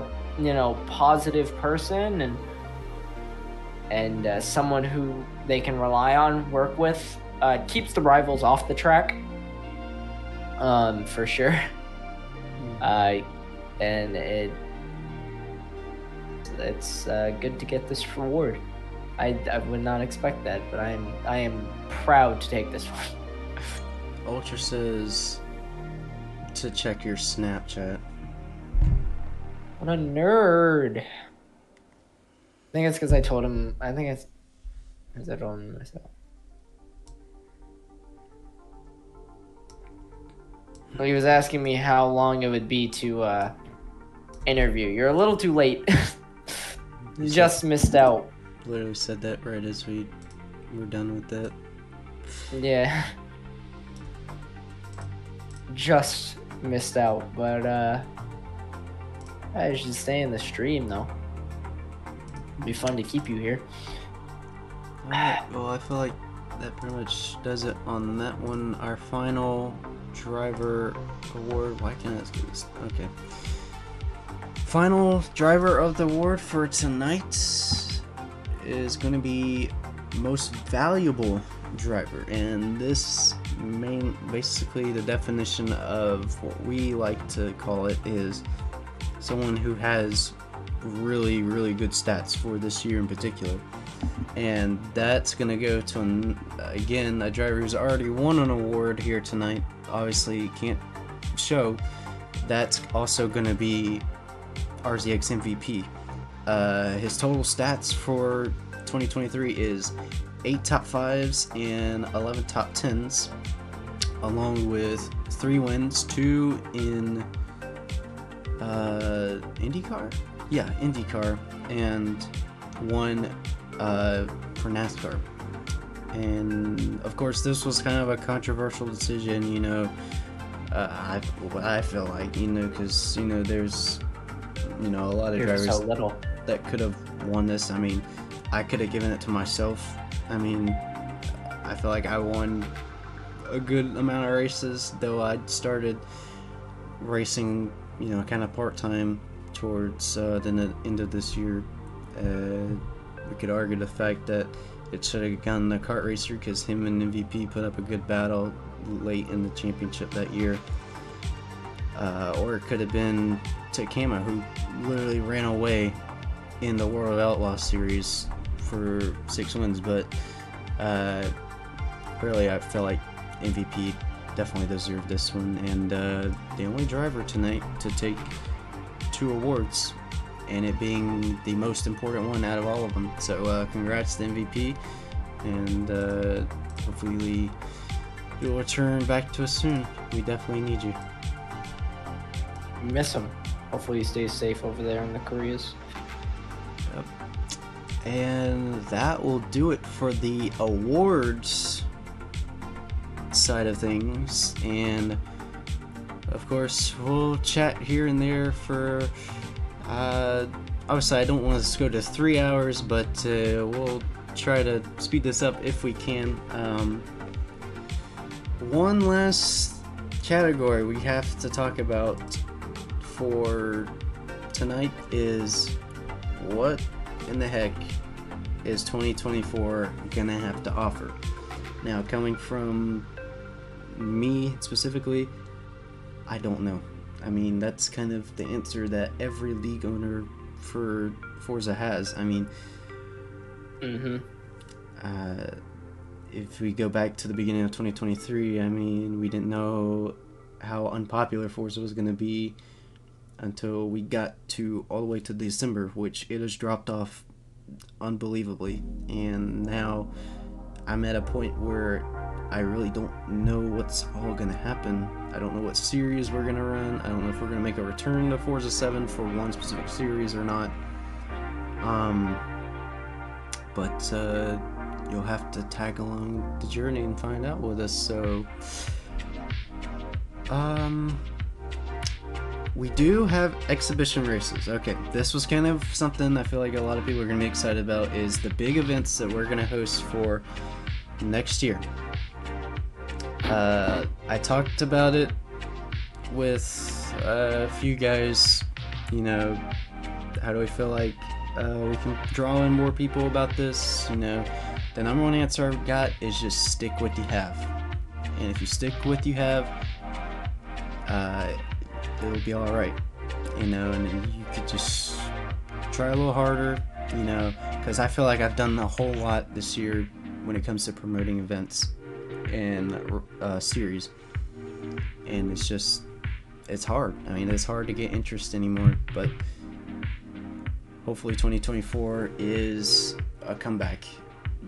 positive person and someone who they can rely on, work with. Keeps the rivals off the track, for sure. And it's good to get this reward. I would not expect that, but I am proud to take this one. Ultra says to check your Snapchat. What a nerd. I think it's because I told him. I think it's because I told him myself. Well, he was asking me how long it would be to interview. You're a little too late. You just missed out. Literally said that right as we were done with that. Yeah. Just missed out, but I should stay in the stream though. It'd be fun to keep you here. Alright, well, I feel like that pretty much does it on that one. Our final driver award. Why can't I do this? Okay. Final driver of the award for tonight is going to be most valuable driver, and this basically the definition of what we like to call it is someone who has really, really good stats for this year in particular. And that's going to go to, again, a driver who's already won an award here tonight. Obviously, can't show. That's also going to be RZX MVP. His total stats for 2023 is 8 top 5s and 11 top 10s, along with 3 wins, 2 in IndyCar? Yeah, IndyCar, and 1 for NASCAR. And of course, this was kind of a controversial decision, I feel like, because there's a lot of drivers so little that could have won this. I mean, I could have given it to myself. I mean, I feel like I won a good amount of races, though I started racing, kind of part-time towards the end of this year. We could argue the fact that it should have gone the kart racer because him and MVP put up a good battle late in the championship that year. Or it could have been Takema, who literally ran away in the World Outlaw Series for 6 wins. But really, I feel like MVP definitely deserved this one. And the only driver tonight to take 2 awards, and it being the most important one out of all of them. So congrats to MVP, and hopefully you'll return back to us soon. We definitely need you. Miss him. Hopefully he stays safe over there in the Koreas. Yep. And that will do it for the awards side of things. And of course, we'll chat here and there for obviously I don't want us to go to 3 hours, but we'll try to speed this up if we can. One last category we have to talk about for tonight is what in the heck is 2024 gonna have to offer? Now, coming from me specifically, I don't know. I mean, that's kind of the answer that every league owner for Forza has. I mean, if we go back to the beginning of 2023, I mean, we didn't know how unpopular Forza was going to be until we got to all the way to December, which it has dropped off unbelievably. And now I'm at a point where I really don't know what's all going to happen. I don't know what series we're going to run. I don't know if we're going to make a return to Forza 7 for one specific series or not. But you'll have to tag along the journey and find out with us. So, we do have exhibition races. Okay, this was kind of something I feel like a lot of people are going to be excited about, is the big events that we're going to host for next year. I talked about it with a few guys, you know, how do we feel like we can draw in more people about this? You know, the number one answer I've got is just stick with what you have. And if you stick with what you have, it'll be alright. You know, and you could just try a little harder, you know, because I feel like I've done a whole lot this year when it comes to promoting events and series. And it's hard. I mean, it's hard to get interest anymore, but hopefully 2024 is a comeback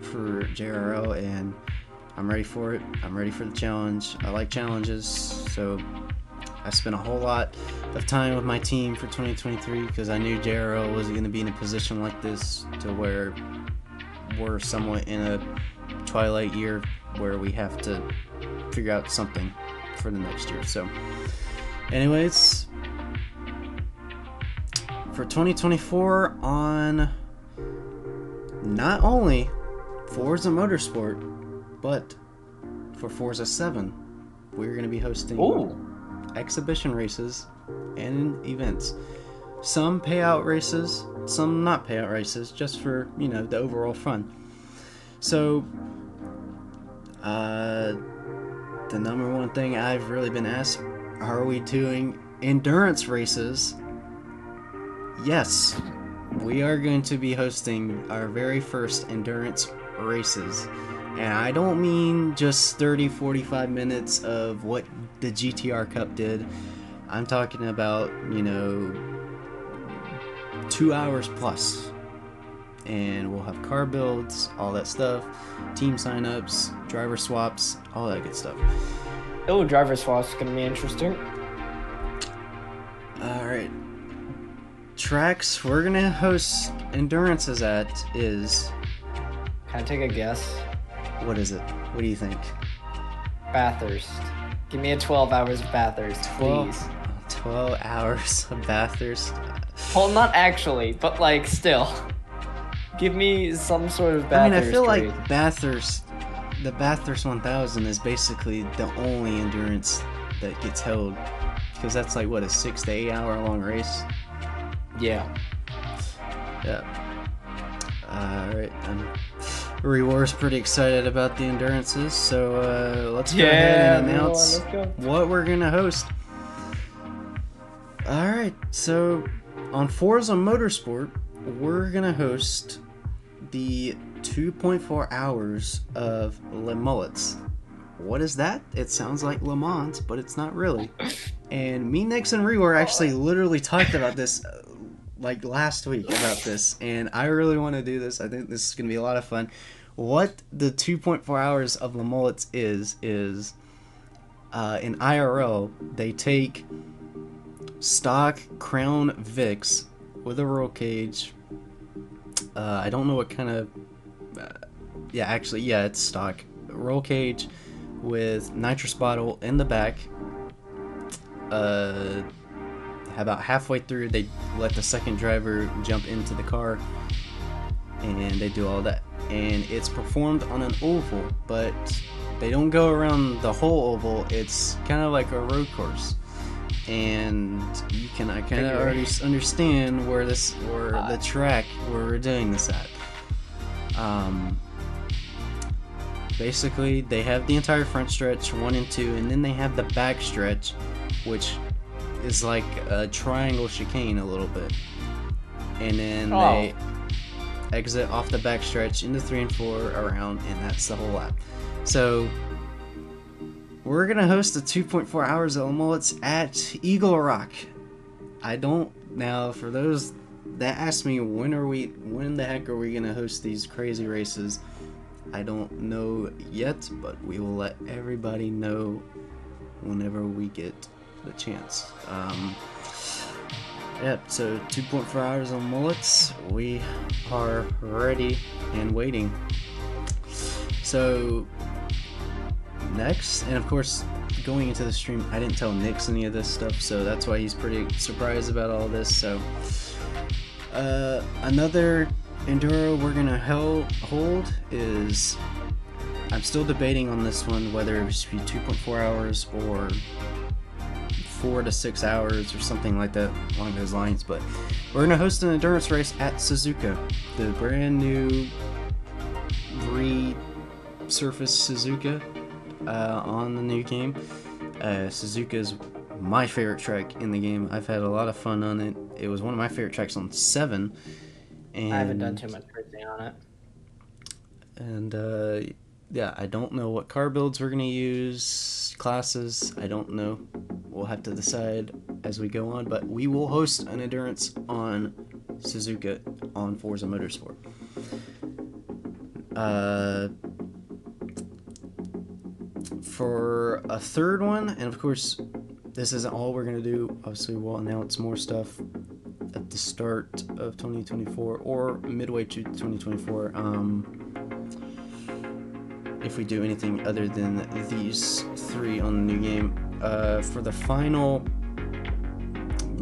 for JRL, and I'm ready for it. I'm ready for the challenge. I like challenges, so I spent a whole lot of time with my team for 2023 because I knew JRL was going to be in a position like this to where we're somewhat in a twilight year where we have to figure out something for the next year. So anyways, for 2024 on not only Forza Motorsport, but for Forza 7, we're going to be hosting exhibition races and events. Some payout races, some not payout races, just for, you know, the overall fun. So, the number one thing I've really been asked, are we doing endurance races? Yes, we are going to be hosting our very first endurance races. And I don't mean just 30-45 minutes of what the GTR Cup did. I'm talking about, you know, 2 hours plus. And we'll have car builds, all that stuff, team signups, driver swaps, all that good stuff. Oh, driver swaps gonna be interesting. Alright. Tracks we're gonna host endurances at is... Can I take a guess? What is it? What do you think? Bathurst. Give me a 12 hours of Bathurst, please. 12 hours of Bathurst. Well, not actually, but like still. Give me some sort of Bathurst. I mean, I feel race. like Bathurst, the Bathurst 1000 is basically the only endurance that gets held, because that's like what, a 6 to 8 hour long race. Yeah. Yeah. Alright. Rewar's pretty excited about the endurances, so let's go ahead and announce what we're gonna host. Alright, so on Forza Motorsport, we're gonna host the 2.4 hours of Le Mullets. What is that? It sounds like Le Mans, but it's not really. And me, Nix, and Rewar actually literally talked about this like last week about this, and I really want to do this. I think this is going to be a lot of fun. What the 2.4 hours of Le Mullets is in IRL, they take stock Crown Vics with a roll cage. I don't know what kind of... it's stock. Roll cage with nitrous bottle in the back. About halfway through, they let the second driver jump into the car, and they do all that. And it's performed on an oval, but they don't go around the whole oval. It's kind of like a road course, and I kind of already understand where the track where we're doing this at. Basically, they have the entire front stretch 1 and 2, and then they have the back stretch, which is like a triangle chicane a little bit. And then exit off the backstretch into 3 and 4 around, and that's the whole lap. So we're gonna host the 2.4 hours of mullets at Eagle Rock. I don't now for those that ask me when the heck are we gonna host these crazy races? I don't know yet, but we will let everybody know whenever we get the chance. So 2.4 hours on mullets. We are ready and waiting. So next, and of course, going into the stream, I didn't tell Nix any of this stuff, so that's why he's pretty surprised about all this. So another enduro we're gonna hold is, I'm still debating on this one whether it should be 2.4 hours or 4 to 6 hours or something like that along those lines, but we're gonna host an endurance race at Suzuka, the brand new resurfaced Suzuka on the new game. Suzuka is my favorite track in the game. I've had a lot of fun on it. It was one of my favorite tracks on 7. And I haven't done too much crazy on it. And yeah, I don't know what car builds we're gonna use, classes, I don't know. We'll have to decide as we go on, but we will host an endurance on Suzuka on Forza Motorsport. For a third one, and of course, this isn't all we're gonna do. Obviously, we'll announce more stuff at the start of 2024 or midway to 2024. If we do anything other than these 3 on the new game. For the final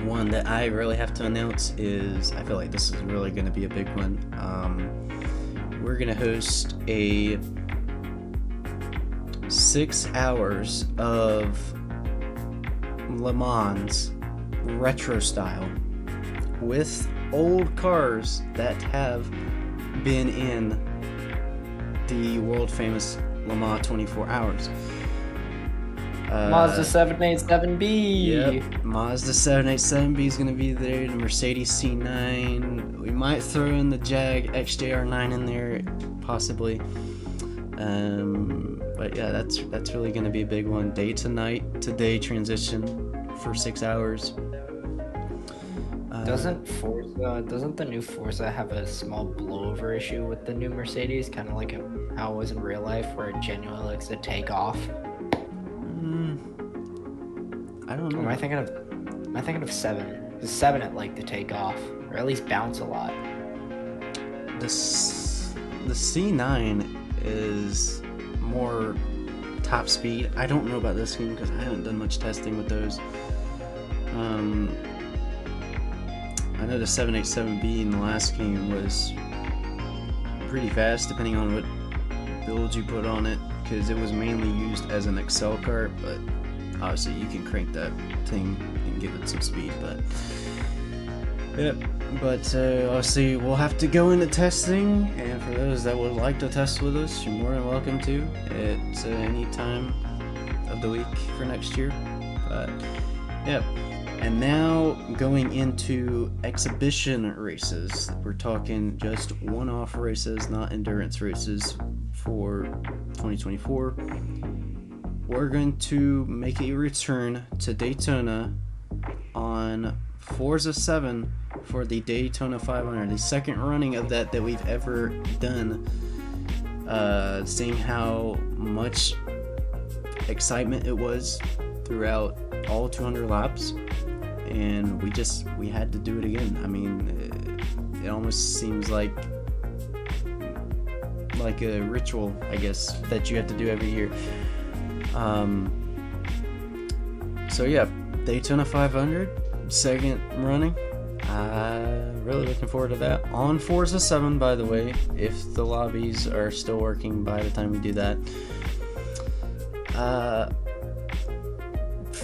one that I really have to announce is, I feel like this is really going to be a big one. We're going to host a 6 hours of Le Mans retro style with old cars that have been in the world famous Le Mans 24 hours. Mazda 787B. Yep, Mazda 787B is going to be there. The Mercedes C9. We might throw in the Jag XJR9 in there, possibly. But yeah, that's really going to be a big one. Day to night to day transition for 6 hours. Doesn't the new Forza have a small blowover issue with the new Mercedes, kind of like how it was in real life, where it genuinely likes to take off? I don't know. Am I thinking of 7? The 7 it like to take off, or at least bounce a lot. The C9 is more top speed. I don't know about this game because I haven't done much testing with those. I know the 787B in the last game was pretty fast, depending on what build you put on it, because it was mainly used as an Excel cart, but obviously you can crank that thing and give it some speed. But yep, but obviously we'll have to go into testing, and for those that would like to test with us, you're more than welcome to at any time of the week for next year. But yep. And now going into exhibition races. We're talking just one-off races, not endurance races for 2024. We're going to make a return to Daytona on Forza 7 for the Daytona 500, the second running of that we've ever done. Seeing how much excitement it was throughout all 200 laps. And we had to do it again. I mean, it almost seems like a ritual, I guess, that you have to do every year. So yeah, Daytona 500, second running. Really looking forward to that. On Forza 7, by the way, if the lobbies are still working by the time we do that.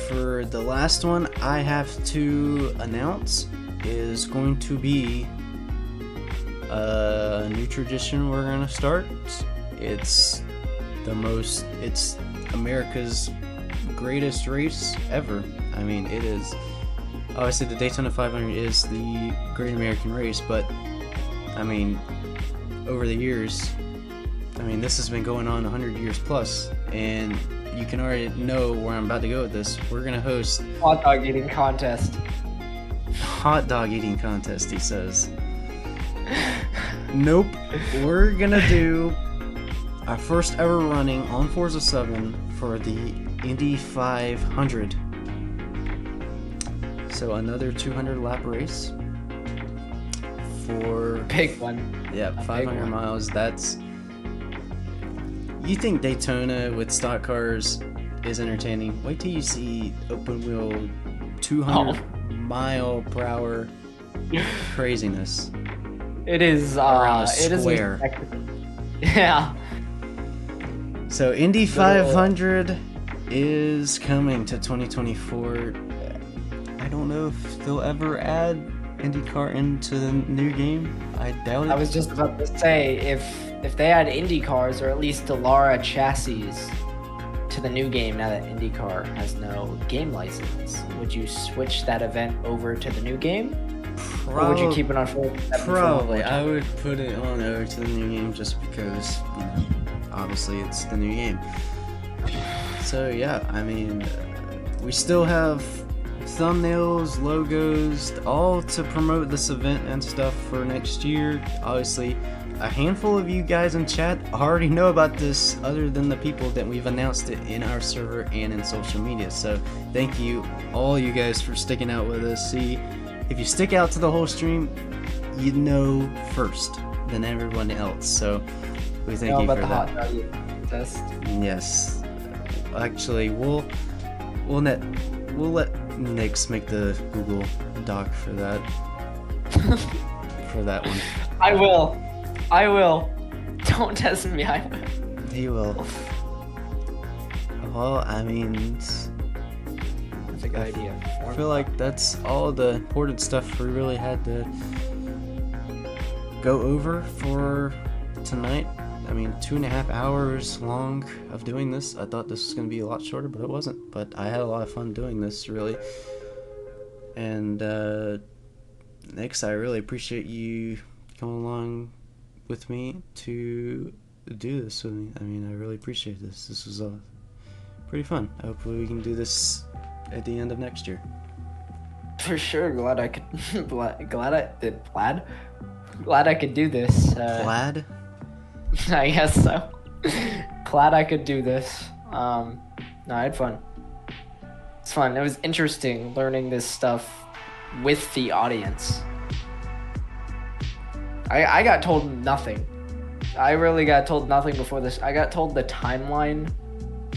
For the last one I have to announce is going to be a new tradition we're going to start. It's America's greatest race ever. I mean, it is. Obviously, the Daytona 500 is the Great American Race, but I mean, over the years, I mean, this has been going on 100 years plus, and you can already know where I'm about to go with this. We're going to host Hot dog eating contest. hot dog eating contest, he says. Nope. We're going to do our first ever running on Forza 7 for the Indy 500. So another 200 lap race for Big one. yeah, A big 500 one. miles. That's, you think Daytona with stock cars is entertaining? Wait till you see open wheel 200 mile per hour craziness. It is Around a it is a square. spectacle. Yeah. So Indy 500 is coming to 2024. I don't know if they'll ever add IndyCar into the new game. I doubt it. I was just about to say, if they add Indy cars or at least Delara chassis to the new game now that IndyCar has no game license, would you switch that event over to the new game? Or would you keep it on full? Probably. I would put it on over to the new game just because, you know, obviously it's the new game. So yeah, I mean, we still have thumbnails, logos, all to promote this event and stuff for next year. Obviously, a handful of you guys in chat already know about this other than the people that we've announced it in our server and in social media. So thank you, all you guys, for sticking out with us. See, if you stick out to the whole stream, you know first than everyone else. So we thank you about for the that. hot dog eating test. Yes. Actually, we'll let Nix make the Google Doc for that. For that one. I will. Don't test me. I will. He will. Well, I mean, That's a good idea. I feel like that's all the important stuff we really had to go over for tonight. I mean, 2.5 hours long of doing this. I thought this was going to be a lot shorter, but it wasn't. But I had a lot of fun doing this, really. And Nix, I really appreciate you coming along with me to do this with me. I mean, I really appreciate this. This was pretty fun. Hopefully we can do this at the end of next year. For sure. Glad I could. Glad I could do this. Glad? I guess so. Glad I could do this. No, I had fun. It's fun. It was interesting learning this stuff with the audience. I got told nothing. I really got told nothing before this. I got told the timeline,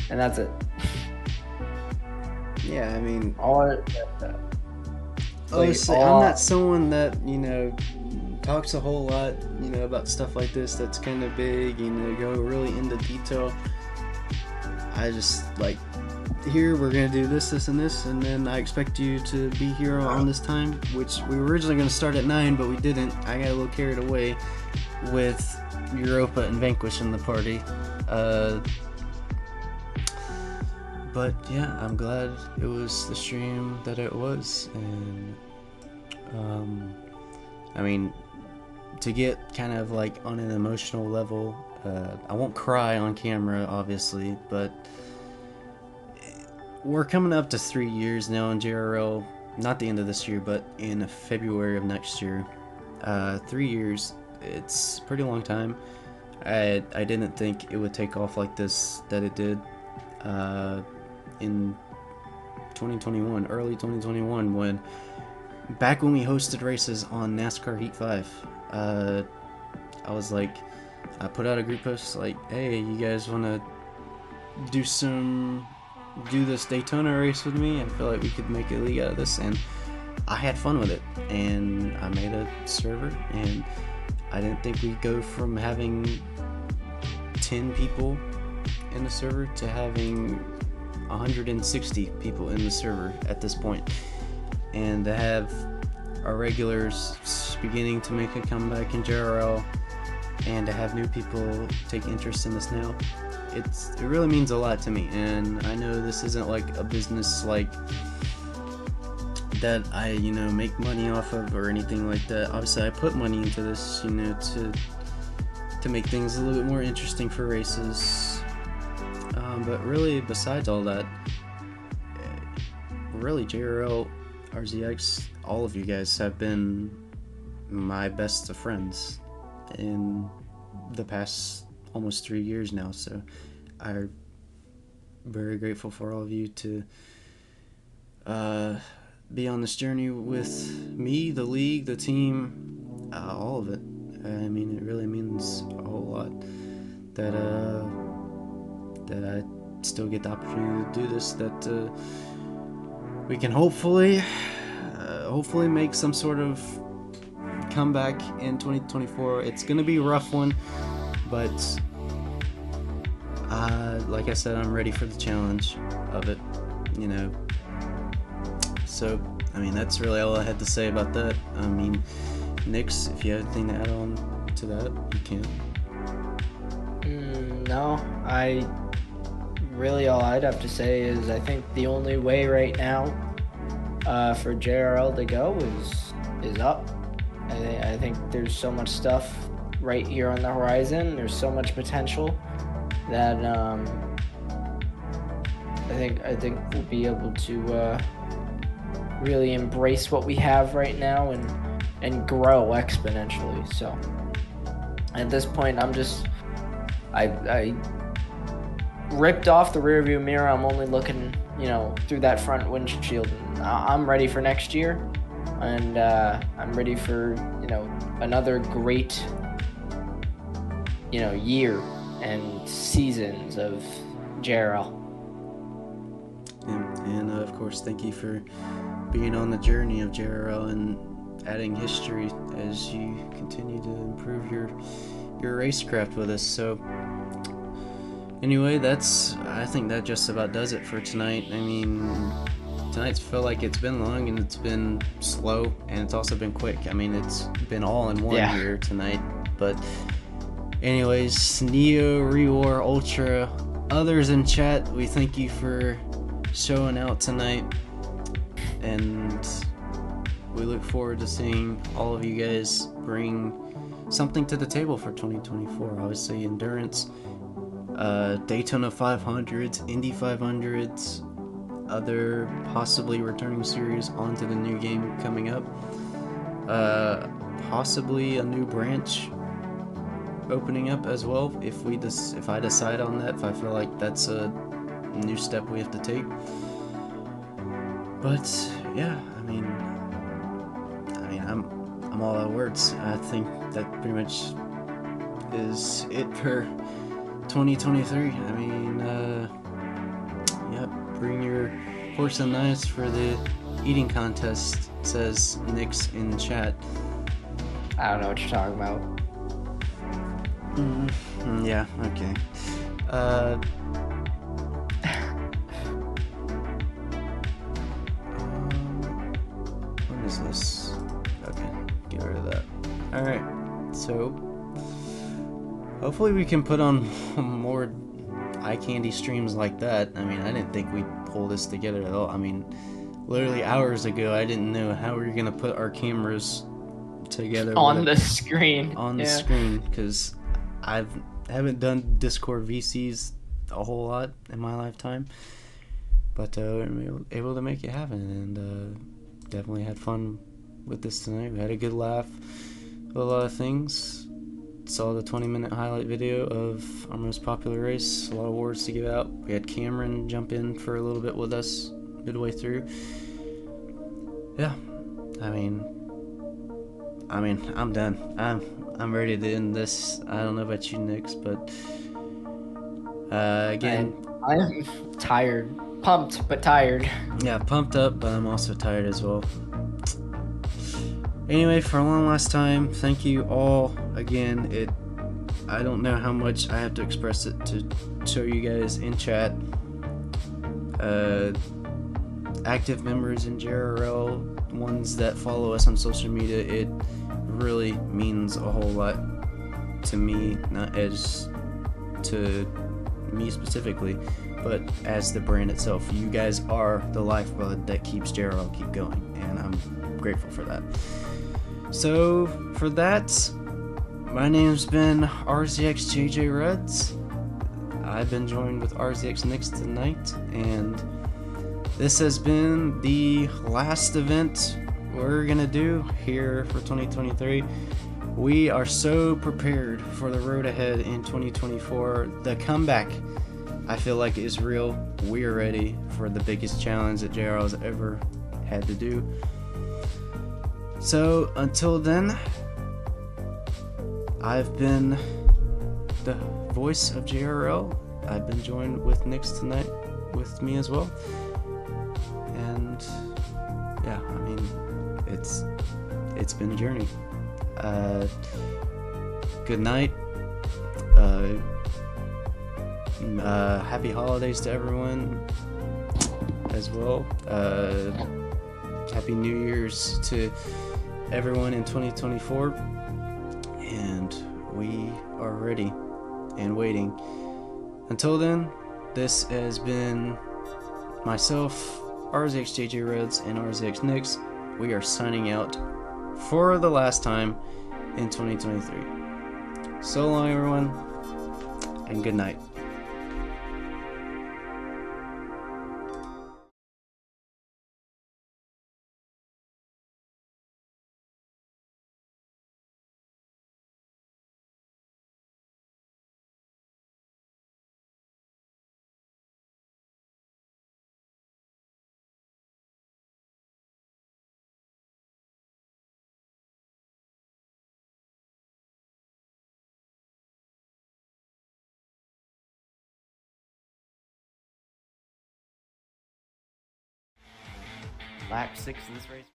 and that's it. Yeah, I mean, Honestly, I'm not someone that, you know, talks a whole lot, you know, about stuff like this that's kind of big, you know, go really into detail. I just, like, here we're going to do this, this, and this, and then I expect you to be here on this time, which we were originally going to start at 9, but we didn't. I got a little carried away with Europa and Vanquish in the party. But yeah, I'm glad it was the stream that it was, and I mean, to get kind of like on an emotional level, I won't cry on camera, obviously, but we're coming up to 3 years now in JRL, not the end of this year, but in February of next year. 3 years, it's a pretty long time. I didn't think it would take off like this, that it did. In 2021, early 2021, back when we hosted races on NASCAR Heat 5, I was like, I put out a group post like, hey, you guys want to do this Daytona race with me? I feel like we could make a league out of this, and I had fun with it, and I made a server, and I didn't think we'd go from having 10 people in the server to having 160 people in the server at this point, and to have our regulars beginning to make a comeback in JRL, and to have new people take interest in this now, it really means a lot to me. And I know this isn't like a business like that I, make money off of or anything like that. Obviously, I put money into this, to make things a little bit more interesting for races. But really, besides all that, really, JRL, RZX, all of you guys have been my best of friends in the past almost 3 years now. So I'm very grateful for all of you to be on this journey with me, the league, the team, all of it. I mean, it really means a whole lot that I still get the opportunity to do this, that we can hopefully make some sort of comeback in 2024. It's gonna be a rough one, but like I said, I'm ready for the challenge of it, So, I mean, that's really all I had to say about that. I mean, Nix, if you have anything to add on to that, you can. No, all I'd have to say is I think the only way right now for JRL to go is up. I think there's so much stuff right here on the horizon. There's so much potential that I think we'll be able to really embrace what we have right now and grow exponentially. So at this point, I ripped off the rearview mirror. I'm only looking, through that front windshield. And I'm ready for next year, and I'm ready for, another great, year and seasons of JRL. And of course, thank you for being on the journey of JRL and adding history as you continue to improve your racecraft with us. So anyway, I think that just about does it for tonight. I mean, tonight's felt like it's been long and it's been slow and it's also been quick. I mean, it's been all in one here tonight. But anyways, Neo, Rewar, Ultra, others in chat, we thank you for showing out tonight, and we look forward to seeing all of you guys bring something to the table for 2024. Obviously, endurance, Daytona 500s, Indy 500s, other possibly returning series onto the new game coming up, possibly a new branch opening up as well, if I decide on that, if I feel like that's a new step we have to take. But yeah, I mean I'm all out of words. I think that pretty much is it for 2023. I mean, bring your forks and knives for the eating contest, says Nix in chat. I don't know what you're talking about. Yeah, okay. What is this? Okay, get rid of that. Alright, so hopefully we can put on more eye candy streams like that. I mean, I didn't think we'd pull this together at all. I mean, literally hours ago, I didn't know how we were gonna put our cameras together on the screen. On the screen, because I haven't done Discord VCs a whole lot in my lifetime, but we were able to make it happen, and definitely had fun with this tonight. We had a good laugh with a lot of things. Saw the 20-minute highlight video of our most popular race. A lot of awards to give out. We had Cameron jump in for a little bit with us midway through. Yeah, I mean, I'm done. I'm ready to end this. I don't know about you, Nix, but again, I'm tired, pumped but tired. Yeah, pumped up, but I'm also tired as well. Anyway, for a long last time, thank you all again. I don't know how much I have to express it to show you guys in chat. Active members in JRL, ones that follow us on social media, it really means a whole lot to me, not as to me specifically, but as the brand itself. You guys are the lifeblood that keeps JRL keep going, and I'm grateful for that. So for that, my name's been RZX JJ Reds. I've been joined with RZX Knicks tonight, and this has been the last event we're gonna do here for 2023. We are so prepared for the road ahead in 2024. The comeback, I feel like, is real. We are ready for the biggest challenge that JRL has ever had to do. So until then, I've been the voice of JRL. I've been joined with Knicks tonight, with me as well. And yeah, I mean, it's been a journey. Good night. Happy holidays to everyone as well. Happy New Year's to everyone in 2024. And we are ready and waiting. Until then, this has been myself, RZX JJ Reds, and RZX Knicks. We are signing out for the last time in 2023. So long, everyone, and good night. Lap 6 of this race.